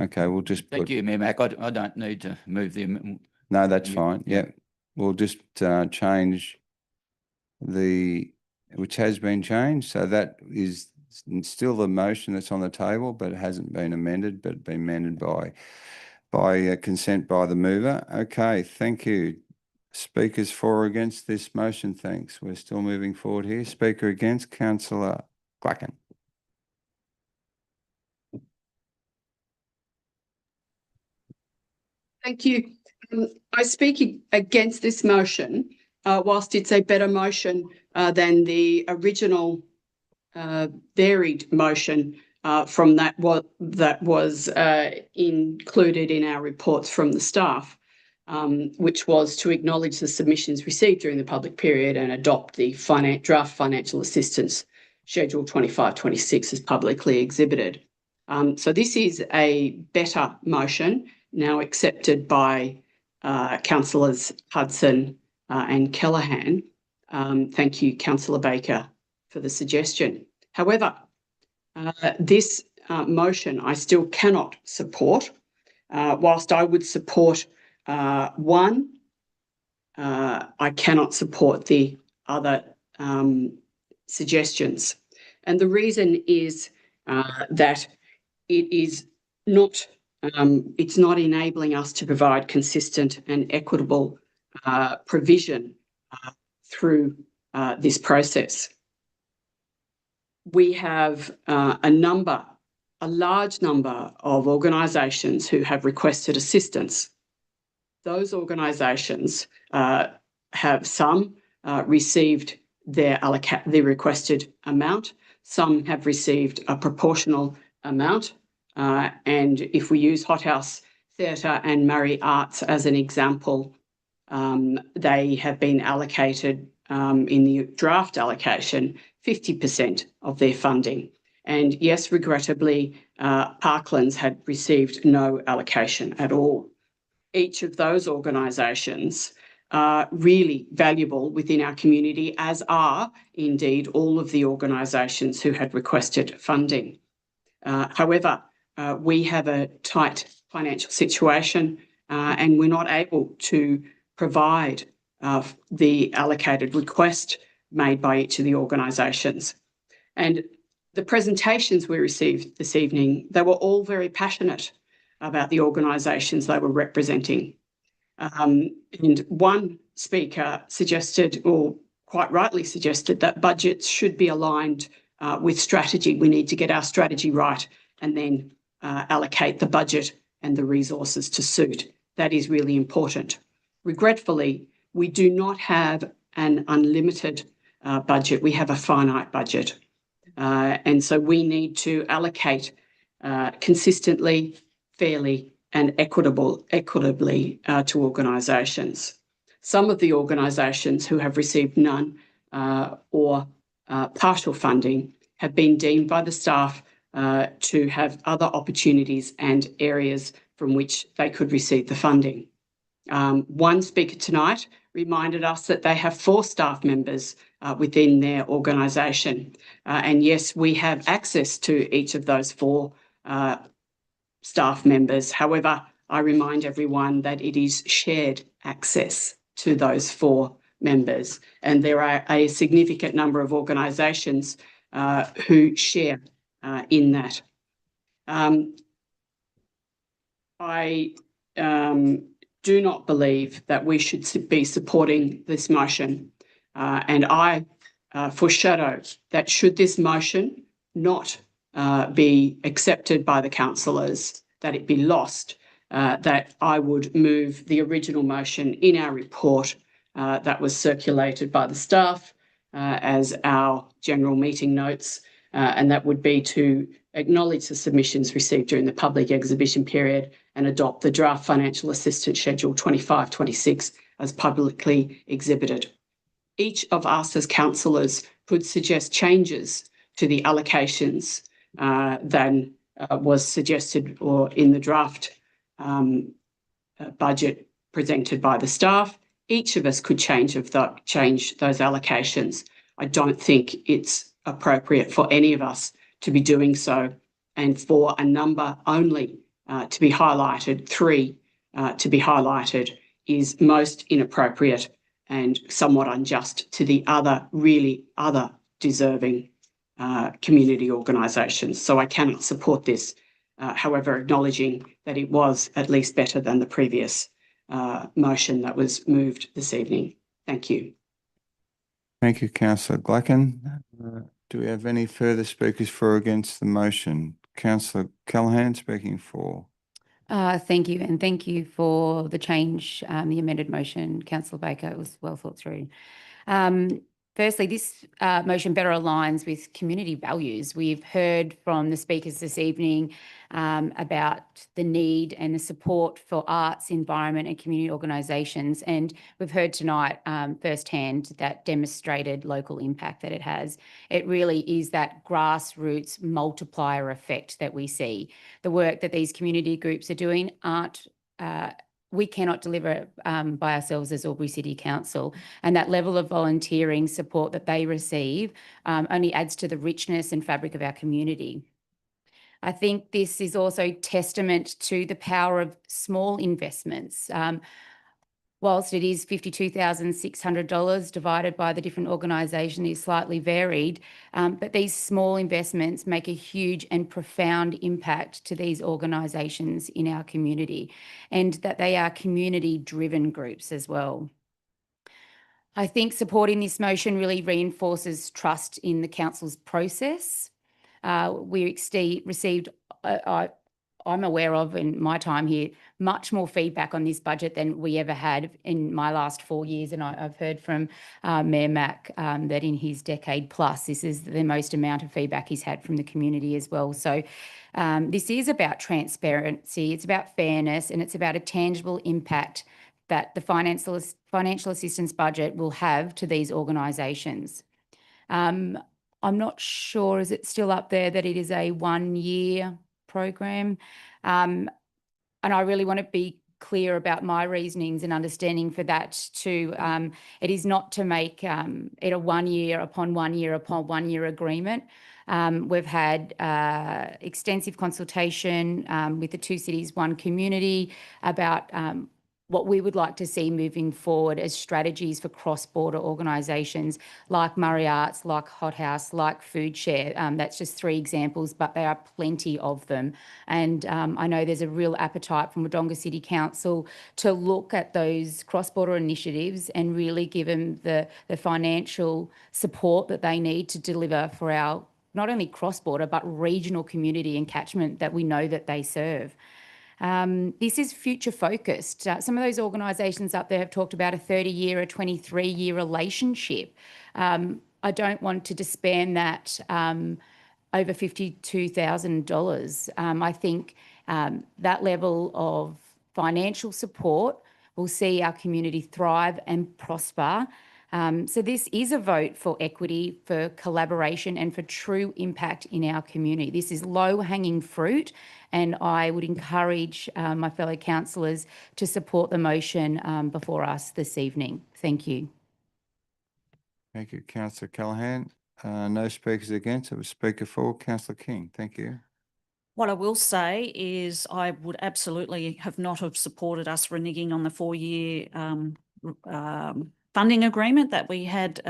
Okay, we'll just Thank put. you, Mayor Mac. I don't need to move the amendment. No, that's You- fine. yeah. Yep. We'll just change which has been changed. So that is still the motion that's on the table, but it hasn't been amended, but been amended by consent by the mover. Okay, thank you. Speakers for or against this motion? Thanks. We're still moving forward here. Speaker against, Councillor Clacken. Thank you. I speak against this motion, whilst it's a better motion than the original varied motion from that was included in our reports from the staff, which was to acknowledge the submissions received during the public period and adopt the draft financial assistance Schedule 25-26 as publicly exhibited. So this is a better motion now accepted by Councillors Hudson and Callaghan. Thank you, Councillor Baker, for the suggestion. However, this motion I still cannot support. Whilst I would support one, I cannot support the other suggestions. And the reason is that it is not it's not enabling us to provide consistent and equitable provision through this process. We have a large number of organisations who have requested assistance. Those organisations have some received their requested amount, some have received a proportional amount. And if we use Hothouse Theatre and Murray Arts as an example, they have been allocated in the draft allocation 50% of their funding. And yes, regrettably, Parklands had received no allocation at all. Each of those organisations are really valuable within our community, as are indeed all of the organisations who had requested funding. However, we have a tight financial situation and we're not able to provide the allocated request made by each of the organisations. And the presentations we received this evening, they were all very passionate about the organisations they were representing. And one speaker suggested, or quite rightly suggested, that budgets should be aligned with strategy. We need to get our strategy right and then allocate the budget and the resources to suit. That is really important. Regretfully, we do not have an unlimited budget. We have a finite budget. And so we need to allocate consistently, fairly and equitably to organisations. Some of the organisations who have received none or partial funding have been deemed by the staff to have other opportunities and areas from which they could receive the funding. One speaker tonight reminded us that they have 4 staff members within their organisation. And yes, we have access to each of those 4 staff members. However, I remind everyone that it is shared access to those 4 members. And there are a significant number of organisations who share in that. I do not believe that we should be supporting this motion. And I foreshadow that should this motion not be accepted by the councillors, that it be lost, that I would move the original motion in our report that was circulated by the staff as our general meeting notes, and that would be to acknowledge the submissions received during the public exhibition period and adopt the draft financial assistance schedule 25-26 as publicly exhibited. Each of us as councillors could suggest changes to the allocations than was suggested or in the draft budget presented by the staff. Each of us could change those allocations. I don't think it's appropriate for any of us to be doing so, and for a number only to be highlighted, 3 to be highlighted, is most inappropriate and somewhat unjust to the other deserving community organisations. So I cannot support this, however, acknowledging that it was at least better than the previous motion that was moved this evening. Thank you. Thank you, Councillor Glacken. Do we have any further speakers for or against the motion? Councillor Callaghan speaking for. Thank you, and thank you for the change, the amended motion, Councillor Baker. It was well thought through. Firstly, this motion better aligns with community values. We've heard from the speakers this evening about the need and the support for arts, environment and community organisations. And we've heard tonight firsthand that demonstrated local impact that it has. It really is that grassroots multiplier effect that we see. The work that these community groups are doing we cannot deliver by ourselves as Albury City Council, and that level of volunteering support that they receive only adds to the richness and fabric of our community. I think this is also testament to the power of small investments. Whilst it is $52,600 divided by the different organisation is slightly varied, but these small investments make a huge and profound impact to these organisations in our community, and that they are community-driven groups as well. I think supporting this motion really reinforces trust in the council's process. We received, I'm aware of in my time here, much more feedback on this budget than we ever had in my last 4 years. And I've heard from Mayor Mack that in his decade plus, this is the most amount of feedback he's had from the community as well. So this is about transparency, it's about fairness, and it's about a tangible impact that the financial assistance budget will have to these organisations. I'm not sure, is it still up there that it is a 1-year program? And I really want to be clear about my reasonings and understanding for that too. It is not to make it a 1 year upon 1 year upon 1 year agreement. We've had extensive consultation with the Two Cities, One Community about what we would like to see moving forward as strategies for cross-border organisations like Murray Arts, like Hot House, like Food Share. That's just 3 examples, but there are plenty of them. And I know there's a real appetite from Wodonga City Council to look at those cross-border initiatives and really give them the financial support that they need to deliver for our not only cross-border but regional community and catchment that we know that they serve. This is future focused. Some of those organisations up there have talked about a 30-year, a 23-year relationship. I don't want to disband that over $52,000. I think that level of financial support will see our community thrive and prosper. So this is a vote for equity, for collaboration and for true impact in our community. This is low-hanging fruit, and I would encourage my fellow councillors to support the motion before us this evening. Thank you. Thank you, Councillor Callaghan. No speakers against. It was speaker for. Councillor King. Thank you. What I will say is I would absolutely have not have supported us reneging on the 4-year funding agreement that we had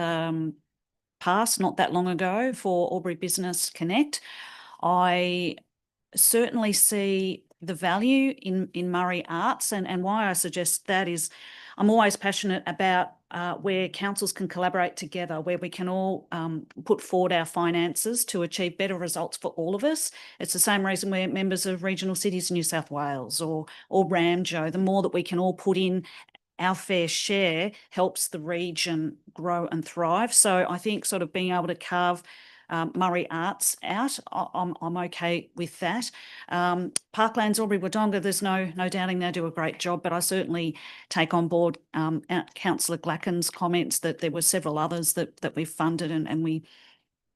passed not that long ago for Albury Business Connect. I certainly see the value in Murray Arts, and why I suggest that is I'm always passionate about where councils can collaborate together, where we can all put forward our finances to achieve better results for all of us. It's the same reason we're members of Regional Cities New South Wales or RAMJO. The more that we can all put in our fair share helps the region grow and thrive. So I think sort of being able to carve Murray Arts out, I'm okay with that. Parklands Albury Wodonga, there's no doubting they do a great job, but I certainly take on board Councillor Glacken's comments that there were several others that we've funded, and we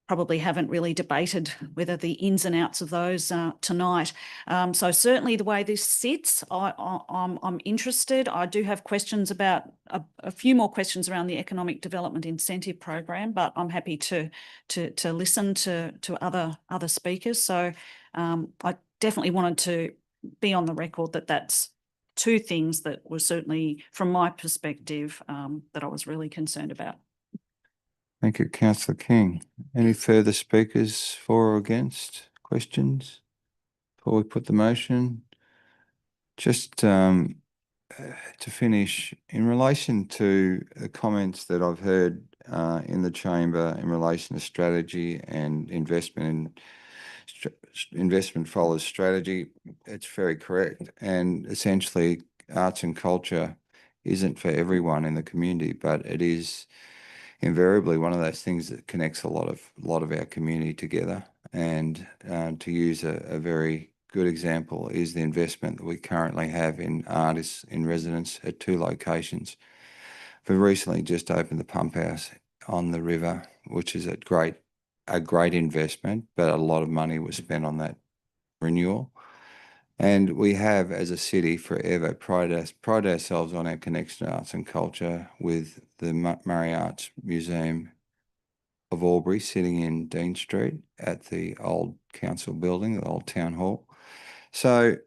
probably haven't really debated whether the ins and outs of those tonight. So certainly the way this sits, I'm interested. I do have questions about a few more questions around the Economic Development Incentive Program, but I'm happy to listen to other speakers. So I definitely wanted to be on the record that that's two things that were certainly, from my perspective, that I was really concerned about. Thank you, Councillor King. Any further speakers for or against? Questions before we put the motion? Just to finish, in relation to the comments that I've heard in the chamber in relation to strategy and investment follows strategy, it's very correct. And essentially, arts and culture isn't for everyone in the community, but it is invariably one of those things that connects a lot of our community together. And to use a very good example is the investment that we currently have in artists in residence at 2 locations. We recently just opened the Pump House on the river, which is a great investment, but a lot of money was spent on that renewal. And we have, as a city, forever prided ourselves on our connection to arts and culture with the Murray Arts Museum of Albury sitting in Dean Street at the old council building, the old town hall. So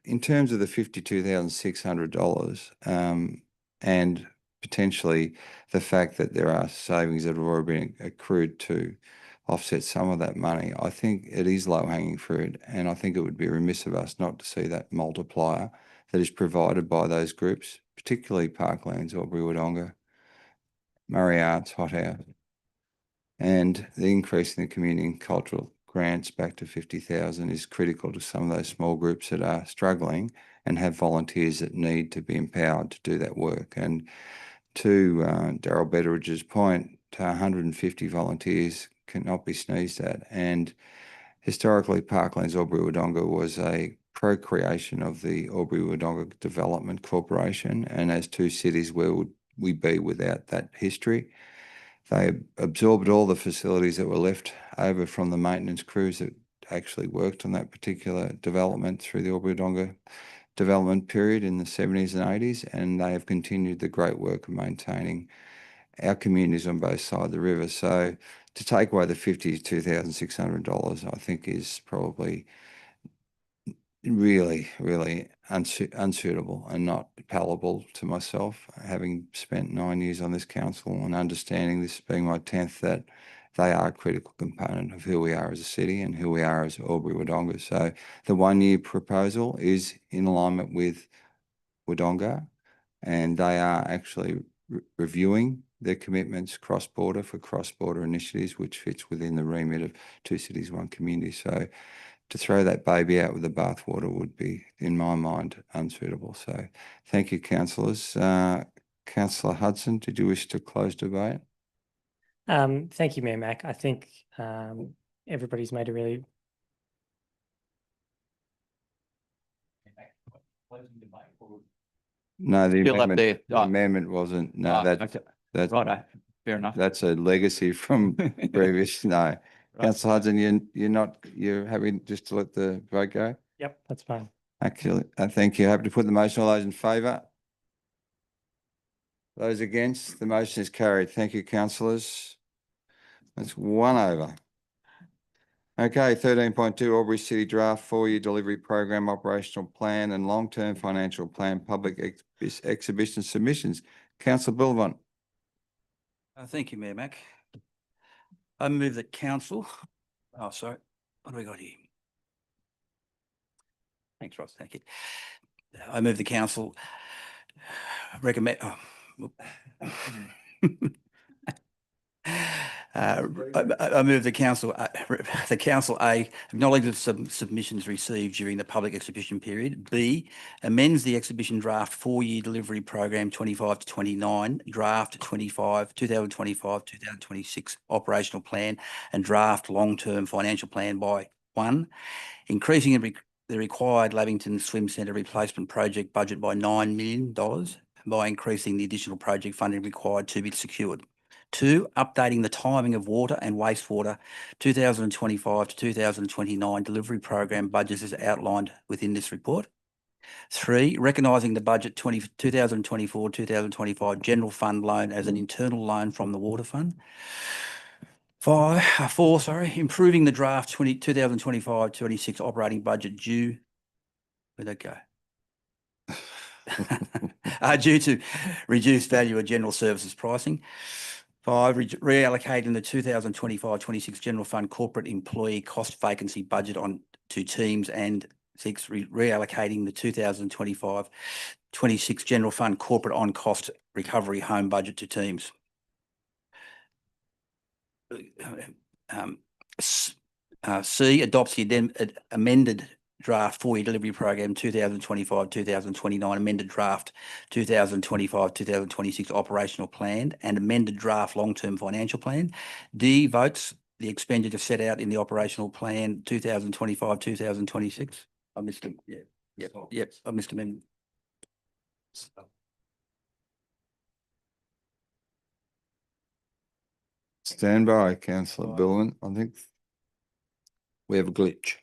in terms of the $52,600 and potentially the fact that there are savings that have already been accrued to offset some of that money, I think it is low-hanging fruit, and I think it would be remiss of us not to see that multiplier that is provided by those groups, particularly Parklands, Albury Wodonga, Murray Arts, Hot House, and the increase in the community and cultural grants back to 50,000 is critical to some of those small groups that are struggling and have volunteers that need to be empowered to do that work. And to Daryl Betteridge's point, 150 volunteers cannot be sneezed at. And historically, Parklands Albury Wodonga was a procreation of the Albury Wodonga Development Corporation. And as 2 cities, where would we be without that history? They absorbed all the facilities that were left over from the maintenance crews that actually worked on that particular development through the Albury Wodonga development period in the 70s and 80s, and they have continued the great work of maintaining our communities on both sides of the river. So to take away the $52,600, I think is probably really, really unsuitable and not palatable to myself, having spent 9 years on this council and understanding this being my 10th, that they are a critical component of who we are as a city and who we are as Albury Wodonga. So the 1-year proposal is in alignment with Wodonga, and they are actually reviewing their commitments cross-border for cross-border initiatives, which fits within the remit of 2 cities, 1 community. So to throw that baby out with the bathwater would be, in my mind, unsuitable. So thank you, councillors. Councillor Hudson, did you wish to close debate? Thank you, Mayor Mack. I think everybody's made a really... No, the Still up amendment, there. the amendment wasn't. No, Okay. that's Righto, fair enough. That's a legacy from previous. No, Councillor Hudson, you're happy just to let the vote go? Yep, that's fine. Actually, I thank you. Happy to put the motion. All those in favour? Those against? The motion is carried. Thank you, councillors. That's 1 over. Okay, 13.2 Albury City Draft 4-Year Delivery Program Operational Plan and Long-Term Financial Plan Public Exhibition Submissions. Councillor Bullivant. Thank you, Mayor Mack. I move that council, what have we got here? Thanks, Ross. Thank you. I move the council recommend. I move the council A acknowledges some submissions received during the public exhibition period. B amends the exhibition draft 4-year delivery program 25 to 29, draft 2025-2026 operational plan and draft long-term financial plan by 1, increasing the required Lavington Swim Centre replacement project budget by $9 million by increasing the additional project funding required to be secured. 2, updating the timing of water and wastewater 2025 to 2029 delivery program budgets as outlined within this report. 3, recognising the budget 2024-2025 general fund loan as an internal loan from the water fund. 4, improving the draft 2025-26 operating budget due, where'd that go? Due to reduced value of general services pricing. 5, reallocating the 2025-26 general fund corporate employee cost vacancy budget on to teams, and 6, reallocating the 2025-26 general fund corporate on cost recovery home budget to teams. C, adopts the amended draft 4-year delivery program 2025-2029 amended draft 2025-2026 operational plan and amended draft long-term financial plan. D, votes the expenditure set out in the operational plan 2025-2026. I missed them. Yep. I missed them. Stand by, Councillor Billman. I think we have a glitch.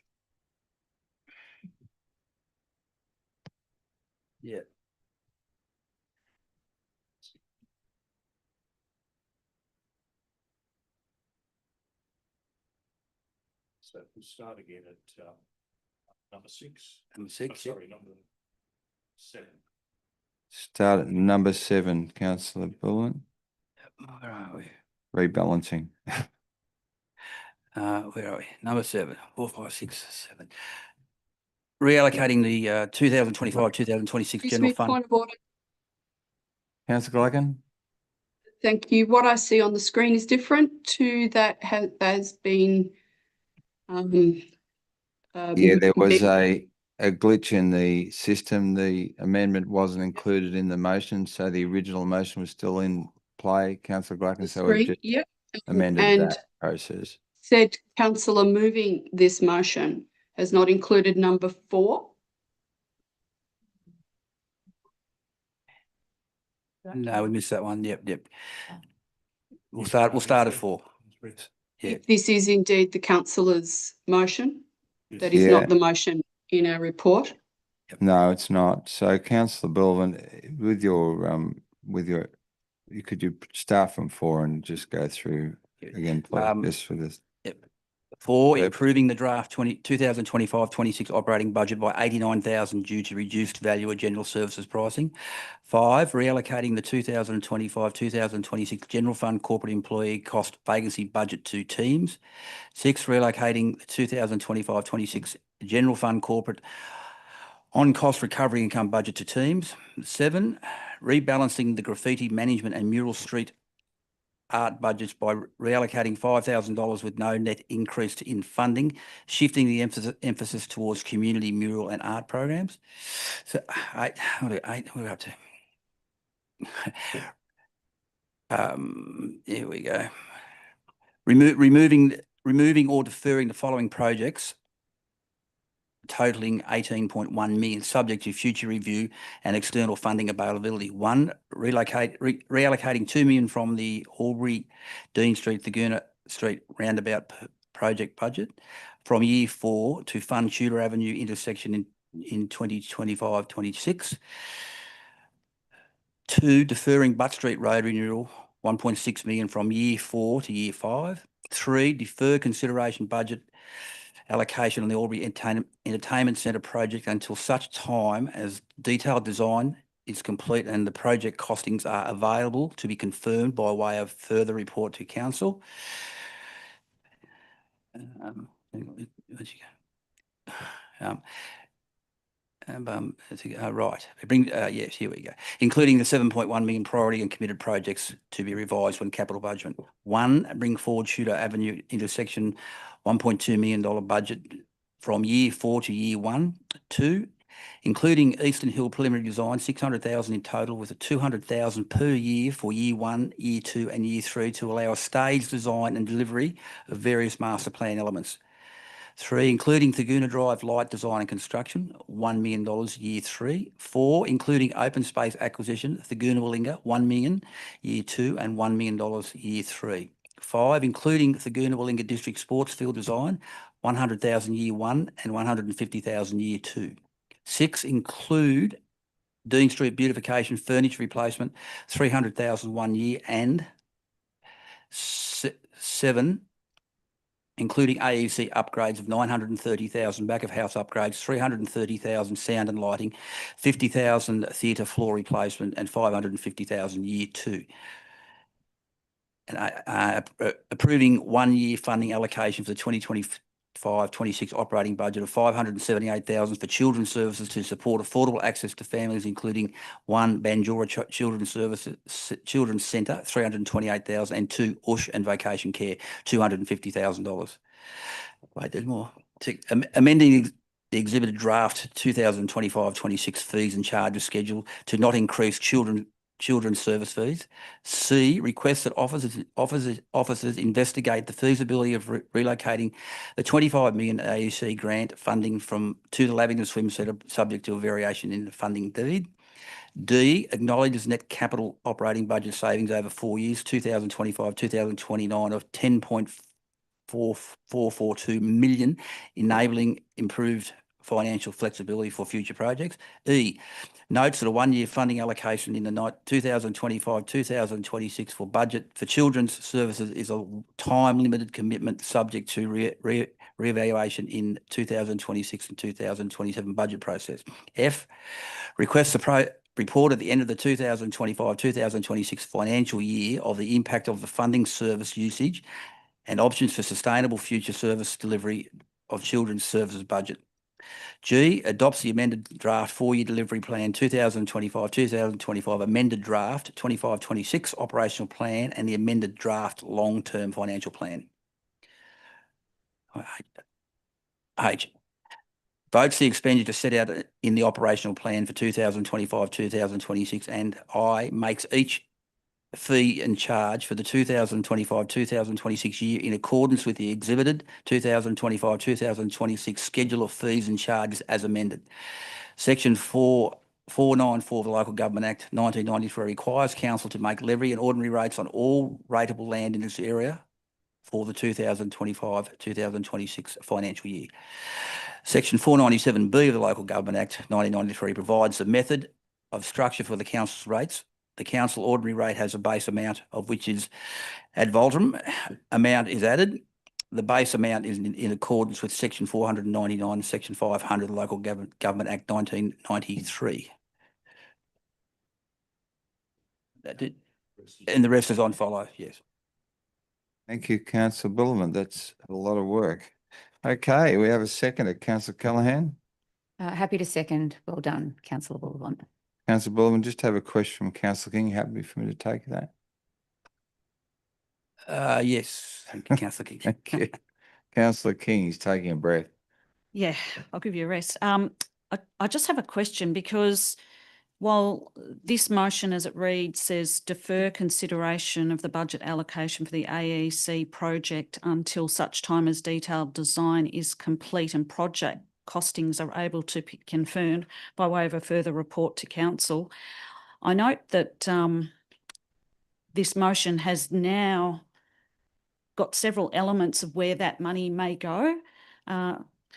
Yeah. So we'll start again at number 6. Number 6. Sorry, number 7. Start at number 7, Councillor Billman. Where are we? Rebalancing. Where are we? Number 7. 4, 5, 6, 7. Reallocating the 2025-2026 general fund. Point of order. Councillor Glacken? Thank you. What I see on the screen is different to that has been. Yeah, there was a glitch in the system. The amendment wasn't included in the motion, so the original motion was still in play, Councillor Glacken. So we've just amended that process. Said councillor moving this motion has not included number 4. No, we missed that one. Yep. We'll start at 4. Yeah. If this is indeed the councillor's motion, that is not the motion in our report. No, it's not. So Councillor Billman, with your could you start from 4 and just go through again, please, just for this. 4, improving the draft 2025-26 operating budget by $89,000 due to reduced value of general services pricing. 5, reallocating the 2025-2026 general fund corporate employee cost vacancy budget to teams. 6, relocating the 2025-26 general fund corporate on cost recovery income budget to teams. 7, rebalancing the graffiti management and mural street art budgets by reallocating $5,000 with no net increase in funding, shifting the emphasis towards community mural and art programs. So 8, we're up to. Here we go. Removing or deferring the following projects totaling 18.1 million, subject to future review and external funding availability. 1, reallocating 2 million from the Albury Dean Street, Thurgoona Street roundabout project budget from year 4 to fund Tudor Avenue intersection in 2025-26. 2, deferring Butt Street Road renewal, 1.6 million from year 4 to year 5. 3, defer consideration budget allocation on the Albury Entertainment Centre project until such time as detailed design is complete and the project costings are available to be confirmed by way of further report to council. Right. Yes, here we go. Including the 7.1 million priority and committed projects to be revised when capital budget. 1, bring forward Shooter Avenue intersection $1.2 million budget from year 4 to year 1. 2, including Eastern Hill preliminary design, 600,000 in total, with a 200,000 per year for year 1, year 2 and year 3 to allow a staged design and delivery of various master plan elements. 3, including Thaguna Drive light design and construction, $1 million year 3. 4, including open space acquisition, Thaguna Warringah, $1 million year 2 and $1 million year 3. 5, including Thaguna Warringah District Sports Field design, 100,000 year 1 and 150,000 year 2. 6, include Dean Street beautification, furniture replacement, 300,000 1 year, and 7, including AEC upgrades of 930,000, back of house upgrades, 330,000 sound and lighting, 50,000 theatre floor replacement, and 550,000 year 2. And approving 1 year funding allocation for the 2025-26 operating budget of 578,000 for children's services to support affordable access to families, including 1 Banjora Children's Centre, 328,000, and 2 USH and Vacation Care, $250,000. Wait, there's more. Amending the exhibited draft 2025-26 fees and charges schedule to not increase children's service fees. C, request that officers investigate the feasibility of relocating the 25 million AUC grant funding to the Lavington Swim Centre, subject to a variation in the funding deed. D, acknowledges net capital operating budget savings over 4 years, 2025-2029 of 10.442 million, enabling improved financial flexibility for future projects. E, notes that a 1 year funding allocation in the 2025-2026 for budget for children's services is a time-limited commitment subject to re-evaluation in 2026 and 2027 budget process. F, requests a report at the end of the 2025-2026 financial year of the impact of the funding service usage and options for sustainable future service delivery of children's services budget. G, adopts the amended draft 4-year delivery plan 2025-2025 amended draft 25-26 operational plan and the amended draft long-term financial plan. H, votes the expenditure set out in the operational plan for 2025-2026, and I, makes each fee and charge for the 2025-2026 year in accordance with the exhibited 2025-2026 schedule of fees and charges as amended. Section 494 of the Local Government Act 1993 requires council to make levy and ordinary rates on all rateable land in this area for the 2025-2026 financial year. Section 497B of the Local Government Act 1993 provides the method of structure for the council's rates. The council ordinary rate has a base amount of which is ad valorem amount is added. The base amount is in accordance with Section 499 and Section 500 of the Local Government Act 1993. And the rest is on follow, yes. Thank you, Councillor Billerman. That's a lot of work. Okay, we have a seconder, Councillor Callaghan. Happy to second. Well done, Councillor Billerman. Councillor Billerman, just have a question from Councillor King. Happy for me to take that? Yes, thank you, Councillor King. Thank you. Councillor King, he's taking a breath. Yeah, I'll give you a rest. I just have a question because while this motion as it reads says defer consideration of the budget allocation for the AEC project until such time as detailed design is complete and project costings are able to be confirmed by way of a further report to council. I note that this motion has now got several elements of where that money may go.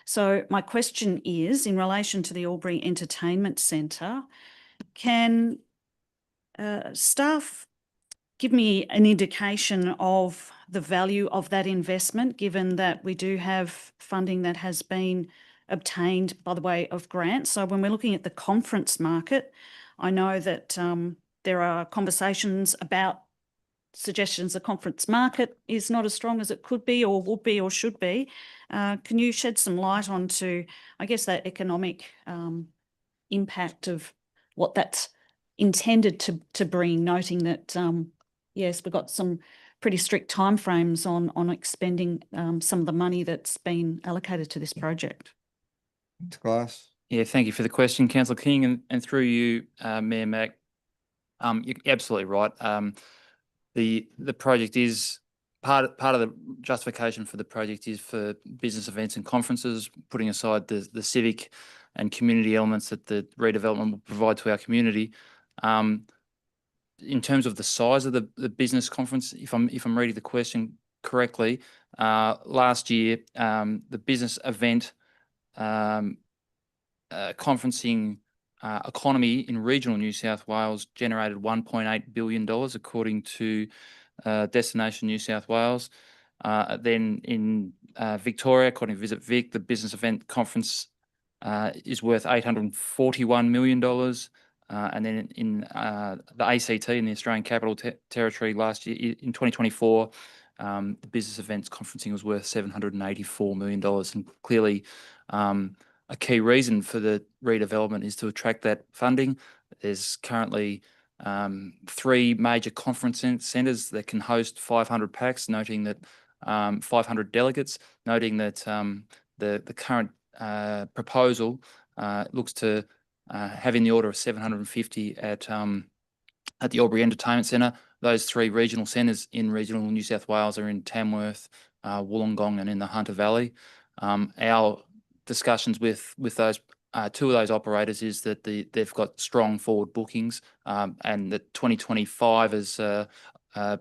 So my question is, in relation to the Albury Entertainment Centre, can staff give me an indication of the value of that investment, given that we do have funding that has been obtained by the way of grants? So when we're looking at the conference market, I know that there are conversations about suggestions the conference market is not as strong as it could be or would be or should be. Can you shed some light onto, I guess, that economic impact of what that's intended to bring, noting that, yes, we've got some pretty strict timeframes on expending some of the money that's been allocated to this project. Mr. Glass. Yeah, thank you for the question, Councillor King, and through you, Mayor Mack. You're absolutely right. The project is part of the justification for the project is for business events and conferences, putting aside the civic and community elements that the redevelopment will provide to our community. In terms of the size of the business conference, if I'm reading the question correctly, last year the business event conferencing economy in regional New South Wales generated $1.8 billion, according to Destination New South Wales. Then in Victoria, according to Visit Vic, the business event conference is worth $841 million. And then in the ACT, in the Australian Capital Territory last year, in 2024, the business events conferencing was worth $784 million. And clearly, a key reason for the redevelopment is to attract that funding. There's currently 3 major conference centres that can host 500 packs, noting that 500 delegates, noting that the current proposal looks to have in the order of 750 at the Albury Entertainment Centre. Those 3 regional centres in regional New South Wales are in Tamworth, Wollongong and in the Hunter Valley. Our discussions with those 2 of those operators is that they've got strong forward bookings, and that 2025 has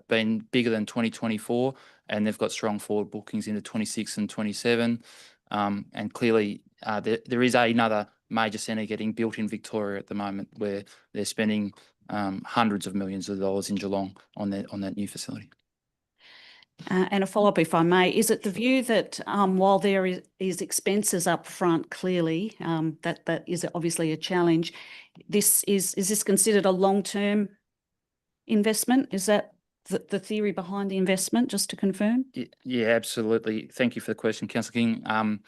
been bigger than 2024, and they've got strong forward bookings into 26 and 27. And clearly there is another major centre getting built in Victoria at the moment where they're spending hundreds of millions of dollars in Geelong on that new facility. And a follow-up, if I may, is it the view that while there is expenses up front, clearly, that is obviously a challenge, is this considered a long-term investment? Is that the theory behind the investment, just to confirm? Yeah, absolutely. Thank you for the question, Councillor King.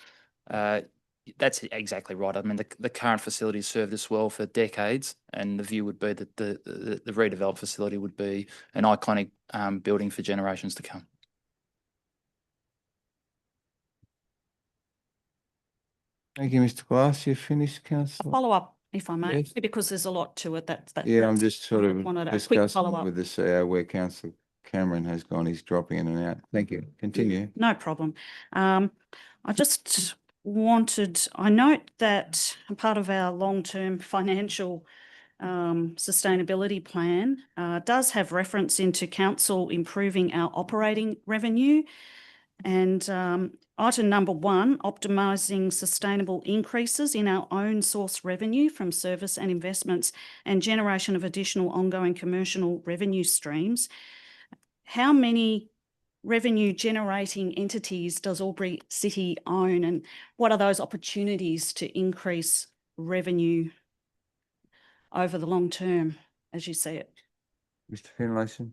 That's exactly right. I mean, the current facility served us well for decades, and the view would be that the redeveloped facility would be an iconic building for generations to come. Thank you, Mr. Glass. You finished, Councillor? Follow-up, if I may, Yes. because there's a lot to it. Yeah, I'm just sort of wanted a quick discussing follow-up. with the CEO where Councillor Cameron has gone. He's dropping in and out. Thank you. Continue. No problem. I just I note that part of our long-term financial sustainability plan does have reference into council improving our operating revenue. And item number 1, optimising sustainable increases in our own source revenue from service and investments and generation of additional ongoing commercial revenue streams. How many revenue generating entities does Albury City own, and what are those opportunities to increase revenue over the long term, as you see it? Mr. Finlayson.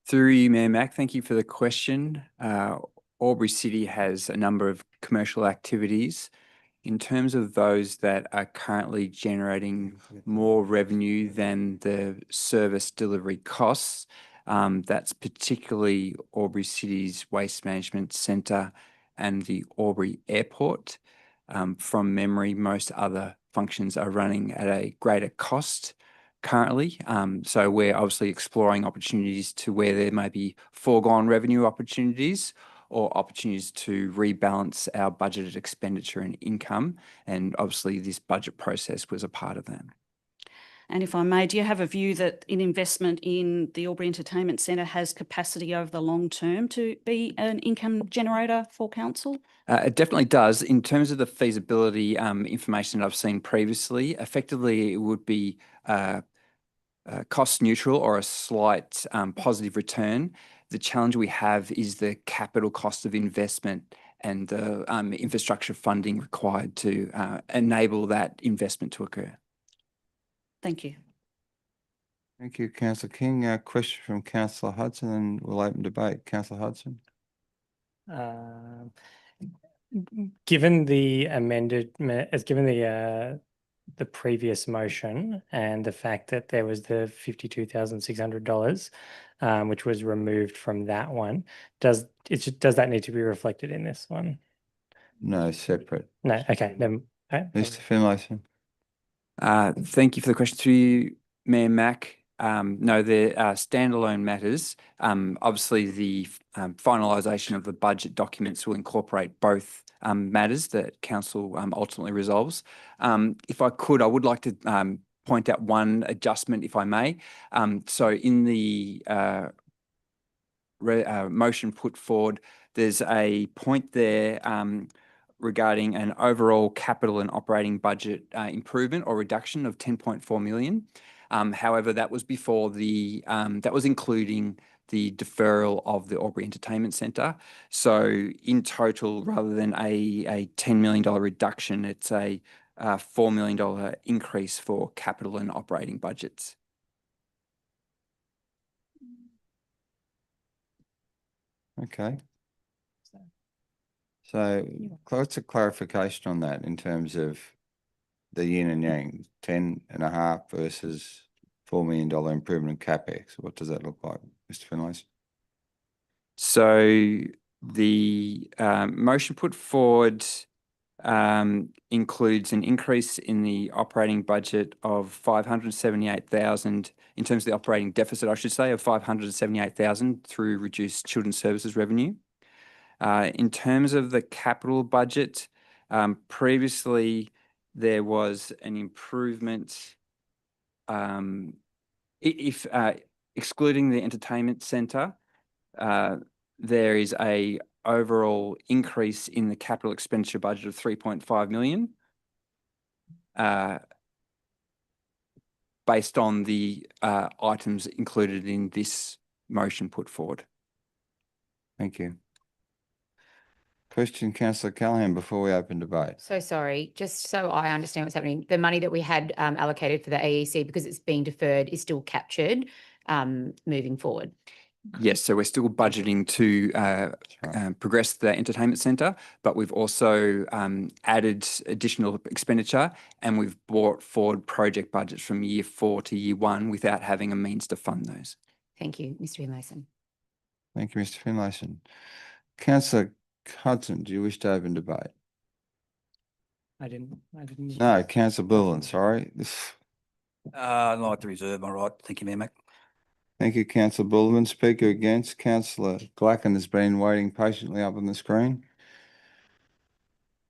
Through you, Mayor Mack, thank you for the question. Albury City has a number of commercial activities. In terms of those that are currently generating more revenue than the service delivery costs, that's particularly Albury City's Waste Management Centre and the Albury Airport. From memory, most other functions are running at a greater cost currently. So we're obviously exploring opportunities to where there may be foregone revenue opportunities or opportunities to rebalance our budgeted expenditure and income. And obviously this budget process was a part of that. And if I may, do you have a view that an investment in the Albury Entertainment Centre has capacity over the long term to be an income generator for council? It definitely does. In terms of the feasibility information that I've seen previously, effectively it would be cost neutral or a slight positive return. The challenge we have is the capital cost of investment and the infrastructure funding required to enable that investment to occur. Thank you. Thank you, Councillor King. A question from Councillor Hudson, and we'll open debate. Councillor Hudson. Given the given the previous motion and the fact that there was the $52,600, which was removed from that one, does that need to be reflected in this one? No, separate. No. Okay. Then. Okay. Mr. Finlayson. Thank you for the question through you, Mayor Mack. No, they're standalone matters. Obviously, the finalisation of the budget documents will incorporate both matters that Council ultimately resolves. If I could, I would like to point out one adjustment, if I may. So in the motion put forward, there's a point there regarding an overall capital and operating budget improvement or reduction of 10.4 million. However, that was before that was including the deferral of the Albury Entertainment Centre. So in total, rather than a $10 million reduction, it's a $4 million increase for capital and operating budgets. Okay. So what's a clarification on that in terms of the yin and yang, 10.5 versus $4 million improvement in CapEx? What does that look like, Mr. Finlayson? So the motion put forward includes an increase in the operating budget of 578,000 in terms of the operating deficit, I should say, of 578,000 through reduced children's services revenue. In terms of the capital budget, previously there was an improvement if excluding the entertainment centre, there is a overall increase in the capital expenditure budget of 3.5 million based on the items included in this motion put forward. Thank you. Question, Councillor Callaghan, before we open debate. So sorry, just so I understand what's happening, the money that we had allocated for the AEC, because it's being deferred, is still captured moving forward? Yes, so we're still budgeting to progress the entertainment centre, but we've also added additional expenditure and we've brought forward project budgets from year 4 to year 1 without having a means to fund those. Thank you, Mr. Finlayson. Thank you, Mr. Finlayson. Councillor Hudson, do you wish to open debate? I didn't. No, Councillor Bluland, sorry. I'd like to reserve my right. Thank you, Mayor Mack. Thank you, Councillor Bullivan. Speaker against, Councillor Glacken has been waiting patiently up on the screen.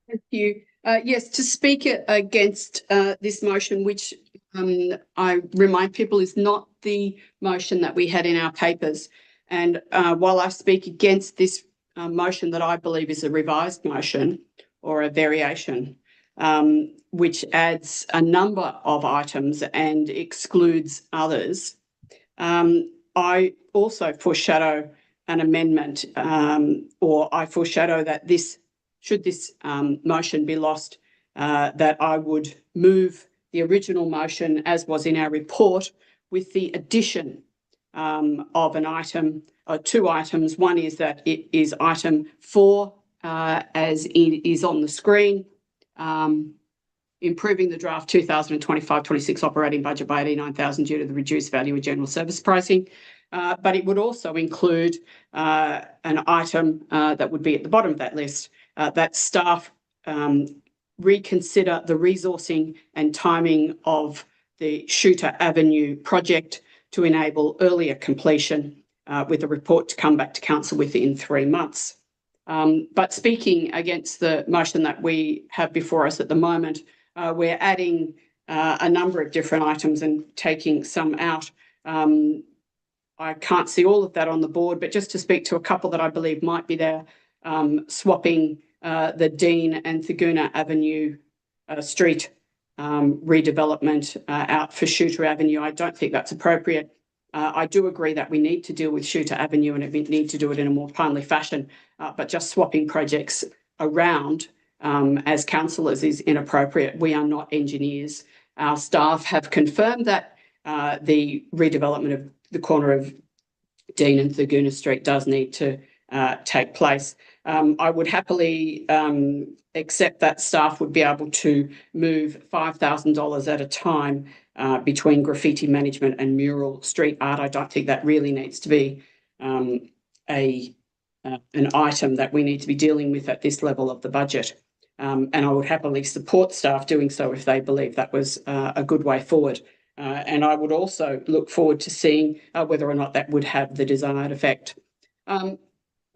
Thank you. Yes, to speak against this motion, which I remind people is not the motion that we had in our papers. And while I speak against this motion that I believe is a revised motion or a variation, which adds a number of items and excludes others, I also foreshadow an amendment, or I foreshadow that should this motion be lost, that I would move the original motion as was in our report with the addition of an item, two items. One is that it is item 4, as it is on the screen, improving the draft 2025-26 operating budget by 89,000 due to the reduced value of general service pricing. But it would also include an item that would be at the bottom of that list, that staff reconsider the resourcing and timing of the Shooter Avenue project to enable earlier completion, with a report to come back to council within 3 months. But speaking against the motion that we have before us at the moment, we're adding a number of different items and taking some out. I can't see all of that on the board, but just to speak to a couple that I believe might be there, swapping the Dean and Thurgoona Avenue street redevelopment out for Shooter Avenue. I don't think that's appropriate. I do agree that we need to deal with Shooter Avenue and we need to do it in a more timely fashion, but just swapping projects around as councillors is inappropriate. We are not engineers. Our staff have confirmed that the redevelopment of the corner of Dean and Thurgoona Street does need to take place. I would happily accept that staff would be able to move $5,000 at a time between graffiti management and mural street art. I don't think that really needs to be an item that we need to be dealing with at this level of the budget. And I would happily support staff doing so if they believe that was a good way forward. And I would also look forward to seeing whether or not that would have the desired effect.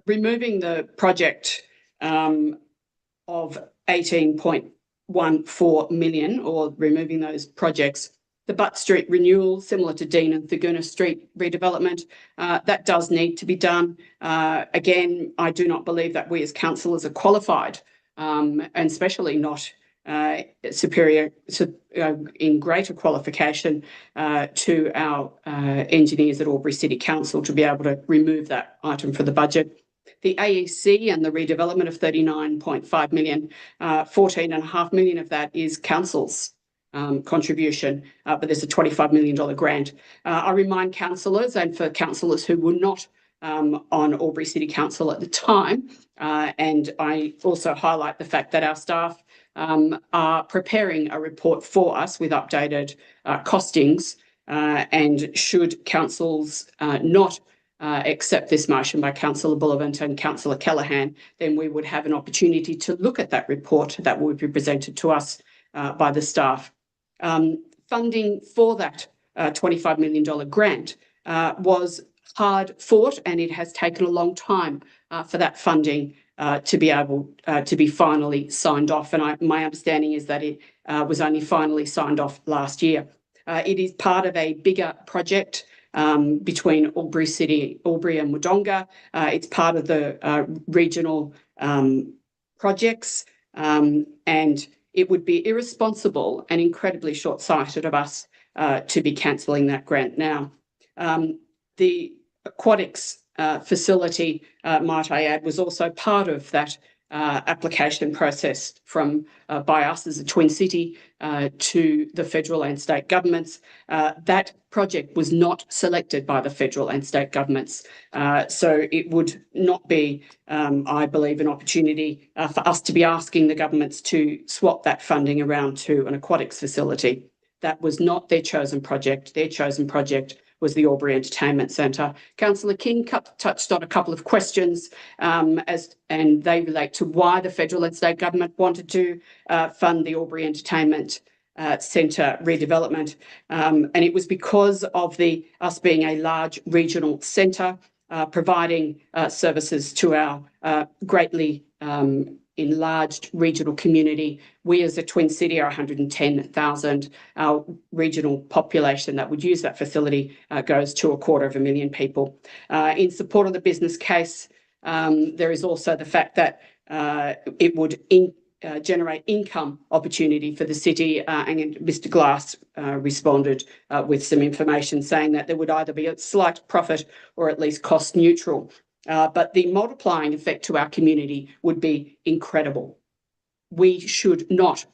Removing the project of 18.14 million, or removing those projects, the Butt Street renewal, similar to Dean and Thurgoona Street redevelopment, that does need to be done. Again, I do not believe that we as councillors are qualified, and especially not superior in greater qualification to our engineers at Albury City Council to be able to remove that item for the budget. The AEC and the redevelopment of 39.5 million, 14.5 million of that is council's contribution, but there's a $25 million grant. I remind councillors, and for councillors who were not on Albury City Council at the time, and I also highlight the fact that our staff are preparing a report for us with updated costings, and should councils not accept this motion by Councillor Bullivant and Councillor Callaghan, then we would have an opportunity to look at that report that would be presented to us by the staff. Funding for that $25 million grant was hard fought, and it has taken a long time for that funding to be able to be finally signed off. And my understanding is that it was only finally signed off last year. It is part of a bigger project between Albury and Wodonga. It's part of the regional projects, and it would be irresponsible and incredibly short-sighted of us to be cancelling that grant now. The aquatics facility, might I add, was also part of that application process from by us as a Twin City to the federal and state governments. That project was not selected by the federal and state governments. So it would not be, I believe, an opportunity for us to be asking the governments to swap that funding around to an aquatics facility. That was not their chosen project. Their chosen project was the Albury Entertainment Centre. Councillor King touched on a couple of questions and they relate to why the federal and state government wanted to fund the Albury Entertainment Centre redevelopment. And it was because of us being a large regional centre, providing services to our greatly enlarged regional community. We as a Twin City are 110,000. Our regional population that would use that facility goes to 250,000 people. In support of the business case, there is also the fact that it would generate income opportunity for the city, and Mr Glass responded with some information saying that there would either be a slight profit or at least cost neutral. But the multiplying effect to our community would be incredible. We should not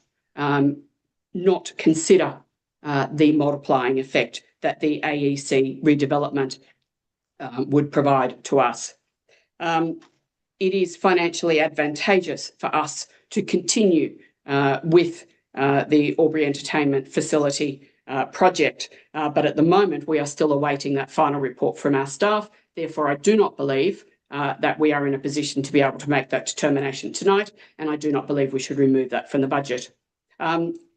consider the multiplying effect that the AEC redevelopment would provide to us. It is financially advantageous for us to continue with the Albury Entertainment Facility project, but at the moment we are still awaiting that final report from our staff. Therefore, I do not believe that we are in a position to be able to make that determination tonight, and I do not believe we should remove that from the budget.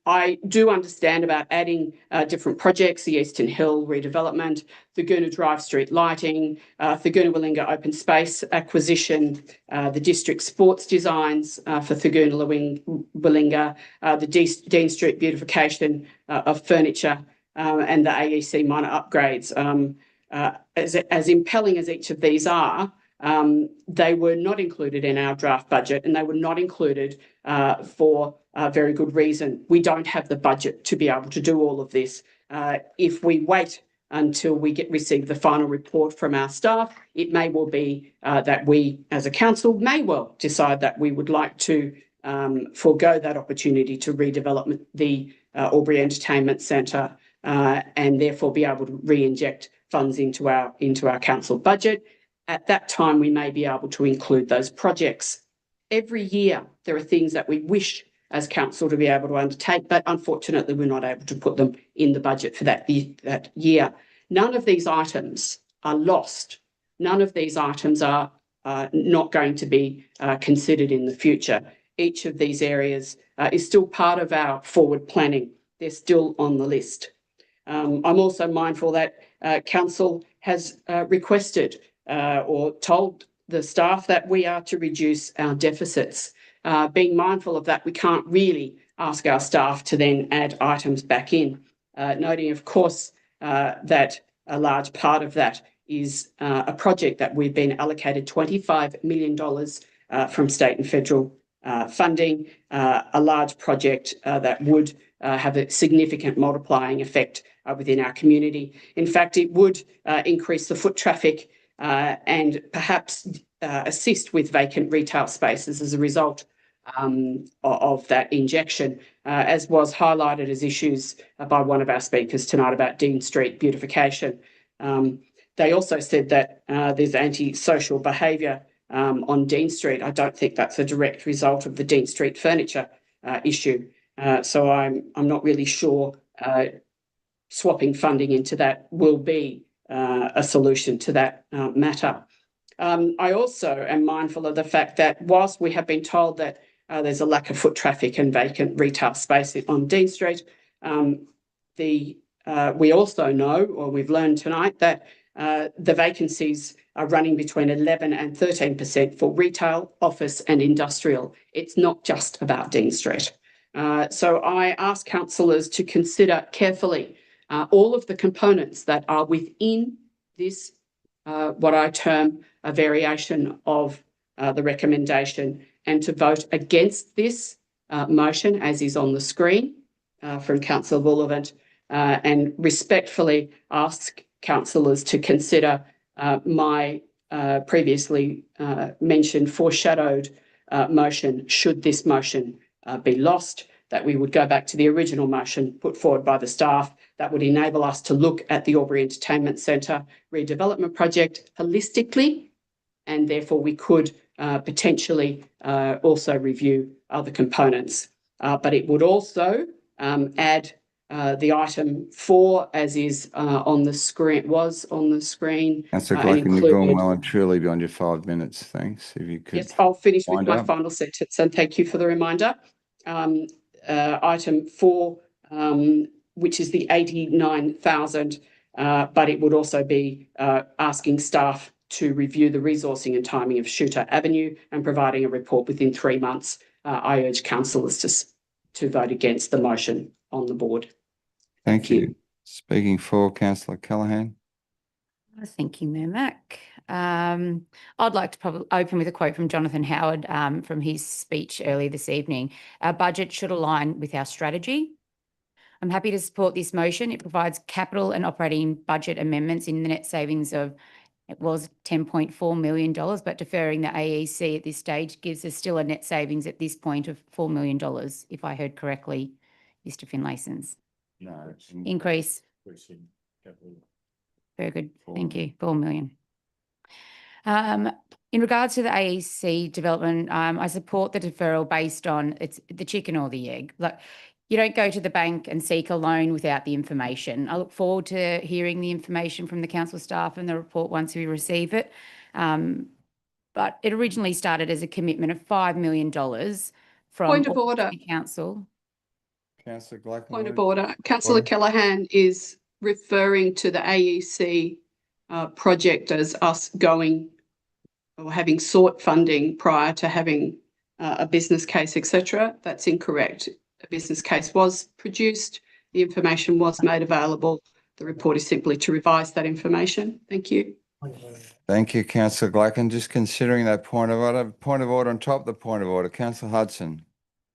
I do understand about adding different projects, the Eastern Hill redevelopment, Thurgoona Drive street lighting, Thurgoona Willinga open space acquisition, the district sports designs for Thurgoona Willinga, the Dean Street beautification of furniture, and the AEC minor upgrades. As impelling as each of these are, they were not included in our draft budget, and they were not included for a very good reason. We don't have the budget to be able to do all of this. If we wait until we receive the final report from our staff, it may well be that we as a council may well decide that we would like to forego that opportunity to redevelop the Albury Entertainment Centre and therefore be able to re-inject funds into our council budget. at that time we may be able to include those projects. Every year there are things that we wish as council to be able to undertake, but unfortunately we're not able to put them in the budget for that year. None of these items are lost. None of these items are not going to be considered in the future. Each of these areas is still part of our forward planning. They're still on the list. I'm also mindful that council has requested or told the staff that we are to reduce our deficits. Being mindful of that, we can't really ask our staff to then add items back in, noting, of course, that a large part of that is a project that we've been allocated $25 million from state and federal funding, a large project that would have a significant multiplying effect within our community. In fact, it would increase the foot traffic and perhaps assist with vacant retail spaces as a result of that injection, as was highlighted as issues by one of our speakers tonight about Dean Street beautification. They also said that there's antisocial behaviour on Dean Street. I don't think that's a direct result of the Dean Street furniture issue. So I'm not really sure swapping funding into that will be a solution to that matter. I also am mindful of the fact that whilst we have been told that there's a lack of foot traffic and vacant retail space on Dean Street, we also know, or we've learned tonight, that the vacancies are running between 11 and 13% for retail, office and industrial. It's not just about Dean Street. So I ask councillors to consider carefully all of the components that are within this, what I term a variation of the recommendation, and to vote against this motion as is on the screen from Councillor Bullivant, and respectfully ask councillors to consider my previously mentioned foreshadowed motion, should this motion be lost, that we would go back to the original motion put forward by the staff that would enable us to look at the Albury Entertainment Centre redevelopment project holistically, and therefore we could potentially also review other components. But it would also add the item 4 as is on the screen, was on the screen. Councillor Glacken, you've gone well and truly beyond your 5 minutes. Thanks. If you could. Yes, I'll finish with wind my up. final sentence, and thank you for the reminder. Item 4, which is the 89,000, but it would also be asking staff to review the resourcing and timing of Shooter Avenue and providing a report within 3 months. I urge councillors to vote against the motion on the board. Thank you. Speaking for Councillor Callaghan. Thank you, Mayor Mac. I'd like to probably open with a quote from Jonathan Howard from his speech earlier this evening. Our budget should align with our strategy. I'm happy to support this motion. It provides capital and operating budget amendments in the net savings of, it was $10.4 million, but deferring the AEC at this stage gives us still a net savings at this point of $4 million, if I heard correctly, Mr. Finlaysons. No. Increase. Very good. Thank you. 4 million. In regards to the AEC development, I support the deferral based on it's the chicken or the egg. Like, you don't go to the bank and seek a loan without the information. I look forward to hearing the information from the council staff and the report once we receive it. But it originally started as a commitment of $5 million from Point of order. City Council. Councillor Glacken. Point of order. Councillor Callaghan is referring to the AEC project as us going or having sought funding prior to having a business case, etc. That's incorrect. A business case was produced. The information was made available. The report is simply to revise that information. Thank you. Thank you, Councillor Glacken. Just considering that point of order on top of the point of order. Councillor Hudson.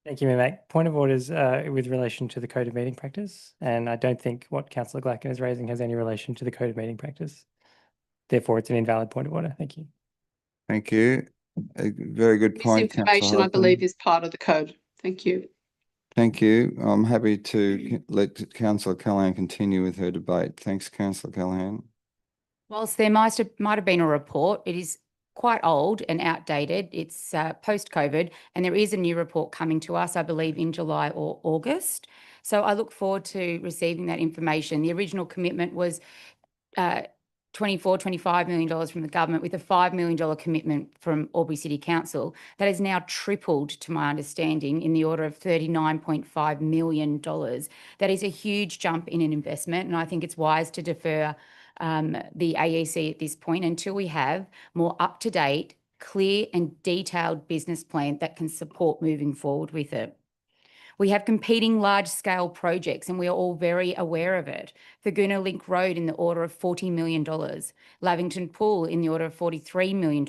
Thank you, Mayor Mac. Point of order is with relation to the code of meeting practice, and I don't think what Councillor Glacken is raising has any relation to the code of meeting practice. Therefore, it's an invalid point of order. Thank you. Thank you. A very good This point, information, I believe, is part of the code. Thank you. Thank you. I'm happy to let Councillor Callaghan continue with her debate. Thanks, Councillor Callaghan. Whilst there might have been a report, it is quite old and outdated. It's post-COVID, and there is a new report coming to us, I believe, in July or August. So I look forward to receiving that information. The original commitment was $25 million from the government, with a $5 million commitment from Albury City Council. That has now tripled, to my understanding, in the order of $39.5 million. That is a huge jump in an investment, and I think it's wise to defer the AEC at this point until we have more up-to-date, clear and detailed business plan that can support moving forward with it. We have competing large-scale projects, and we are all very aware of it. Thurgoona Link Road in the order of $40 million. Lavington Pool in the order of $43 million.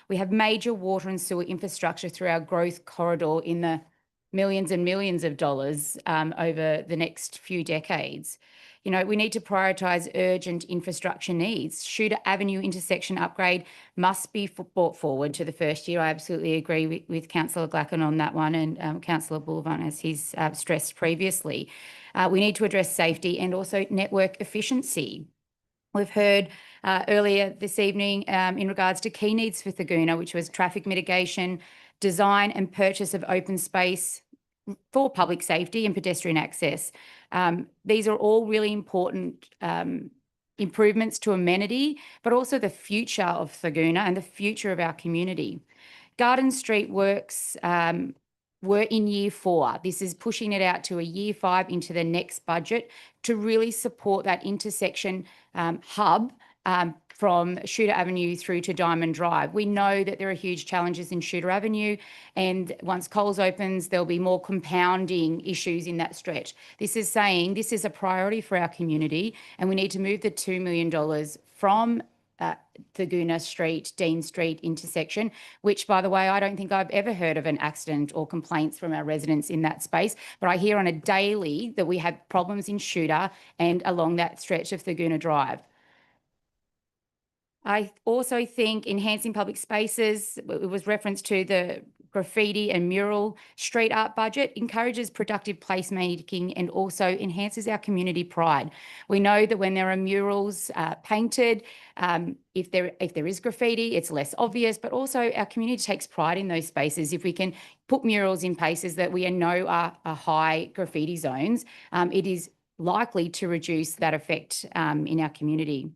We have major water and sewer infrastructure through our growth corridor in the millions and millions of dollars over the next few decades. You know, we need to prioritise urgent infrastructure needs. Shooter Avenue intersection upgrade must be brought forward to the first year. I absolutely agree with Councillor Glacken on that one, and Councillor Bullivant, as he's stressed previously. We need to address safety and also network efficiency. We've heard earlier this evening in regards to key needs for Thurgoona, which was traffic mitigation, design and purchase of open space for public safety and pedestrian access. These are all really important improvements to amenity, but also the future of Thurgoona and the future of our community. Garden Street works were in year 4. This is pushing it out to a year 5 into the next budget to really support that intersection hub from Shooter Avenue through to Diamond Drive. We know that there are huge challenges in Shooter Avenue, and once Coles opens, there'll be more compounding issues in that stretch. This is saying this is a priority for our community, and we need to move the $2 million from Thurgoona Street, Dean Street intersection, which, by the way, I don't think I've ever heard of an accident or complaints from our residents in that space, but I hear on a daily that we have problems in Shooter and along that stretch of Thurgoona Drive. I also think enhancing public spaces, it was referenced to the graffiti and mural street art budget, encourages productive placemaking and also enhances our community pride. We know that when there are murals painted, if there is graffiti, it's less obvious, but also our community takes pride in those spaces. If we can put murals in places that we know are high graffiti zones, it is likely to reduce that effect in our community.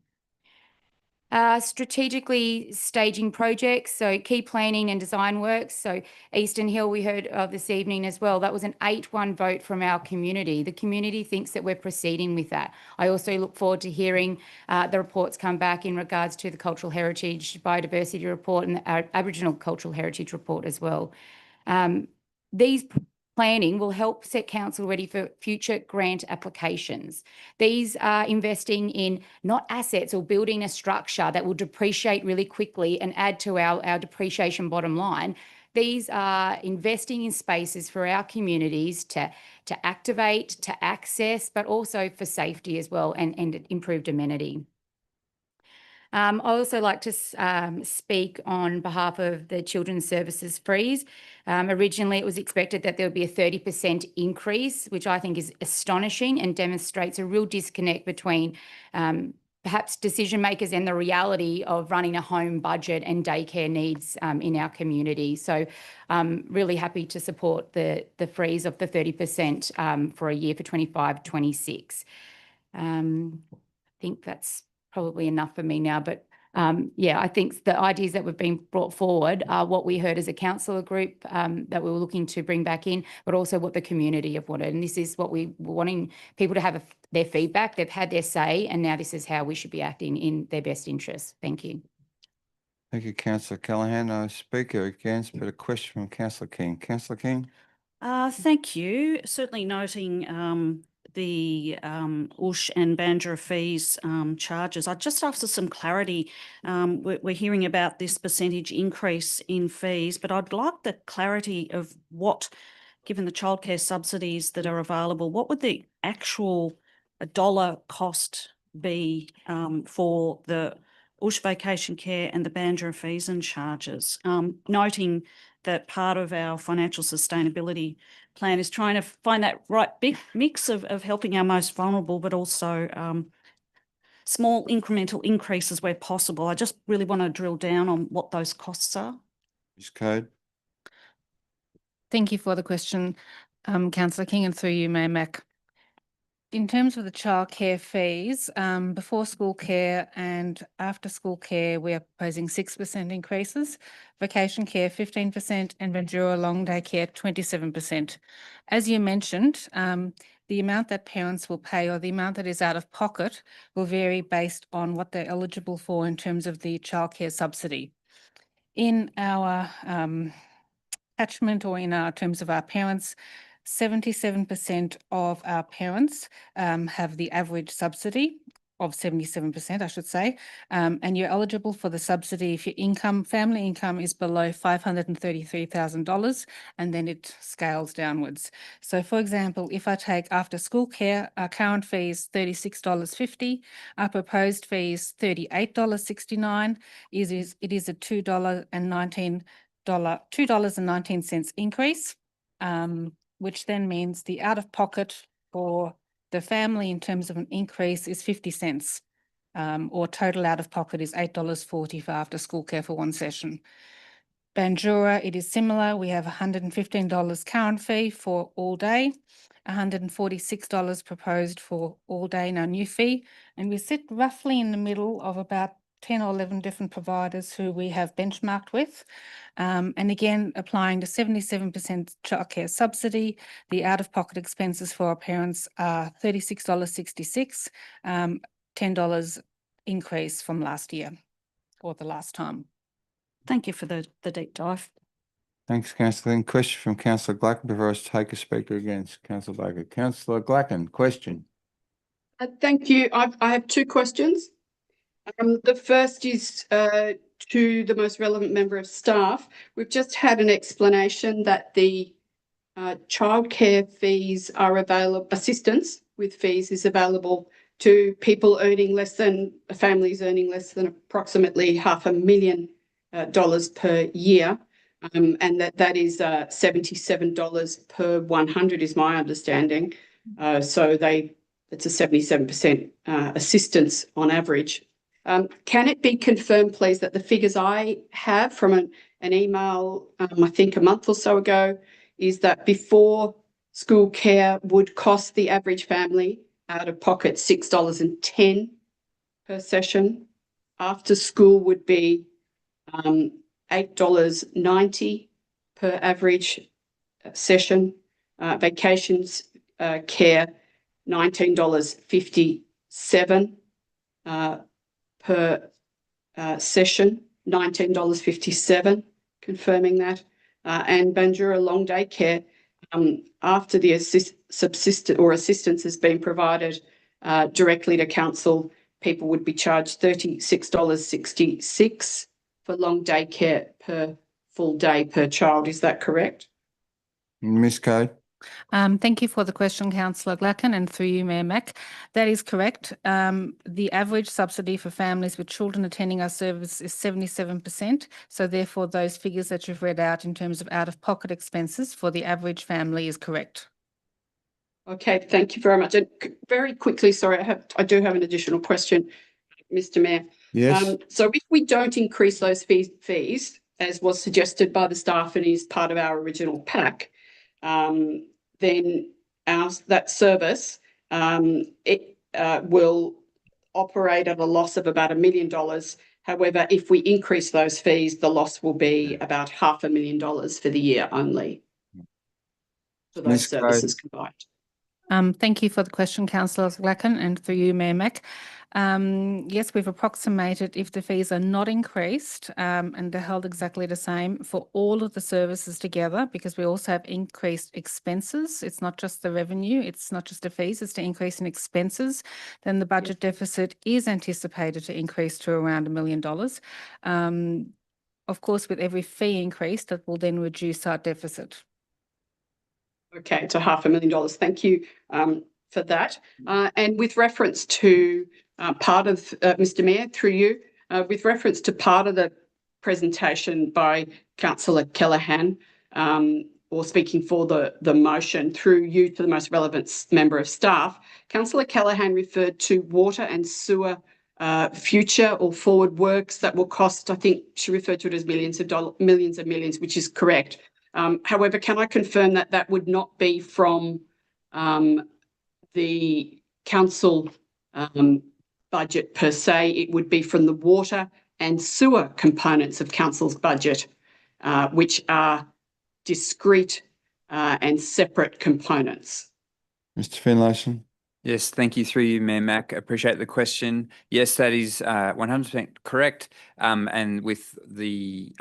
Strategically staging projects, so key planning and design works. So Eastern Hill, we heard of this evening as well. That was an 8-1 vote from our community. The community thinks that we're proceeding with that. I also look forward to hearing the reports come back in regards to the Cultural Heritage Biodiversity Report and the Aboriginal Cultural Heritage Report as well. These planning will help set council ready for future grant applications. These are investing in not assets or building a structure that will depreciate really quickly and add to our depreciation bottom line. These are investing in spaces for our communities to activate, to access, but also for safety as well and improved amenity. I also like to speak on behalf of the Children's Services freeze. Originally, it was expected that there would be a 30% increase, which I think is astonishing and demonstrates a real disconnect between perhaps decision makers and the reality of running a home budget and daycare needs in our community. So I'm really happy to support the freeze of the 30% for a year for 25-26. I think that's probably enough for me now, but yeah, I think the ideas that have been brought forward are what we heard as a councillor group that we were looking to bring back in, but also what the community have wanted. And this is what we were wanting people to have their feedback. They've had their say, and now this is how we should be acting in their best interests. Thank you. Thank you, Councillor Callaghan. Speaker against, but a question from Councillor King. Councillor King. Thank you. Certainly noting the OOSH and Bandra fees charges. I'd just ask for some clarity. We're hearing about this percentage increase in fees, but I'd like the clarity of what, given the childcare subsidies that are available, what would the actual dollar cost be for the OOSH vacation care and the Bandra fees and charges? Noting that part of our financial sustainability plan is trying to find that right big mix of helping our most vulnerable, but also small incremental increases where possible. I just really want to drill down on what those costs are. Ms. Code. Thank you for the question, Councillor King, and through you, Mayor Mac. In terms of the childcare fees, before school care and after school care, we are proposing 6% increases, vacation care 15%, and Ventura long day care 27%. As you mentioned, the amount that parents will pay or the amount that is out of pocket will vary based on what they're eligible for in terms of the childcare subsidy. In our attachment or in our terms of our parents, 77% of our parents have the average subsidy of 77%, I should say, and you're eligible for the subsidy if your family income is below $533,000, and then it scales downwards. So, for example, if I take after school care, our current fee is $36.50, our proposed fee is $38.69. It is a $2.19 increase, which then means the out-of-pocket for the family in terms of an increase is 50 cents, or total out-of-pocket is $8.40 for after-school care for one session. Bandura, it is similar. We have $115 current fee for all day, $146 proposed for all day in our new fee, and we sit roughly in the middle of about 10 or 11 different providers who we have benchmarked with. And again, applying the 77% childcare subsidy, the out-of-pocket expenses for our parents are $36.66, $10 increase from last year or the last time. Thank you for the deep dive. Thanks, Councillor. Then question from Councillor Glacken before I take a speaker against Councillor Baker. Councillor Glacken, question. Thank you. I have two questions. The first is to the most relevant member of staff. We've just had an explanation that the childcare fees are available, assistance with fees is available to people earning less than, families earning less than approximately $500,000 per year. And that is $77 per 100 is my understanding. So it's a 77% assistance on average. Can it be confirmed, please, that the figures I have from an email, I think a month or so ago, is that before school care would cost the average family out of pocket $6.10 per session. After school would be $8.90 per average session. Vacations care $19.57 per session, $19.57, confirming that. And Bandura long day care, after the assistance has been provided directly to council, people would be charged $36.66 for long day care per full day per child. Is that correct? Ms. Code. Thank you for the question, Councillor Glacken, and through you, Mayor Mac. That is correct. The average subsidy for families with children attending our service is 77%. So therefore, those figures that you've read out in terms of out-of-pocket expenses for the average family is correct. Okay, thank you very much. And very quickly, sorry, I do have an additional question, Mr. Mayor. Yes. So if we don't increase those fees, as was suggested by the staff and is part of our original pack, then that service will operate at a loss of about $1 million. However, if we increase those fees, the loss will be about $500,000 for the year only for those services combined. Thank you for the question, Councillor Glacken, and through you, Mayor Mac. Yes, we've approximated if the fees are not increased and they're held exactly the same for all of the services together, because we also have increased expenses. It's not just the revenue, it's not just the fees, it's the increase in expenses. Then the budget deficit is anticipated to increase to around $1 million. Of course, with every fee increase, that will then reduce our deficit. Okay, to $500,000. Thank you for that. And with reference to part of, Mr. Mayor, through you, with reference to part of the presentation by Councillor Callaghan, or speaking for the motion through you to the most relevant member of staff, Councillor Callaghan referred to water and sewer future or forward works that will cost, I think she referred to it as millions and millions, which is correct. However, can I confirm that that would not be from the council budget per se? It would be from the water and sewer components of council's budget, which are discrete and separate components. Mr. Finlayson. Yes, thank you. Through you, Mayor Mack. Appreciate the question. Yes, that is 100% correct. And with the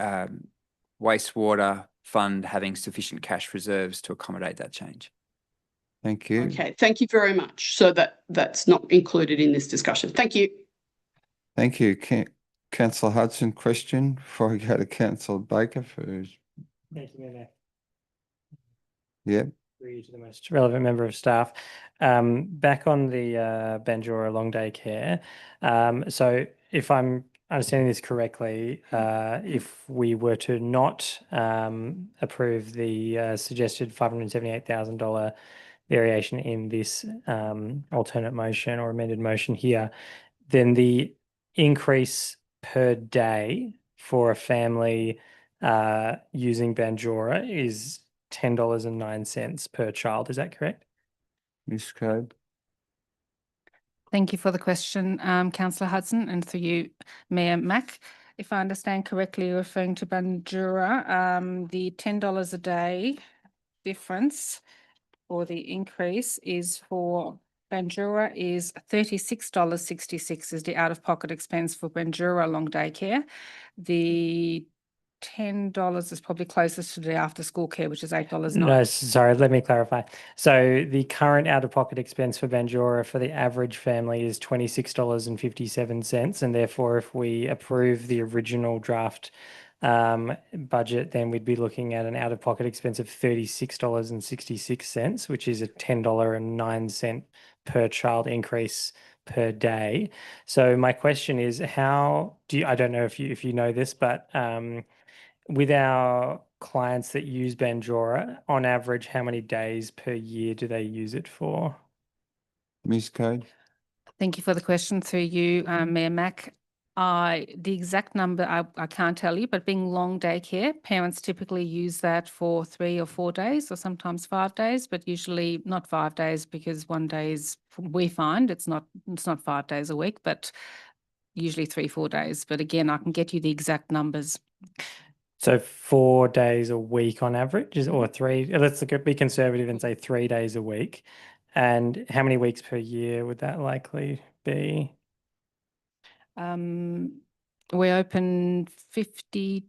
wastewater fund having sufficient cash reserves to accommodate that change. Thank you. Okay, thank you very much. So that's not included in this discussion. Thank you. Thank you. Councillor Hudson, question before we go to Councillor Baker for. Thank you, Mayor Mack. Yep. To the most relevant member of staff. Back on the Bandura long day care. So if I'm understanding this correctly, if we were to not approve the suggested $578,000 variation in this alternate motion or amended motion here, then the increase per day for a family using Bandura is $10.09 per child. Is that correct? Ms. Code. Thank you for the question, Councillor Hudson, and through you, Mayor Mack. If I understand correctly, you're referring to Bandura. The $10 a day difference or the increase is for Bandura is $36.66 is the out-of-pocket expense for Bandura long day care. The $10 is probably closest to the after-school care, which is $8.09. No, sorry, let me clarify. So the current out-of-pocket expense for Bandura for the average family is $26.57, and therefore if we approve the original draft budget, then we'd be looking at an out-of-pocket expense of $36.66, which is a $10.09 per child increase per day. So my question is, how do you, I don't know if you know this, but with our clients that use Bandura, on average, how many days per year do they use it for? Ms. Code. Thank you for the question through you, Mayor Mack. The exact number I can't tell you, but being long daycare, parents typically use that for 3 or 4 days or sometimes 5 days, but usually not 5 days because one day is, we find it's not 5 days a week, but usually 3-4 days. But again, I can get you the exact numbers. So 4 days a week on average, or 3, let's be conservative and say 3 days a week. And how many weeks per year would that likely be? We open 50,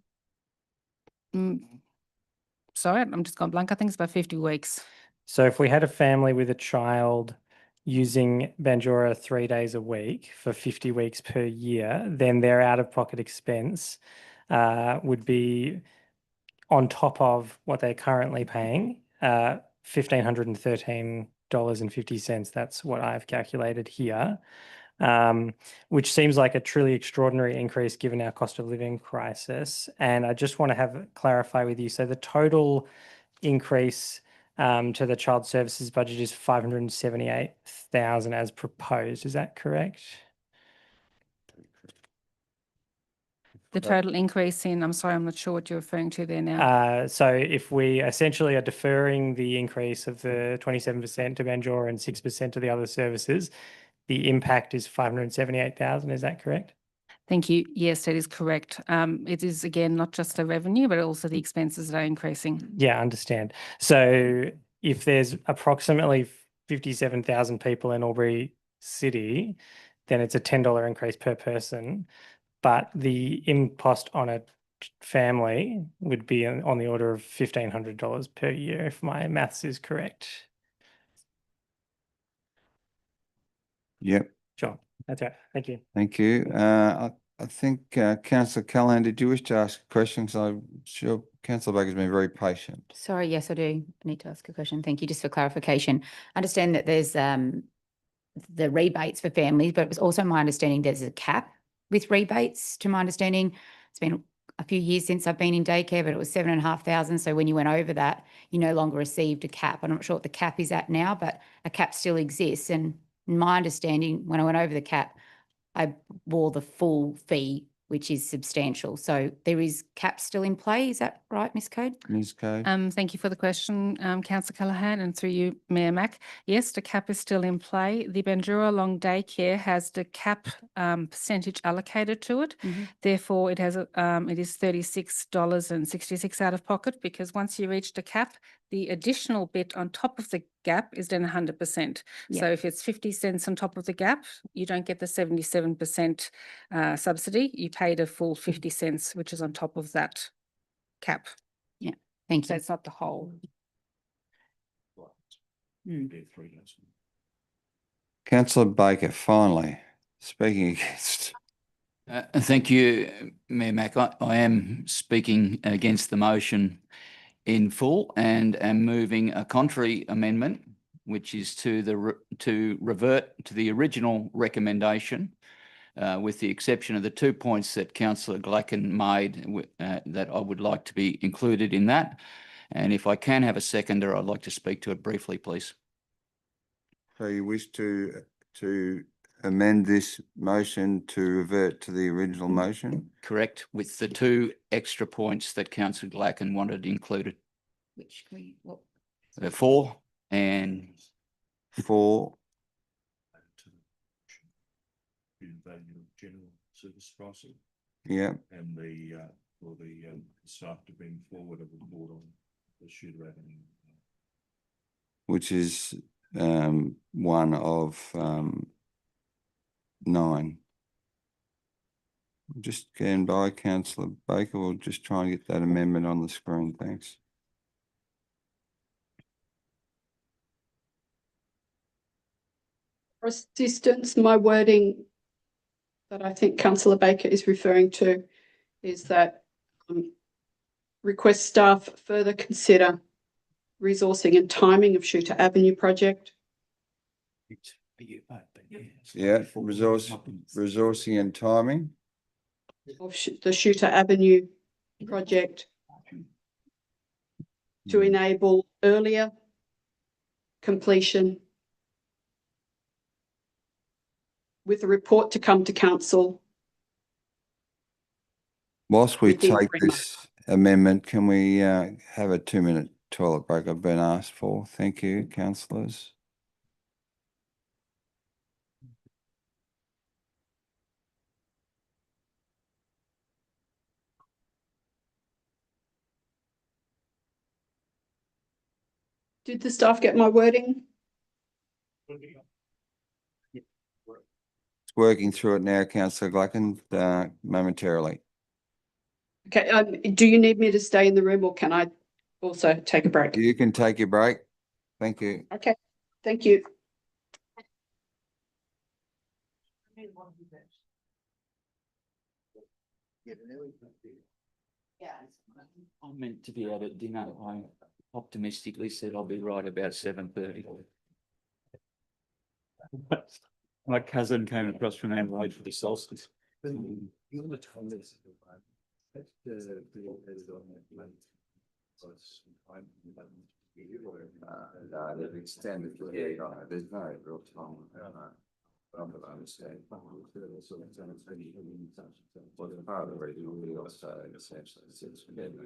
sorry, I'm just gone blank. I think it's about 50 weeks. So if we had a family with a child using Bandura 3 days a week for 50 weeks per year, then their out-of-pocket expense would be on top of what they're currently paying, $1,513.50. That's what I've calculated here, which seems like a truly extraordinary increase given our cost of living crisis. And I just want to clarify with you. So the total increase to the child services budget is $578,000 as proposed. Is that correct? The total increase in, I'm sorry, I'm not sure what you're referring to there now. So if we essentially are deferring the increase of the 27% to Bandura and 6% to the other services, the impact is $578,000. Is that correct? Thank you. Yes, that is correct. It is, again, not just the revenue, but also the expenses that are increasing. Yeah, I understand. So if there's approximately 57,000 people in Albury City, then it's a $10 increase per person. But the impost on a family would be on the order of $1,500 per year, if my maths is correct. Yep. Sure. That's right. Thank you. Thank you. I think Councillor Callaghan, did you wish to ask a question? Because I'm sure Councillor Baker's been very patient. Sorry, yes, I do. I need to ask a question. Thank you. Just for clarification, I understand that there's the rebates for families, but it was also my understanding there's a cap with rebates. To my understanding, it's been a few years since I've been in daycare, but it was $7,500. So when you went over that, you no longer received a cap. I'm not sure what the cap is at now, but a cap still exists. And in my understanding, when I went over the cap, I bore the full fee, which is substantial. So there is cap still in play. Is that right, Ms. Code? Ms. Code? Thank you for the question, Councillor Callaghan, and through you, Mayor Mack. Yes, the cap is still in play. The Bandura Long Day Care has the cap percentage allocated to it. Therefore, it has it is $36.66 out of pocket, because once you reach the cap, the additional bit on top of the gap is then 100%. Yeah. So if it's 50 cents on top of the gap, you don't get the 77% subsidy. You pay the full 50 cents, which is on top of that cap. Yeah, thank So you. it's not the whole. Councillor Baker, finally, speaking against. Thank you, Mayor Mack. I am speaking against the motion in full and am moving a contrary amendment, which is to revert to the original recommendation, with the exception of the 2 points that Councillor Glacken made that I would like to be included in that. And if I can have a seconder, I'd like to speak to it briefly, please. So you wish to amend this motion to revert to the original motion? Correct, with the 2 extra points that Councillor Glacken wanted included. Which we, what? 4 and 4. General service pricing. Yeah. And for the staff to bring forward a report on the Shooter Avenue. Which is one of 9. Just getting by, Councillor Baker. We'll just try and get that amendment on the screen. Thanks. For assistance, my wording that I think Councillor Baker is referring to is that request staff further consider resourcing and timing of Shooter Avenue project. Yeah, resourcing and timing Of the Shooter Avenue project to enable earlier completion, with a report to come to council. Whilst we within take 3 this amendment, can we have a 2-minute toilet break? I've been asked for. Thank you, councillors. Did the staff get my wording? It's working through it now, Councillor Glacken, momentarily. Okay, do you need me to stay in the room, or can I also take a break? You can take your break. Thank you. Okay, thank you. I'm meant to be out at dinner. I optimistically said I'll be right about 7:30. My cousin came across from Adelaide for the solstice. No, they've extended the hearing on it. There's no real time. I'm not understand. Well, part of the reason we also essentially since we had the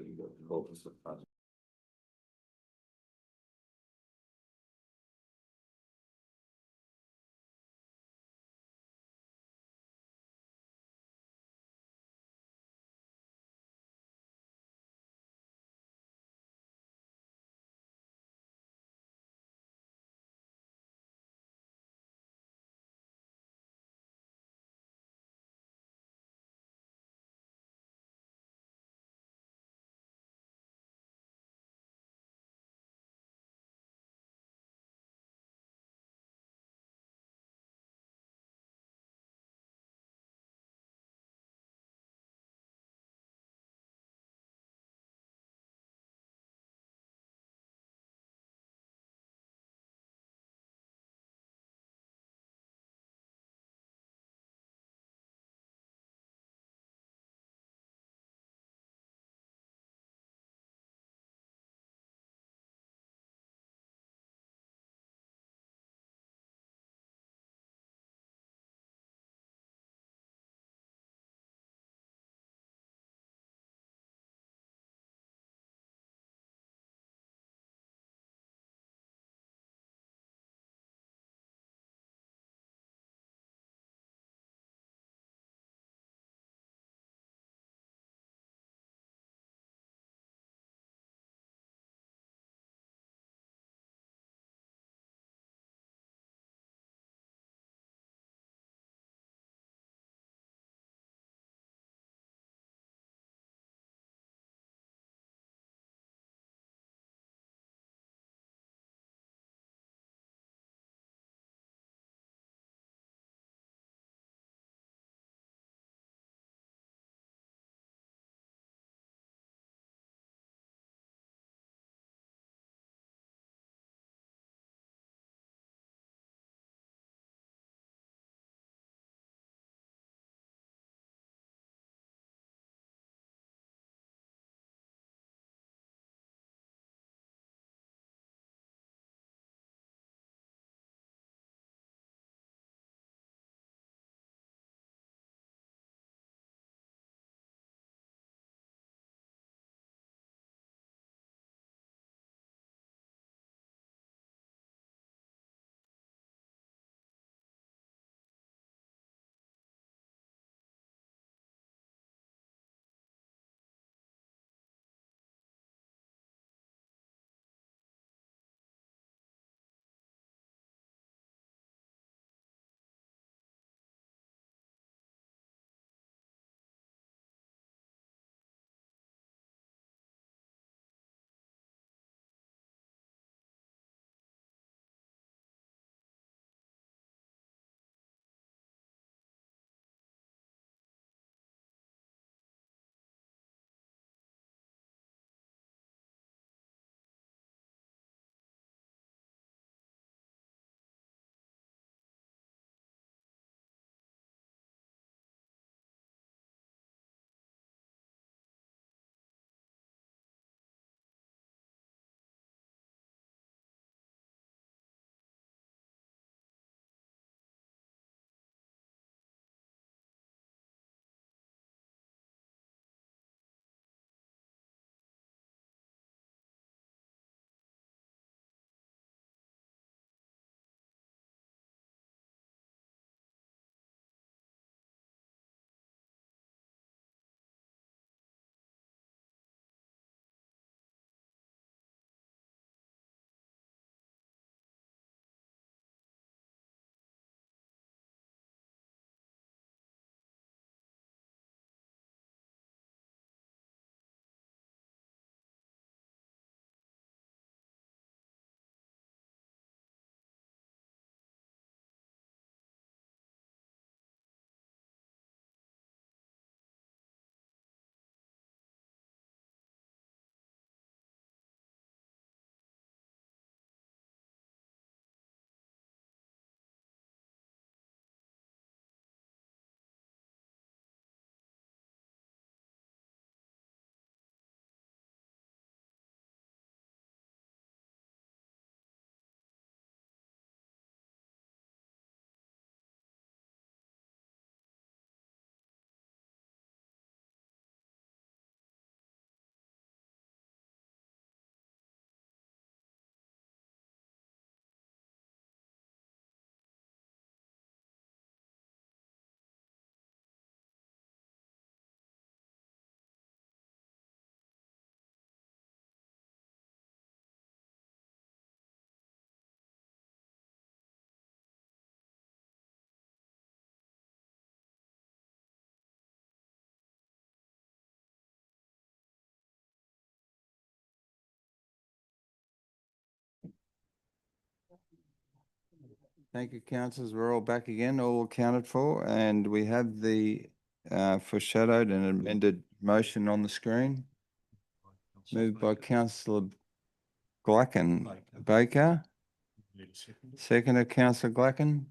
Thank you, councillors. We're all back again, all accounted for, and we have the foreshadowed and amended motion on the screen. Moved by councillor Glacken Baker. Seconded councillor Glacken.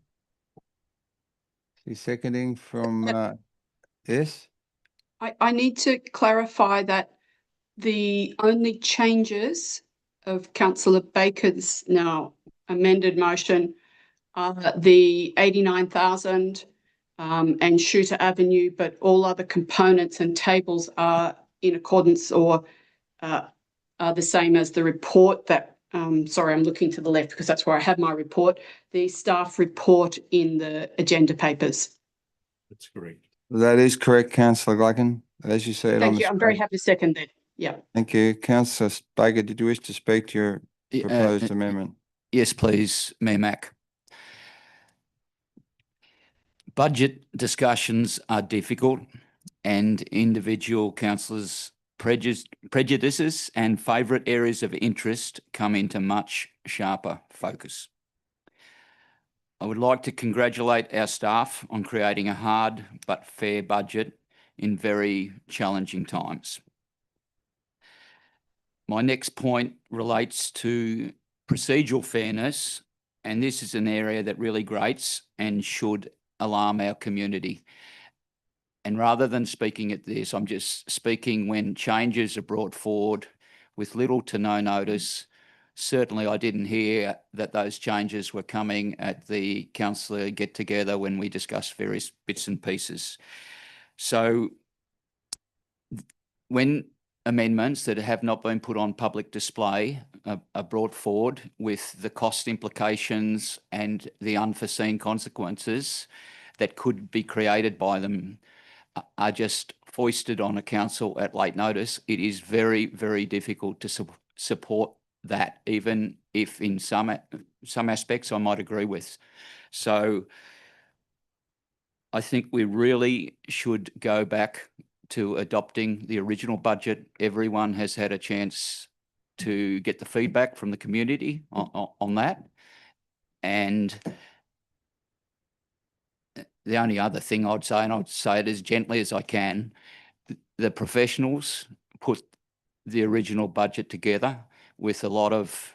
She's seconding from yes. I need to clarify that the only changes of councillor Baker's now amended motion are the 89,000 and Shooter Avenue, but all other components and tables are in accordance or are the same as the report that, sorry, I'm looking to the left because that's where I have my report, the staff report in the agenda papers. That's correct. That is correct, councillor Glacken, as you said on Thank the you. I'm very screen. happy to second that. Yeah. Thank you. Councillor Baker, did you wish to speak to your proposed amendment? Yes, please, Mayor Mac. Budget discussions are difficult and individual councillors' prejudices and favourite areas of interest come into much sharper focus. I would like to congratulate our staff on creating a hard but fair budget in very challenging times. My next point relates to procedural fairness, and this is an area that really grates and should alarm our community. And rather than speaking at this, I'm just speaking when changes are brought forward with little to no notice. Certainly, I didn't hear that those changes were coming at the councillor get-together when we discussed various bits and pieces. So when amendments that have not been put on public display are brought forward with the cost implications and the unforeseen consequences that could be created by them are just foisted on a council at late notice, it is very, very difficult to support that, even if in some aspects I might agree with. So I think we really should go back to adopting the original budget. Everyone has had a chance to get the feedback from the community on that. And the only other thing I'd say, and I'd say it as gently as I can, the professionals put the original budget together with a lot of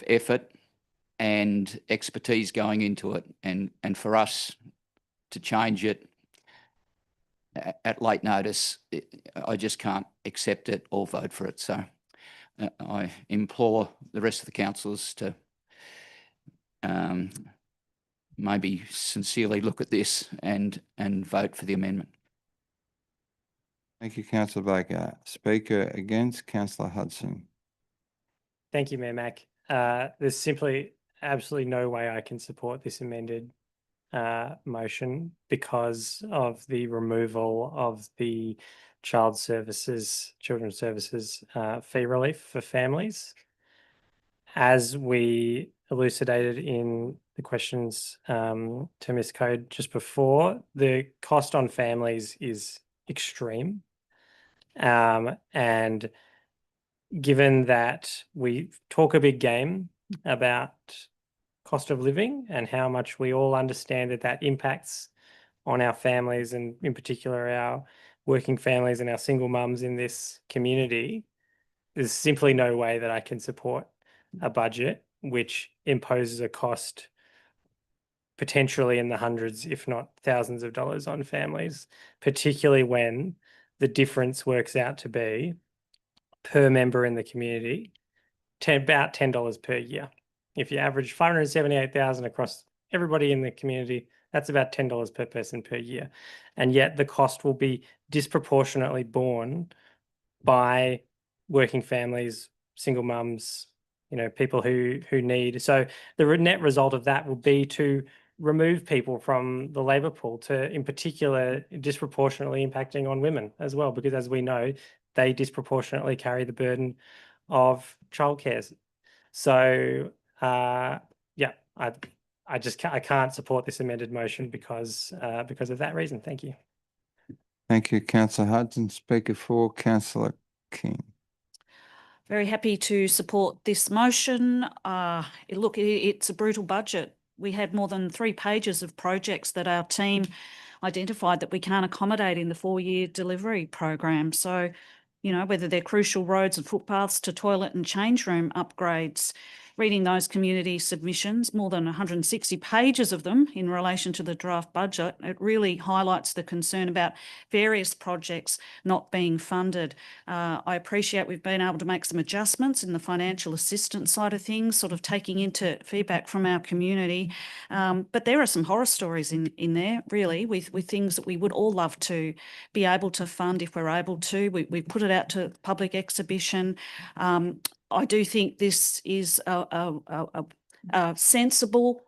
effort and expertise going into it, and for us to change it at late notice, I just can't accept it or vote for it. So I implore the rest of the councillors to maybe sincerely look at this and vote for the amendment. Thank you, councillor Baker. Speaker against, councillor Hudson. Thank you, Mayor Mac. There's simply absolutely no way I can support this amended motion because of the removal of the children's services fee relief for families. As we elucidated in the questions to Ms. Code just before, the cost on families is extreme. And given that we talk a big game about cost of living and how much we all understand that impacts on our families, and in particular our working families and our single mums in this community, there's simply no way that I can support a budget which imposes a cost potentially in the hundreds, if not thousands of dollars on families, particularly when the difference works out to be per member in the community, about $10 per year. If you average 578,000 across everybody in the community, that's about $10 per person per year. And yet the cost will be disproportionately borne by working families, single mums, people who need. So the net result of that will be to remove people from the labour pool, to, in particular, disproportionately impacting on women as well, because as we know, they disproportionately carry the burden of childcare. So yeah, I can't support this amended motion because of that reason. Thank you. Thank you, councillor Hudson. Speaker for, councillor King. Very happy to support this motion. Look, it's a brutal budget. We had more than 3 pages of projects that our team identified that we can't accommodate in the 4-year delivery program. So, you know, whether they're crucial roads and footpaths to toilet and change room upgrades, reading those community submissions, more than 160 pages of them in relation to the draft budget, it really highlights the concern about various projects not being funded. I appreciate we've been able to make some adjustments in the financial assistance side of things, sort of taking into feedback from our community. But there are some horror stories in there, really, with things that we would all love to be able to fund if we're able to. We put it out to public exhibition. I do think this is a sensible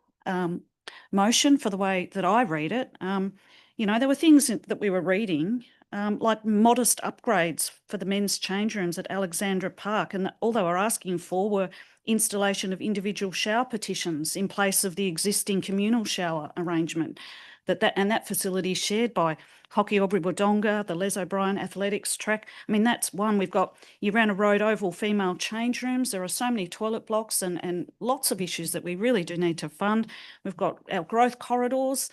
motion for the way that I read it. You know, there were things that we were reading, like modest upgrades for the men's change rooms at Alexandra Park, and all they were asking for were installation of individual shower petitions in place of the existing communal shower arrangement. That facility is shared by Hockey Albury Wodonga, the Les O'Brien Athletics track. I mean, that's one. We've got Urana Road Oval female change rooms. There are so many toilet blocks and lots of issues that we really do need to fund. We've got our growth corridors,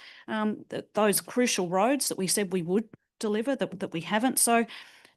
those crucial roads that we said we would deliver that we haven't. So it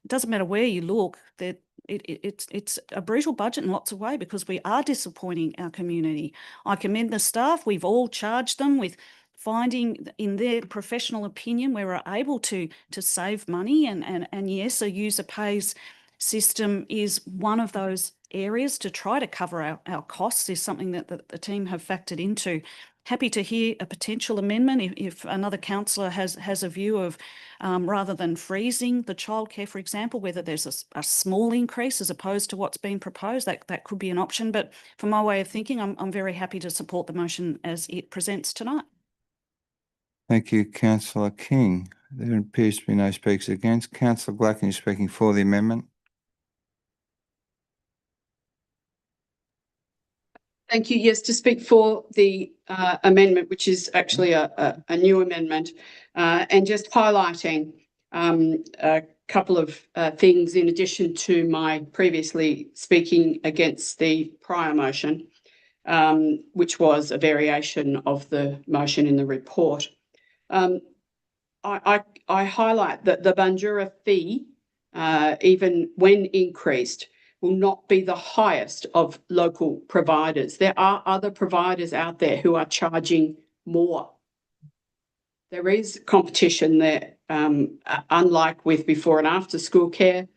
doesn't matter where you look, that it's a brutal budget in lots of ways because we are disappointing our community. I commend the staff. We've all charged them with finding, in their professional opinion, where we're able to save money, and yes, a user pays system is one of those areas to try to cover our costs, is something that the team have factored into. Happy to hear a potential amendment if another councillor has a view of, rather than freezing the childcare, for example, whether there's a small increase as opposed to what's been proposed, that could be an option. But from my way of thinking, I'm very happy to support the motion as it presents tonight. Thank you, Councillor King. There appears to be no speakers against. Councillor Blacken is speaking for the amendment. Thank you. Yes, to speak for the amendment, which is actually a new amendment, and just highlighting a couple of things in addition to my previously speaking against the prior motion, which was a variation of the motion in the report. I highlight that the Bundoora fee, even when increased, will not be the highest of local providers. There are other providers out there who are charging more. There is competition there. Unlike with before and after school care,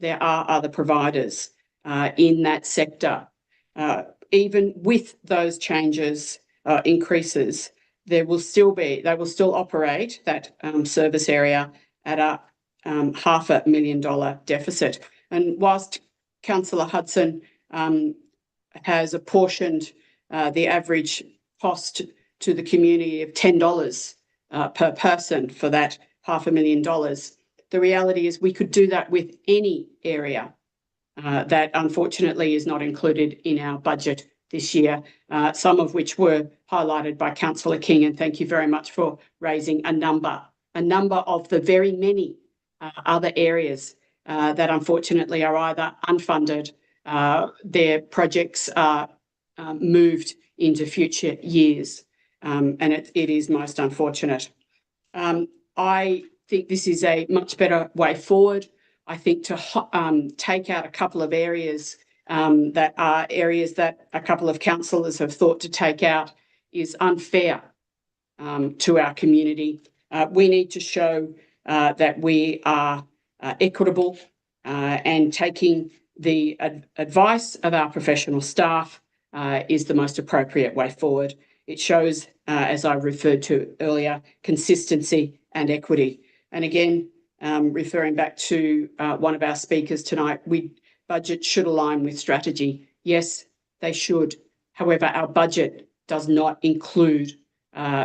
there are other providers in that sector. Even with those changes, increases, they will still operate that service area at a $500,000 deficit. And whilst Councillor Hudson has apportioned the average cost to the community of $10 per person for that $500,000, the reality is we could do that with any area that unfortunately is not included in our budget this year, some of which were highlighted by Councillor King, and thank you very much for raising a number of the very many other areas that unfortunately are either unfunded, their projects are moved into future years, and it is most unfortunate. I think this is a much better way forward. I think to take out a couple of areas that are areas that a couple of councillors have thought to take out is unfair to our community. We need to show that we are equitable and taking the advice of our professional staff is the most appropriate way forward. It shows, as I referred to earlier, consistency and equity. And again, referring back to one of our speakers tonight, budget should align with strategy. Yes, they should. However, our budget does not include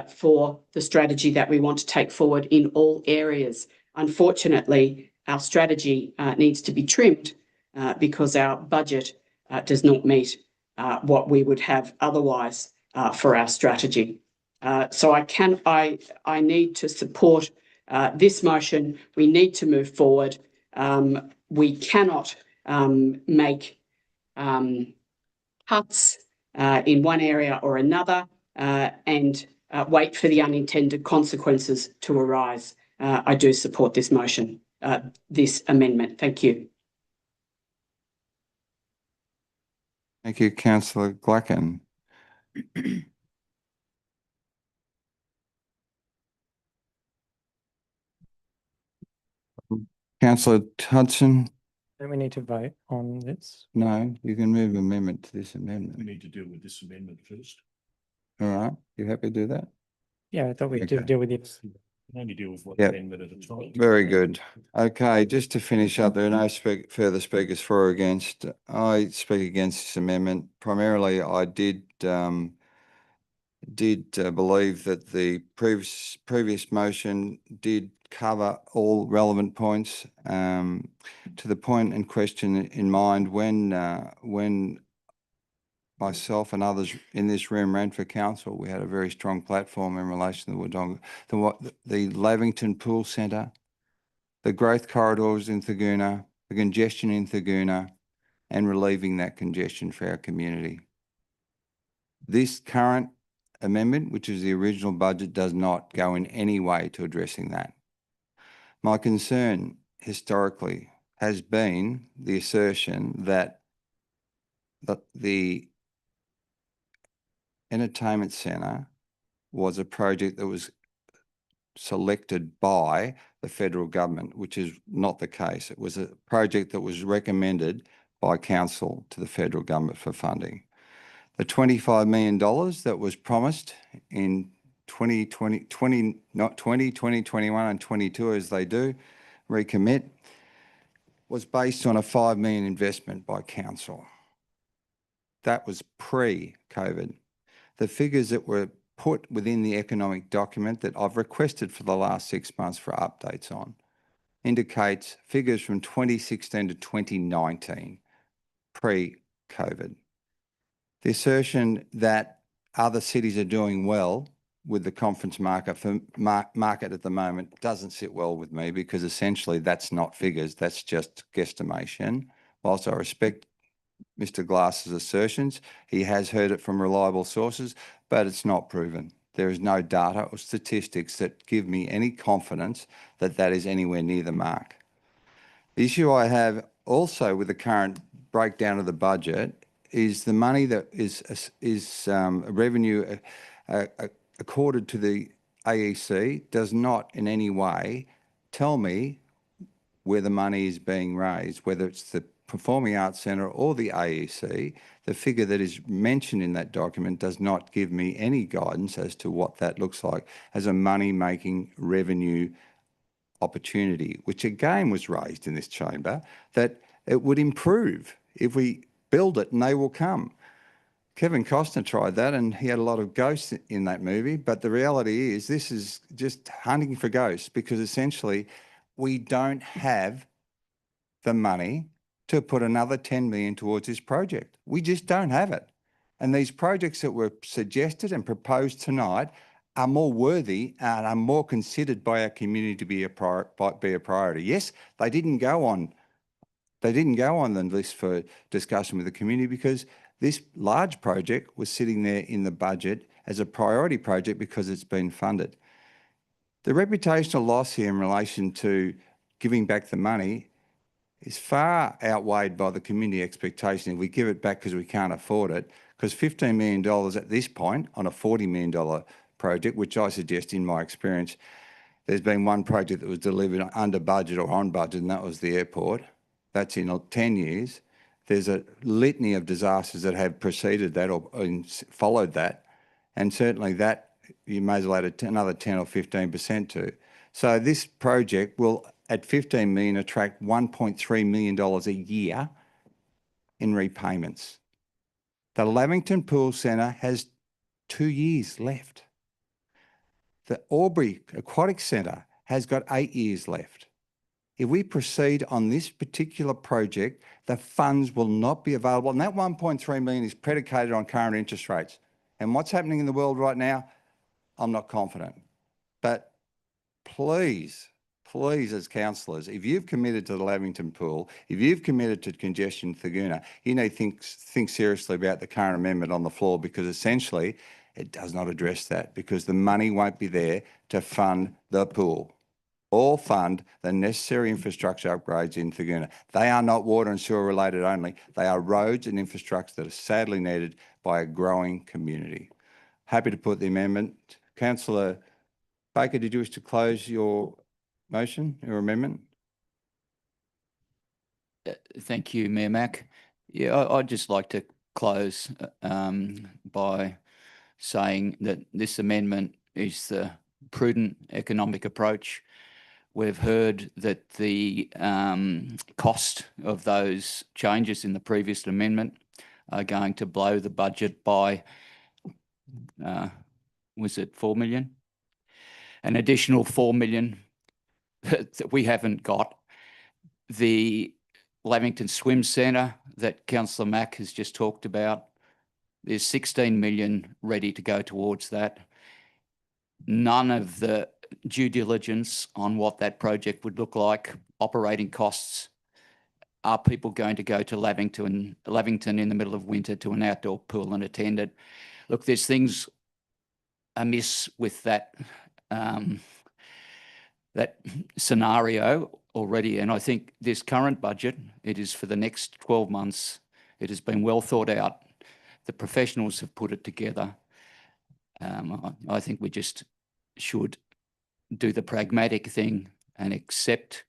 for the strategy that we want to take forward in all areas. Unfortunately, our strategy needs to be trimmed because our budget does not meet what we would have otherwise for our strategy. So I need to support this motion. We need to move forward. We cannot make huts in one area or another, and wait for the unintended consequences to arise. I do support this motion, this amendment. Thank you. Thank you, Councillor Glacken. Councillor Hudson? Don't we need to vote on this? No, you can move amendment to this We amendment. need to deal with this amendment first. All right, you happy to do that? Yeah, I thought we Okay. did deal with it. We can only deal with one Yep. amendment at a time. Very good. Okay, just to finish up, there are no further speakers for or against. I speak against this amendment. Primarily, I did believe that the previous motion did cover all relevant points. To the point in question in mind, when myself and others in this room ran for council, we had a very strong platform in relation to the Wodonga, the Lavington Pool Centre, the growth corridors in Thurgoona, the congestion in Thurgoona, and relieving that congestion for our community. This current amendment, which is the original budget, does not go in any way to addressing that. My concern historically has been the assertion that the entertainment centre was a project that was selected by the federal government, which is not the case. It was a project that was recommended by council to the federal government for funding. The $25 million that was promised in 2021 and 22, as they do, recommit, was based on a $5 million investment by council. That was pre-COVID. The figures that were put within the economic document that I've requested for the last 6 months for updates on indicates figures from 2016 to 2019, pre-COVID. The assertion that other cities are doing well with the conference market at the moment doesn't sit well with me, because essentially that's not figures, that's just guesstimation. Whilst I respect Mr. Glass's assertions, he has heard it from reliable sources, but it's not proven. There is no data or statistics that give me any confidence that that is anywhere near the mark. The issue I have also with the current breakdown of the budget is the money that is revenue accorded to the AEC does not in any way tell me where the money is being raised, whether it's the Performing Arts Centre or the AEC. The figure that is mentioned in that document does not give me any guidance as to what that looks like as a money-making revenue opportunity, which again was raised in this chamber, that it would improve if we build it and they will come. Kevin Costner tried that and he had a lot of ghosts in that movie, but the reality is this is just hunting for ghosts, because essentially we don't have the money to put another 10 million towards this project. We just don't have it. And these projects that were suggested and proposed tonight are more worthy and are more considered by our community to be a priority. Yes, they didn't go on the list for discussion with the community because this large project was sitting there in the budget as a priority project because it's been funded. The reputational loss here in relation to giving back the money is far outweighed by the community expectation if we give it back because we can't afford it, because $15 million at this point on a $40 million project, which I suggest in my experience, there's been one project that was delivered under budget or on budget, and that was the airport. That's in 10 years. There's a litany of disasters that have preceded that or followed that, and certainly that you may as well add another 10 or 15% to. So this project will, at 15 million, attract $1.3 million a year in repayments. The Lavington Pool Centre has 2 years left. The Albury Aquatic Centre has got 8 years left. If we proceed on this particular project, the funds will not be available. And that 1.3 million is predicated on current interest rates. And what's happening in the world right now, I'm not confident. But please, please, as councillors, if you've committed to the Lavington pool, if you've committed to congestion Thaguna, you need to think seriously about the current amendment on the floor, because essentially it does not address that, because the money won't be there to fund the pool or fund the necessary infrastructure upgrades in Thaguna. They are not water and sewer related only. They are roads and infrastructure that are sadly needed by a growing community. Happy to put the amendment. Councillor Baker, did you wish to close your motion or amendment? Thank you, Mayor Mack. Yeah, I'd just like to close by saying that this amendment is the prudent economic approach. We've heard that the cost of those changes in the previous amendment are going to blow the budget by, was it 4 million? An additional 4 million that we haven't got. The Lavington Swim Centre that Councillor Mack has just talked about, there's 16 million ready to go towards that. None of the due diligence on what that project would look like, operating costs. Are people going to go to Lavington in the middle of winter to an outdoor pool and attend it? Look, there's things amiss with that that scenario already, and I think this current budget, it is for the next 12 months. It has been well thought out. The professionals have put it together. I think we just should do the pragmatic thing and accept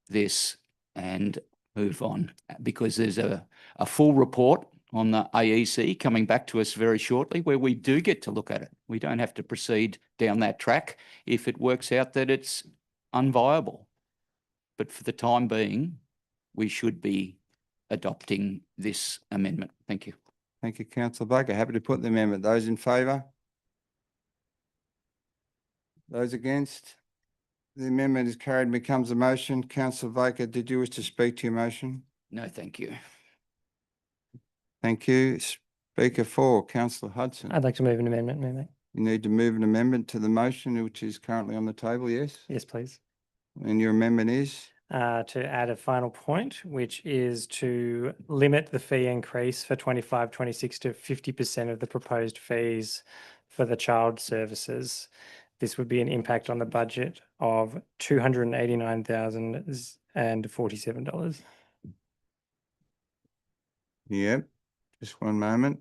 this and move on, because there's a full report on the AEC coming back to us very shortly where we do get to look at it. We don't have to proceed down that track if it works out that it's unviable. But for the time being, we should be adopting this amendment. Thank you. Thank you, Councillor Baker. Happy to put the amendment. Those in favour? Those against? The amendment is carried and becomes a motion. Councillor Baker, did you wish to speak to your motion? No, thank you. Thank you. Speaker 4, Councillor Hudson. I'd like to move an amendment, Mayor Mack. You need to move an amendment to the motion which is currently on the table, yes? Yes, please. And your amendment is? To add a final point, which is to limit the fee increase for 25-26 to 50% of the proposed fees for the child services. This would be an impact on the budget of $289,047. Yep. Just one moment.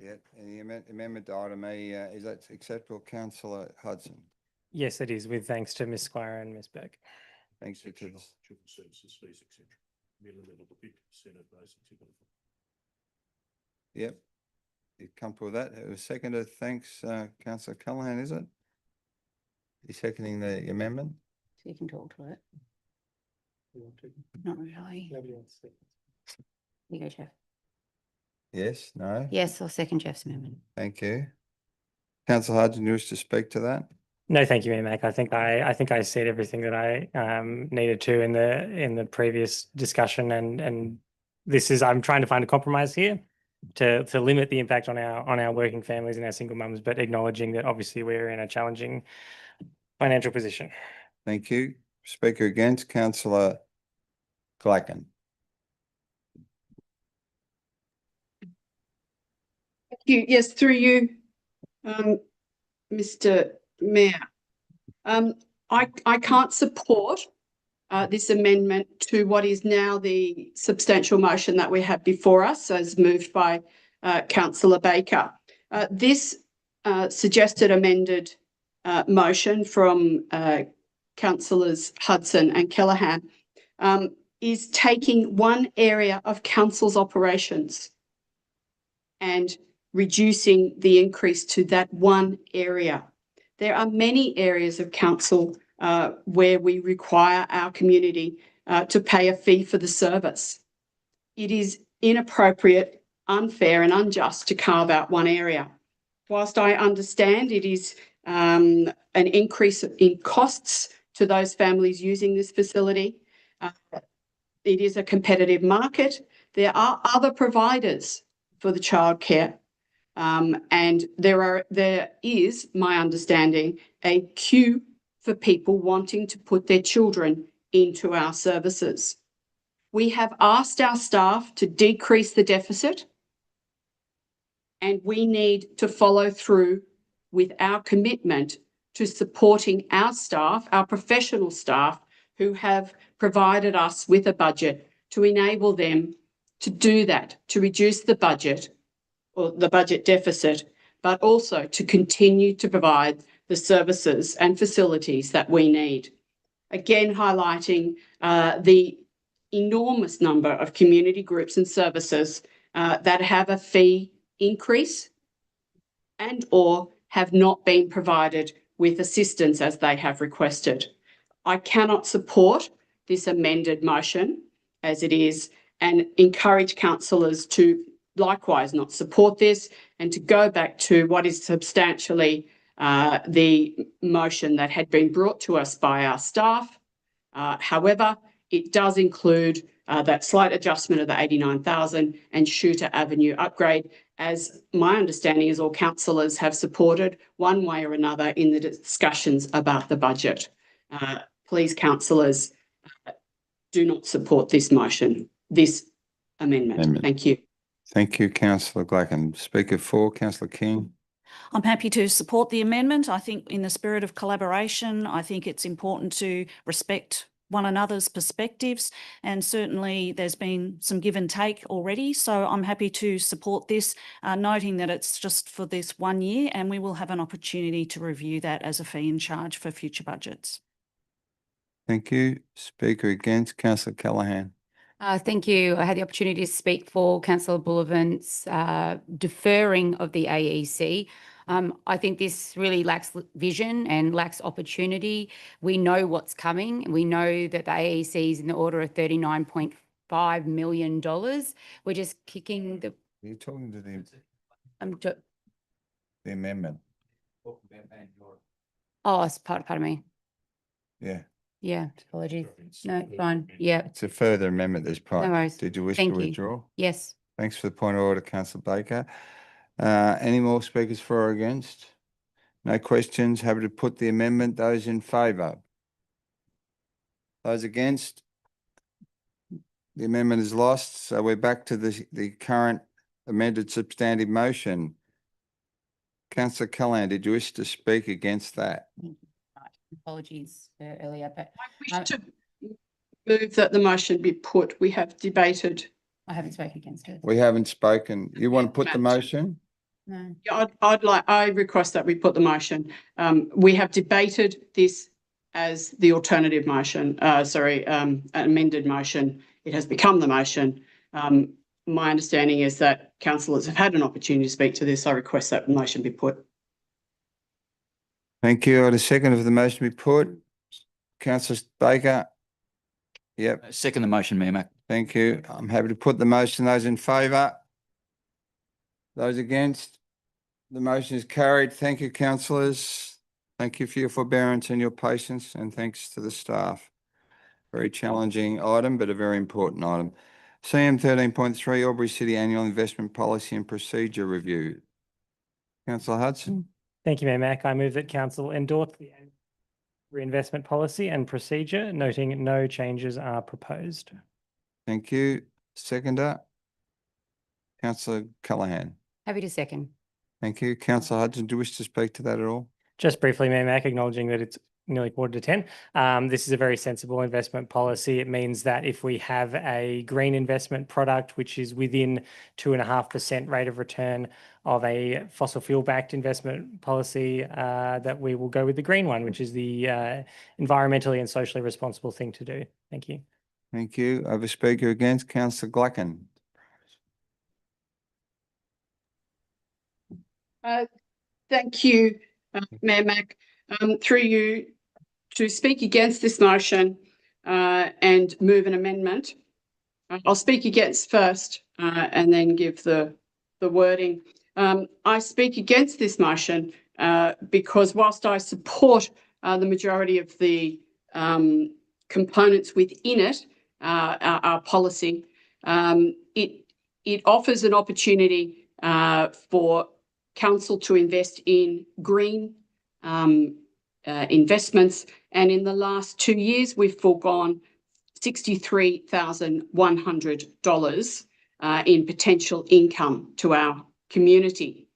Yeah, and the amendment to item E, is that acceptable, councillor Hudson? Yes, it is, with thanks to Ms Squire and Ms Beck. Thanks, Richard. Services, fees, etc. Middle level to 50% of basic. Yep. You comfortable with that? It was seconded. Thanks, councillor Callahan, is it? You seconding the amendment? So you can talk to it. Not really. You go, Jeff. Yes, no? Yes, I'll second Jeff's amendment. Thank you. Councillor Hudson, you wish to speak to that? No, thank you, Mayor Mac. I think I said everything that I needed to in the previous discussion, and this is, I'm trying to find a compromise here to limit the impact on our working families and our single mums, but acknowledging that obviously we're in a challenging financial position. Thank you. Speaker against, councillor Glacken. Thank you. Yes, through you, Mr. Mayor. I can't support this amendment to what is now the substantial motion that we have before us, as moved by councillor Baker. This suggested amended motion from councillors Hudson and Callaghan is taking one area of council's operations and reducing the increase to that one area. There are many areas of council where we require our community to pay a fee for the service. It is inappropriate, unfair and unjust to carve out one area. Whilst I understand it is an increase in costs to those families using this facility, it is a competitive market. There are other providers for the childcare. And there is, my understanding, a queue for people wanting to put their children into our services. We have asked our staff to decrease the deficit, and we need to follow through with our commitment to supporting our staff, our professional staff, who have provided us with a budget to enable them to do that, to reduce the budget or the budget deficit, but also to continue to provide the services and facilities that we need. Again, highlighting the enormous number of community groups and services that have a fee increase and or have not been provided with assistance as they have requested. I cannot support this amended motion as it is and encourage councillors to likewise not support this and to go back to what is substantially the motion that had been brought to us by our staff. However, it does include that slight adjustment of the 89,000 and Shooter Avenue upgrade, as my understanding is all councillors have supported one way or another in the discussions about the budget. Please, councillors, do not support this motion, this amendment. Thank you. Thank you, councillor Glacken. Speaker 4, councillor King. I'm happy to support the amendment. I think in the spirit of collaboration, I think it's important to respect one another's perspectives, and certainly there's been some give and take already. So I'm happy to support this, noting that it's just for this 1 year and we will have an opportunity to review that as a fee and charge for future budgets. Thank you. Speaker against, councillor Callaghan. Thank you. I had the opportunity to speak for Councillor Bullivant's deferring of the AEC. I think this really lacks vision and lacks opportunity. We know what's coming. We know that the AEC is in the order of $39.5 million. We're just kicking the... Are you talking to the amendment? Oh, it's pardon me. Yeah. Yeah, apologies. No, fine. Yeah. It's a further amendment this part. No worries. Did you wish Thank to you. withdraw? Yes. Thanks for the point of order, councillor Baker. Any more speakers for or against? No questions. Happy to put the amendment. Those in favour? Those against? The amendment is lost. So we're back to the current amended substantive motion. Councillor Callaghan, did you wish to speak against that? Apologies earlier, but I wish to move that the motion be put. We have debated. I haven't spoken against it. We haven't spoken. You want to put the motion? No. Yeah, I request that we put the motion. We have debated this as the alternative motion, an amended motion. It has become the motion. My understanding is that councillors have had an opportunity to speak to this. I request that the motion be put. Thank you. A second of the motion be put. Councillor Baker. Yep. Second the motion, Mayor Mac. Thank you. I'm happy to put the motion. Those in favour? Those against? The motion is carried. Thank you, councillors. Thank you for your forbearance and your patience, and thanks to the staff. Very challenging item, but a very important item. CM 13.3, Albury City Annual Investment Policy and Procedure Review. Councillor Hudson. Thank you, Mayor Mac. I move that council endorse the reinvestment policy and procedure, noting no changes are proposed. Thank you. Seconder. Councillor Callaghan. Happy to second. Thank you. Councillor Hudson, do you wish to speak to that at all? Just briefly, Mayor Mac, acknowledging that it's nearly 9:45. This is a very sensible investment policy. It means that if we have a green investment product, which is within 2.5% rate of return of a fossil fuel backed investment policy, that we will go with the green one, which is the environmentally and socially responsible thing to do. Thank you. Thank you. Over speaker against, Councillor Glacken. Thank you, Mayor Mac. Through you, to speak against this motion and move an amendment. I'll speak against first and then give the wording. I speak against this motion because whilst I support the majority of the components within it, our policy, it offers an opportunity for council to invest in green investments. And in the last 2 years, we've foregone $63,100 in potential income to our community.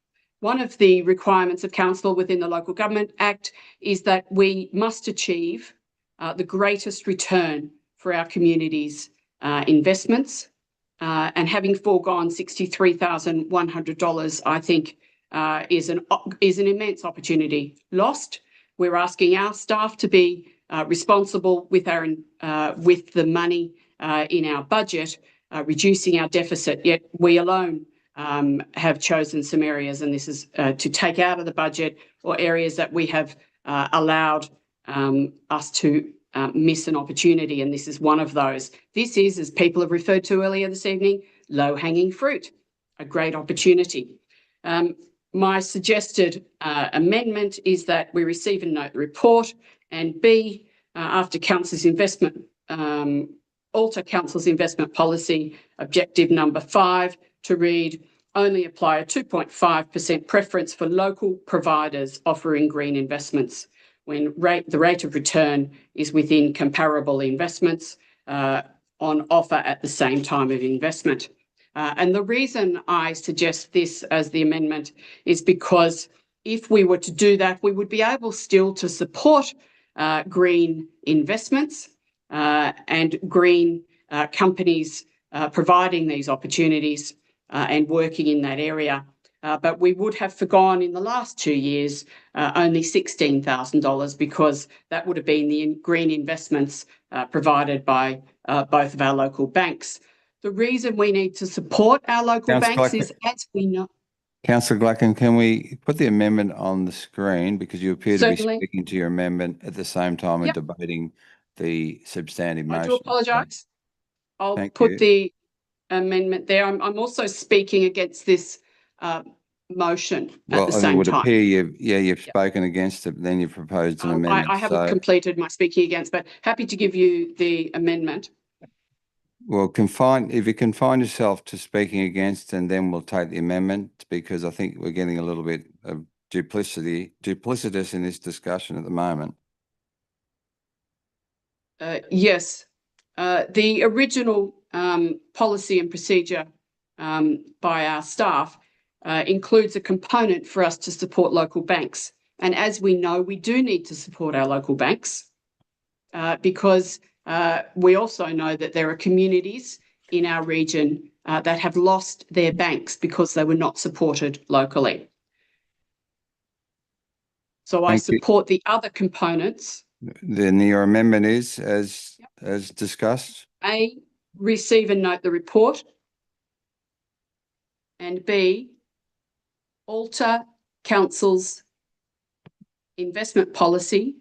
One of the requirements of council within the Local Government Act is that we must achieve the greatest return for our community's investments. And having foregone $63,100, I think, is an immense opportunity lost. We're asking our staff to be responsible with the money in our budget, reducing our deficit. Yet we alone have chosen some areas, and this is to take out of the budget, or areas that we have allowed us to miss an opportunity, and this is one of those. This is, as people have referred to earlier this evening, low-hanging fruit, a great opportunity. My suggested amendment is that we receive and note the report, and B, after council's investment, alter council's investment policy objective number 5 to read, only apply a 2.5% preference for local providers offering green investments when the rate of return is within comparable investments on offer at the same time of investment. And the reason I suggest this as the amendment is because if we were to do that, we would be able still to support green investments and green companies providing these opportunities and working in that area. But we would have forgone in the last 2 years only $16,000 because that would have been the green investments provided by both of our local banks. The reason we need to support our local banks is, as we know. Councillor Glacken, can we put the amendment on the screen, because you appear to be Certainly. speaking to your amendment at the same time and debating the substantive motion. I do apologise. I'll Thank put you. the amendment there. I'm also speaking against this motion at the It same would time. appear you've spoken against it, then you've proposed an amendment. I haven't completed my speaking against, but happy to give you the amendment. Well, if you confine yourself to speaking against, and then we'll take the amendment, because I think we're getting a little bit of duplicitous in this discussion at the moment. Yes. The original policy and procedure by our staff includes a component for us to support local banks. And as we know, we do need to support our local banks because we also know that there are communities in our region that have lost their banks because they were not supported locally. So I Thank you. support the other components. Then your amendment is as discussed. A, receive and note the report. And B, alter council's investment policy.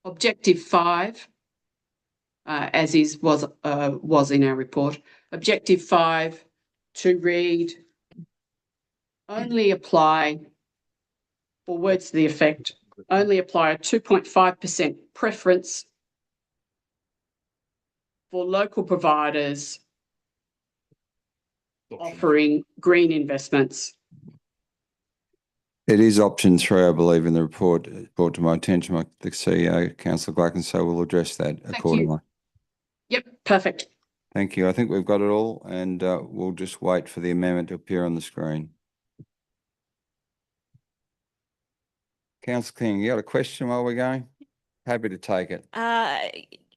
Objective 5, as was in our report. Objective 5 to read, only apply, or words to the effect, only apply a 2.5% preference for local providers offering green investments. It is option 3, I believe, in the report brought to my attention by the CEO, Councillor Glacken, so we'll address that accordingly. Yep, perfect. Thank you. I think we've got it all, and we'll just wait for the amendment to appear on the screen. Councillor King, you got a question while we're going? Happy to take it.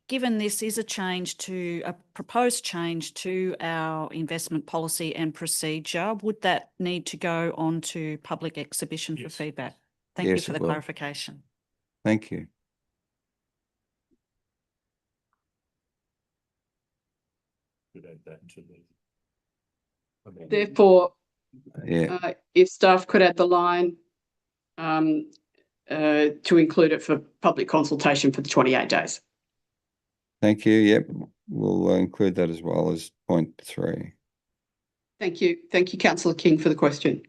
Given this is a proposed change to our investment policy and procedure, would that need to go on to public exhibition for feedback? Thank you Yes, for it the will. clarification. Thank you. Therefore, Yeah. if staff could add the line to include it for public consultation for the 28 days. Thank you. Yep. We'll include that as well as point 3. Thank you. Thank you, Councillor King, for the question.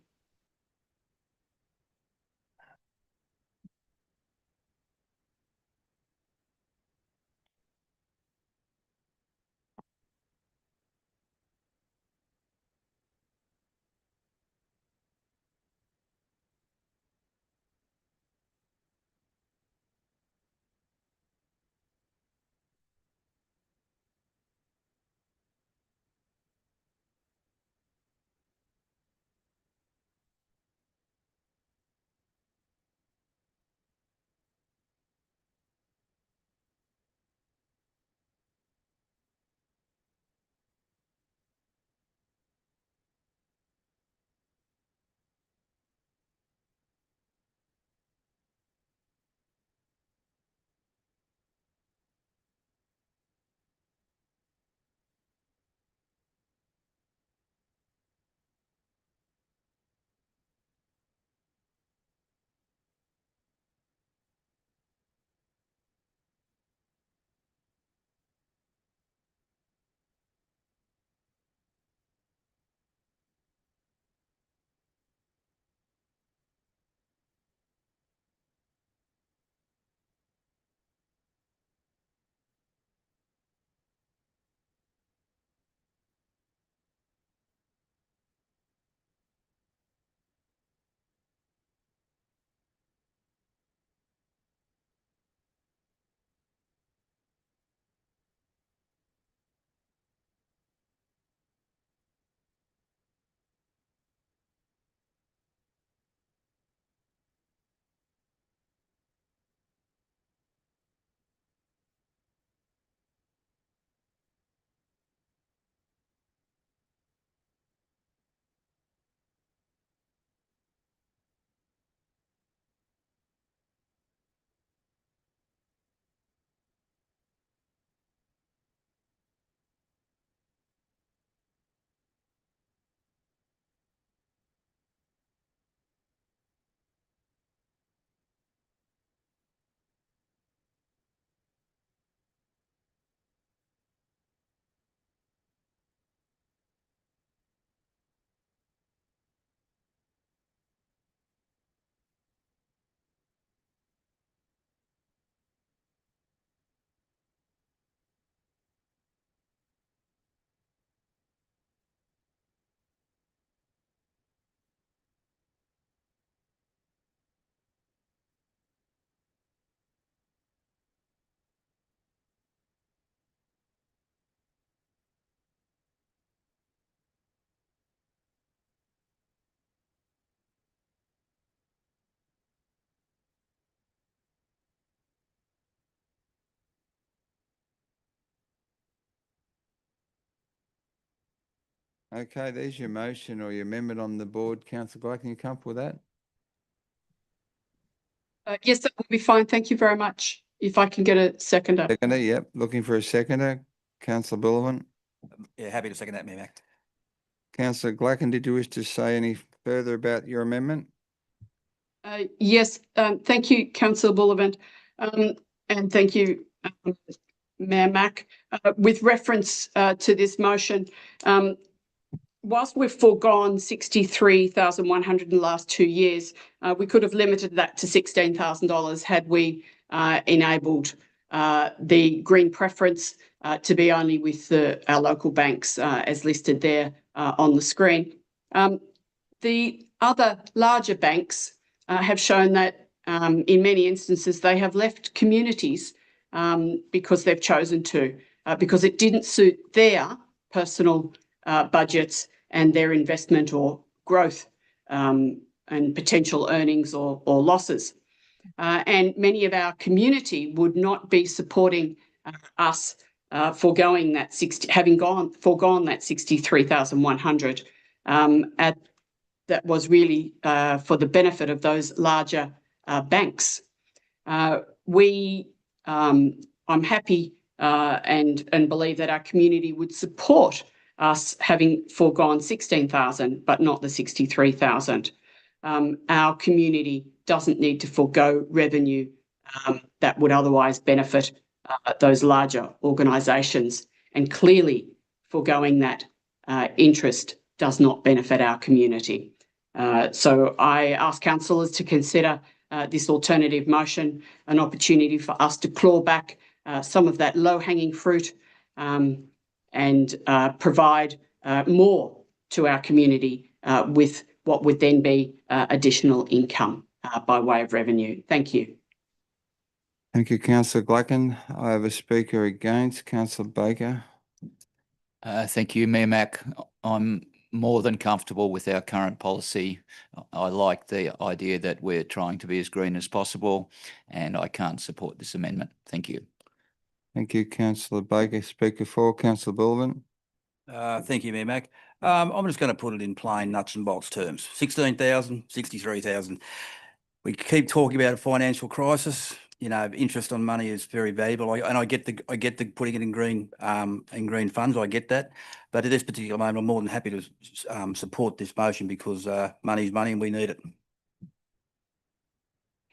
Okay, there's your motion or your amendment on the board. Councillor Black, you comfortable with that? Yes, that will be fine. Thank you very much. If I can get a seconder. Seconder, yep. Looking for a seconder. Councillor Bullivant. Yeah, happy to second that, Mayor Mac. Councillor Glacken, did you wish to say any further about your amendment? Yes, thank you, Councillor Bullivant. And thank you, Mayor Mac. With reference to this motion, whilst we've foregone 63,100 in the last 2 years, we could have limited that to $16,000 had we enabled the green preference to be only with our local banks as listed there on the screen. The other larger banks have shown that in many instances they have left communities because they've chosen to, because it didn't suit their personal budgets and their investment or growth and potential earnings or losses. And many of our community would not be supporting us foregone that 63,100 that was really for the benefit of those larger banks. I'm happy and believe that our community would support us having foregone 16,000, but not the 63,000. Our community doesn't need to forego revenue that would otherwise benefit those larger organisations, and clearly foregoing that interest does not benefit our community. So I ask councillors to consider this alternative motion an opportunity for us to claw back some of that low-hanging fruit and provide more to our community with what would then be additional income by way of revenue. Thank you. Thank you, Councillor Glacken. I have a speaker against, Councillor Baker. Thank you, Mayor Mac. I'm more than comfortable with our current policy. I like the idea that we're trying to be as green as possible, and I can't support this amendment. Thank you. Thank you, Councillor Baker. Speaker 4, Councillor Bullivant. Thank you, Mayor Mac. I'm just going to put it in plain nuts and bolts terms. 16,000, 63,000. We keep talking about a financial crisis. You know, interest on money is very valuable, and I get the putting it in green funds. I get that, but at this particular moment, I'm more than happy to support this motion because money is money and we need it.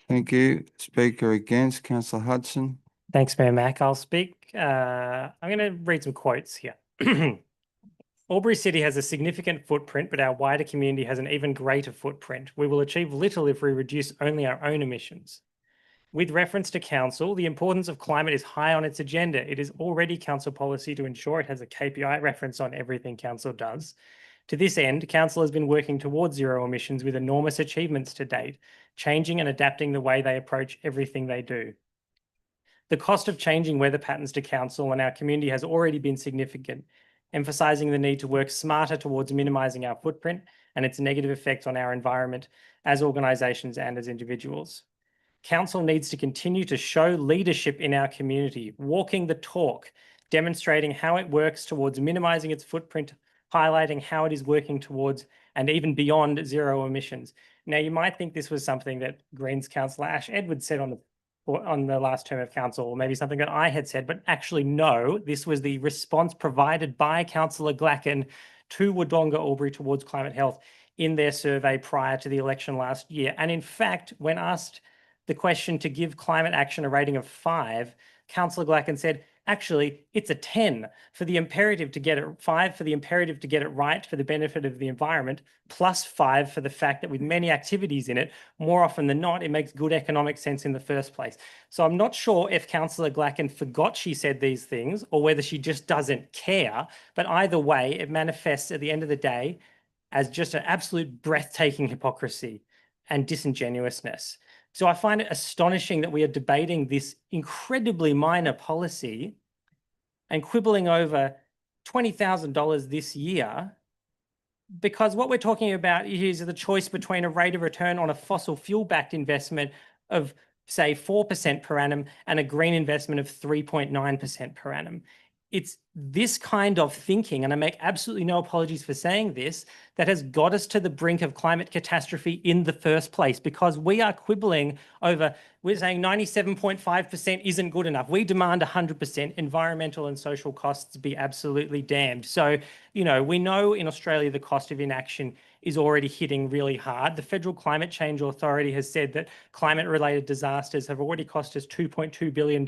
Thank you. Speaker against, Councillor Hudson. Thanks, Mayor Mac. I'll speak. I'm going to read some quotes here. Albury City has a significant footprint, but our wider community has an even greater footprint. We will achieve little if we reduce only our own emissions. With reference to council, the importance of climate is high on its agenda. It is already council policy to ensure it has a KPI reference on everything council does. To this end, council has been working towards zero emissions with enormous achievements to date, changing and adapting the way they approach everything they do. The cost of changing weather patterns to council and our community has already been significant, emphasising the need to work smarter towards minimising our footprint and its negative effects on our environment as organisations and as individuals. Council needs to continue to show leadership in our community, walking the talk, demonstrating how it works towards minimising its footprint, highlighting how it is working towards and even beyond zero emissions. Now, you might think this was something that Greens councillor Ash Edwards said on the last term of council, or maybe something that I had said, but actually no, this was the response provided by Councillor Glacken to Wodonga Albury towards climate health in their survey prior to the election last year. And in fact, when asked the question to give climate action a rating of 5, Councillor Glacken said, actually, it's a 10 for the imperative to get it, 5 for the imperative to get it right for the benefit of the environment, plus 5 for the fact that with many activities in it, more often than not, it makes good economic sense in the first place. So I'm not sure if Councillor Glacken forgot she said these things or whether she just doesn't care, but either way, it manifests at the end of the day as just an absolute breathtaking hypocrisy and disingenuousness. So I find it astonishing that we are debating this incredibly minor policy and quibbling over $20,000 this year, because what we're talking about is the choice between a rate of return on a fossil fuel-backed investment of, say, 4% per annum and a green investment of 3.9% per annum. it's this kind of thinking, and I make absolutely no apologies for saying this, that has got us to the brink of climate catastrophe in the first place, because we are quibbling over, we're saying 97.5% isn't good enough. We demand 100%. Environmental and social costs be absolutely damned. So, you know, we know in Australia the cost of inaction is already hitting really hard. The Federal Climate Change Authority has said that climate-related disasters have already cost us $2.2 billion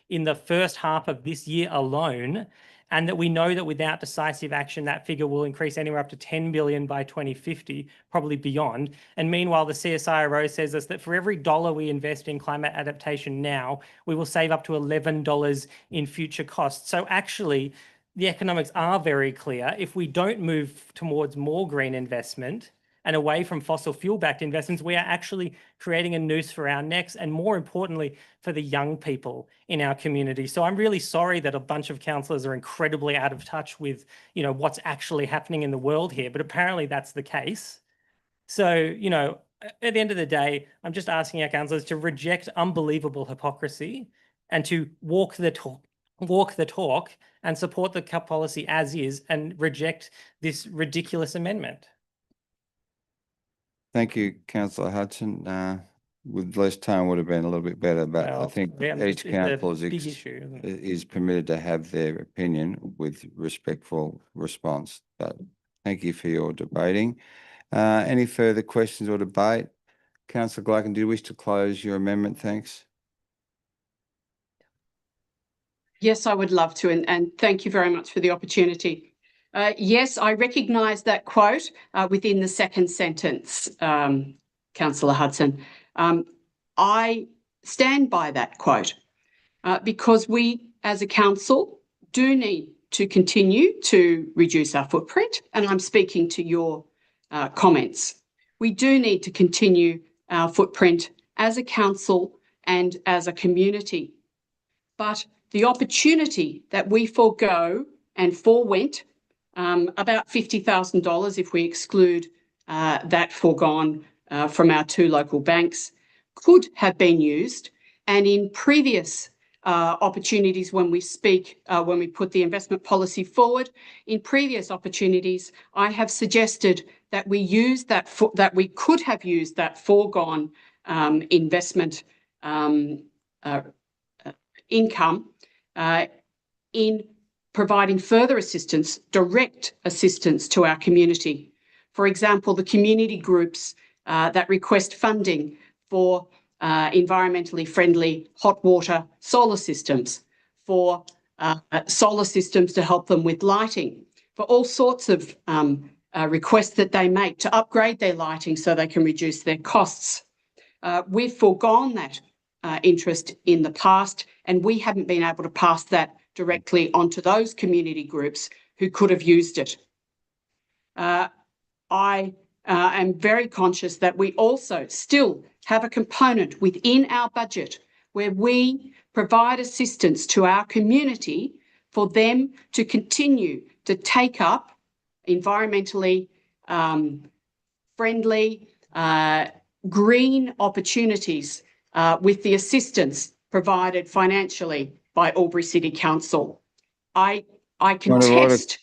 in the first half of this year alone, and that we know that without decisive action, that figure will increase anywhere up to 10 billion by 2050, probably beyond. And meanwhile, the CSIRO says us that for every dollar we invest in climate adaptation now, we will save up to $11 in future costs. So actually, the economics are very clear. If we don't move towards more green investment and away from fossil fuel-backed investments, we are actually creating a noose for our necks, and more importantly, for the young people in our community. So I'm really sorry that a bunch of councillors are incredibly out of touch with, you know, what's actually happening in the world here, but apparently that's the case. So, you know, at the end of the day, I'm just asking our councillors to reject unbelievable hypocrisy and to walk the talk and support the policy as is and reject this ridiculous amendment. Thank you, Councillor Hudson. With less time would have been a little bit better, but I Well, think yeah, each it's a council big issue, isn't it? is permitted to have their opinion with respectful response. But thank you for your debating. Any further questions or debate? Councillor Gleichen, do you wish to close your amendment? Thanks. Yes, I would love to, and thank you very much for the opportunity. Yes, I recognise that quote within the second sentence, Councillor Hudson. I stand by that quote because we as a council do need to continue to reduce our footprint, and I'm speaking to your comments. We do need to continue our footprint as a council and as a community. But the opportunity that we forego and forewent, about $50,000 if we exclude that foregone from our two local banks, could have been used. And in previous opportunities when we put the investment policy forward, in previous opportunities, I have suggested that we use that we could have used that foregone investment income in providing further assistance, direct assistance to our community. For example, the community groups that request funding for environmentally friendly hot water solar systems, for solar systems to help them with lighting, for all sorts of requests that they make to upgrade their lighting so they can reduce their costs. We've foregone that interest in the past, and we haven't been able to pass that directly onto those community groups who could have used it. I am very conscious that we also still have a component within our budget where we provide assistance to our community for them to continue to take up environmentally friendly green opportunities with the assistance provided financially by Albury City Council. I contest.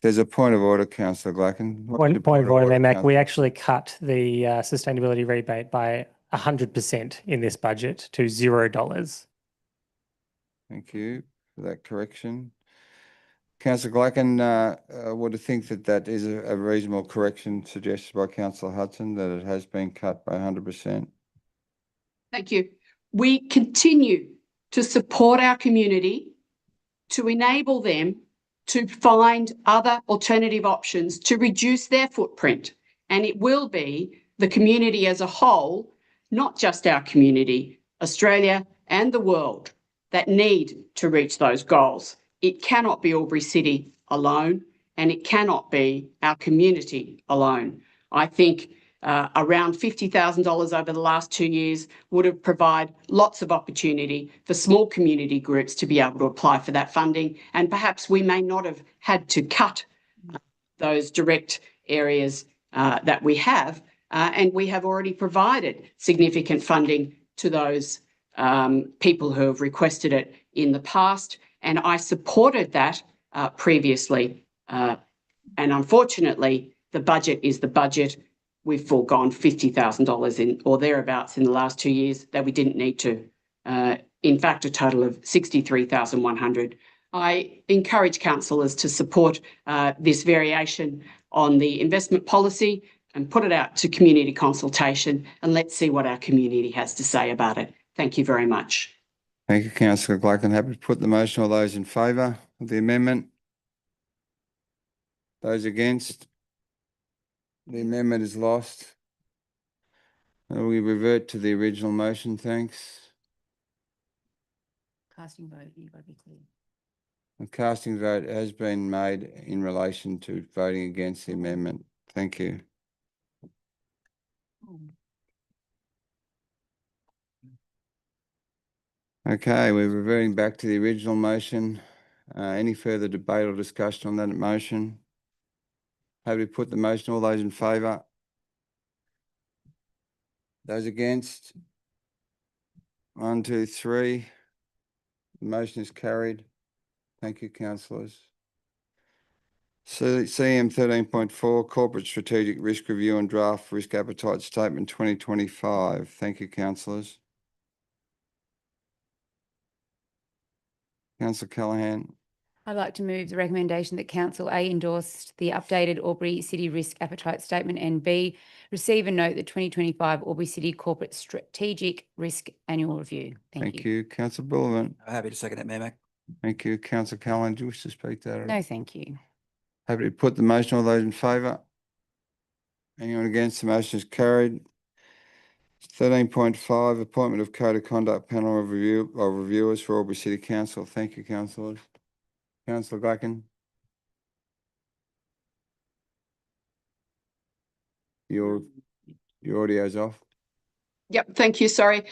There's a point of order, Councillor Gleichen. Point of order, Mac. We actually cut the sustainability rebate by 100% in this budget to $0. Thank you for that correction. Councillor Gleichen, would you think that that is a reasonable correction suggested by Councillor Hudson, that it has been cut by 100%? Thank you. We continue to support our community to enable them to find other alternative options to reduce their footprint. And it will be the community as a whole, not just our community, Australia and the world, that need to reach those goals. It cannot be Albury City alone, and it cannot be our community alone. I think around $50,000 over the last 2 years would have provided lots of opportunity for small community groups to be able to apply for that funding. And perhaps we may not have had to cut those direct areas that we have. And we have already provided significant funding to those people who have requested it in the past. and I supported that previously. And unfortunately, the budget is the budget. We've foregone $50,000 in or thereabouts in the last 2 years that we didn't need to. In fact, a total of 63,100. I encourage councillors to support this variation on the investment policy and put it out to community consultation, and let's see what our community has to say about it. Thank you very much. Thank you, councillor Gluck. I'm happy to put the motion. All those in favour of the amendment? Those against? The amendment is lost. We revert to the original motion, thanks. Casting vote, you've got to be clear. The casting vote has been made in relation to voting against the amendment. Thank you. Okay, we're reverting back to the original motion. Any further debate or discussion on that motion? Have we put the motion? All those in favour? Those against? 1, 2, 3. The motion is carried. Thank you, councillors. CM 13.4, Corporate Strategic Risk Review and Draft Risk Appetite Statement 2025. Thank you, councillors. Councillor Callaghan. I'd like to move the recommendation that Council A endorsed the updated Albury City Risk Appetite Statement and B receive and note the 2025 Albury City Corporate Strategic Risk Annual Review. Thank you. You. Councillor Bullivant. Happy to second that, Mayor Mac. Thank you. Councillor Callaghan, do you wish to speak to that? No, thank you. Happy to put the motion. All those in favour? Anyone against? The motion is carried. 13.5, Appointment of Code of Conduct Panel of Reviewers for Albury City Council. Thank you, councillors. Councillor Glacken. Your audio's off. Yep, thank you. Sorry.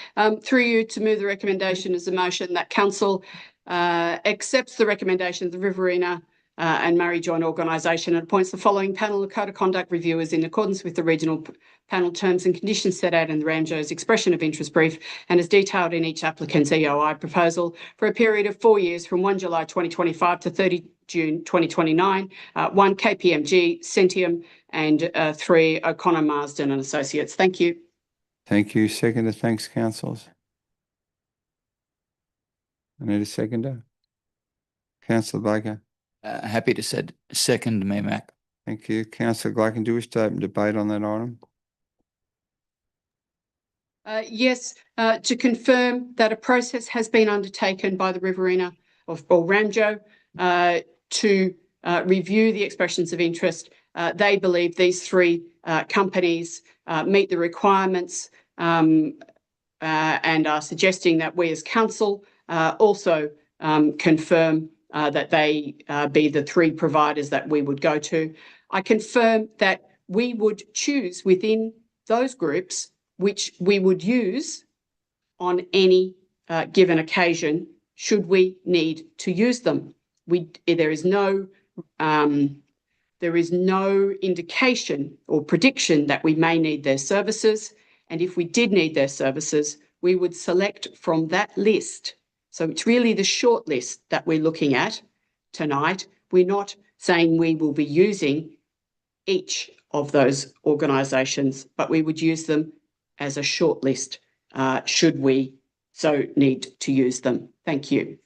Through you to move the recommendation as a motion that council accepts the recommendation of the Riverina and Murray Joint Organisation and appoints the following panel of Code of Conduct reviewers in accordance with the regional panel terms and conditions set out in the Ramjo's expression of interest brief and as detailed in each applicant's EOI proposal for a period of 4 years from 1 July 2025 to 30 June 2029, 1 KPMG, Centium and 3 O'Connor Marsden and Associates. Thank you. Thank you. Seconder. Thanks, councillors. I need a seconder. Councillor Baker. Happy to second, Mayor Mac. Thank you. Councillor Glacken, do you wish to open debate on that item? Yes, to confirm that a process has been undertaken by the Riverina or Ramjo to review the expressions of interest. They believe these 3 companies meet the requirements and are suggesting that we as council also confirm that they be the 3 providers that we would go to. I confirm that we would choose within those groups which we would use on any given occasion should we need to use them. There is no indication or prediction that we may need their services, and if we did need their services, we would select from that list. So it's really the short list that we're looking at tonight. We're not saying we will be using each of those organisations, but we would use them as a short list should we so need to use them. Thank you.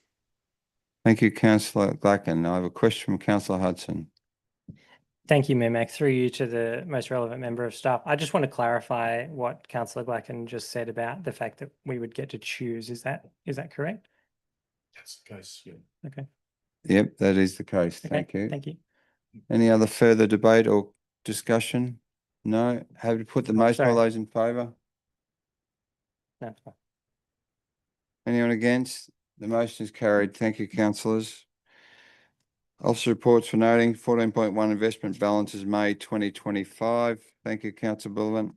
Thank you, Councillor Glacken. I have a question from Councillor Hudson. Thank you, Mayor Mac. Through you to the most relevant member of staff. I just want to clarify what Councillor Glacken just said about the fact that we would get to choose. Is that correct? That's the case, yeah. Okay. Yep, that is the case. Thank you. Thank you. Any other further debate or discussion? No. Have to put the motion. All those in favour? No. Anyone against? The motion is carried. Thank you, councillors. Officer reports for noting 14.1 investment balances May 2025. Thank you, Councillor Bullivant.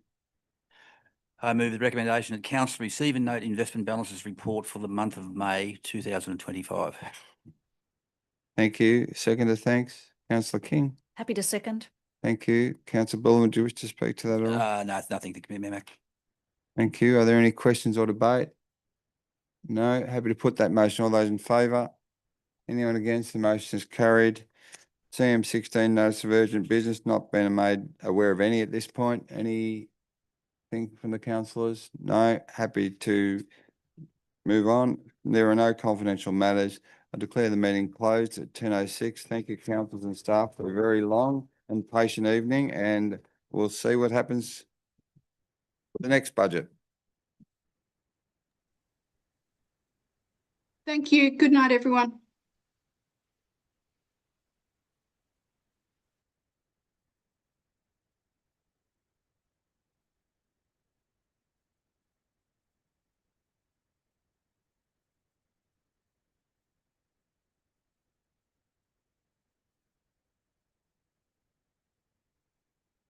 I move the recommendation that council receive and note investment balances report for the month of May 2025. Thank you. Seconder, thanks. Councillor King. Happy to second. Thank you. Councillor Bullivant, do you wish to speak to that at all? No, nothing to commit, Mayor Mac. Thank you. Are there any questions or debate? No. Happy to put that motion. All those in favour? Anyone against? The motion is carried. CM 16, notice of urgent business, not been made aware of any at this point. Anything from the councillors? No. Happy to move on. There are no confidential matters. I declare the meeting closed at 10:06. Thank you, councillors and staff, for a very long and patient evening, and we'll see what happens for the next budget. Thank you. Good night, everyone.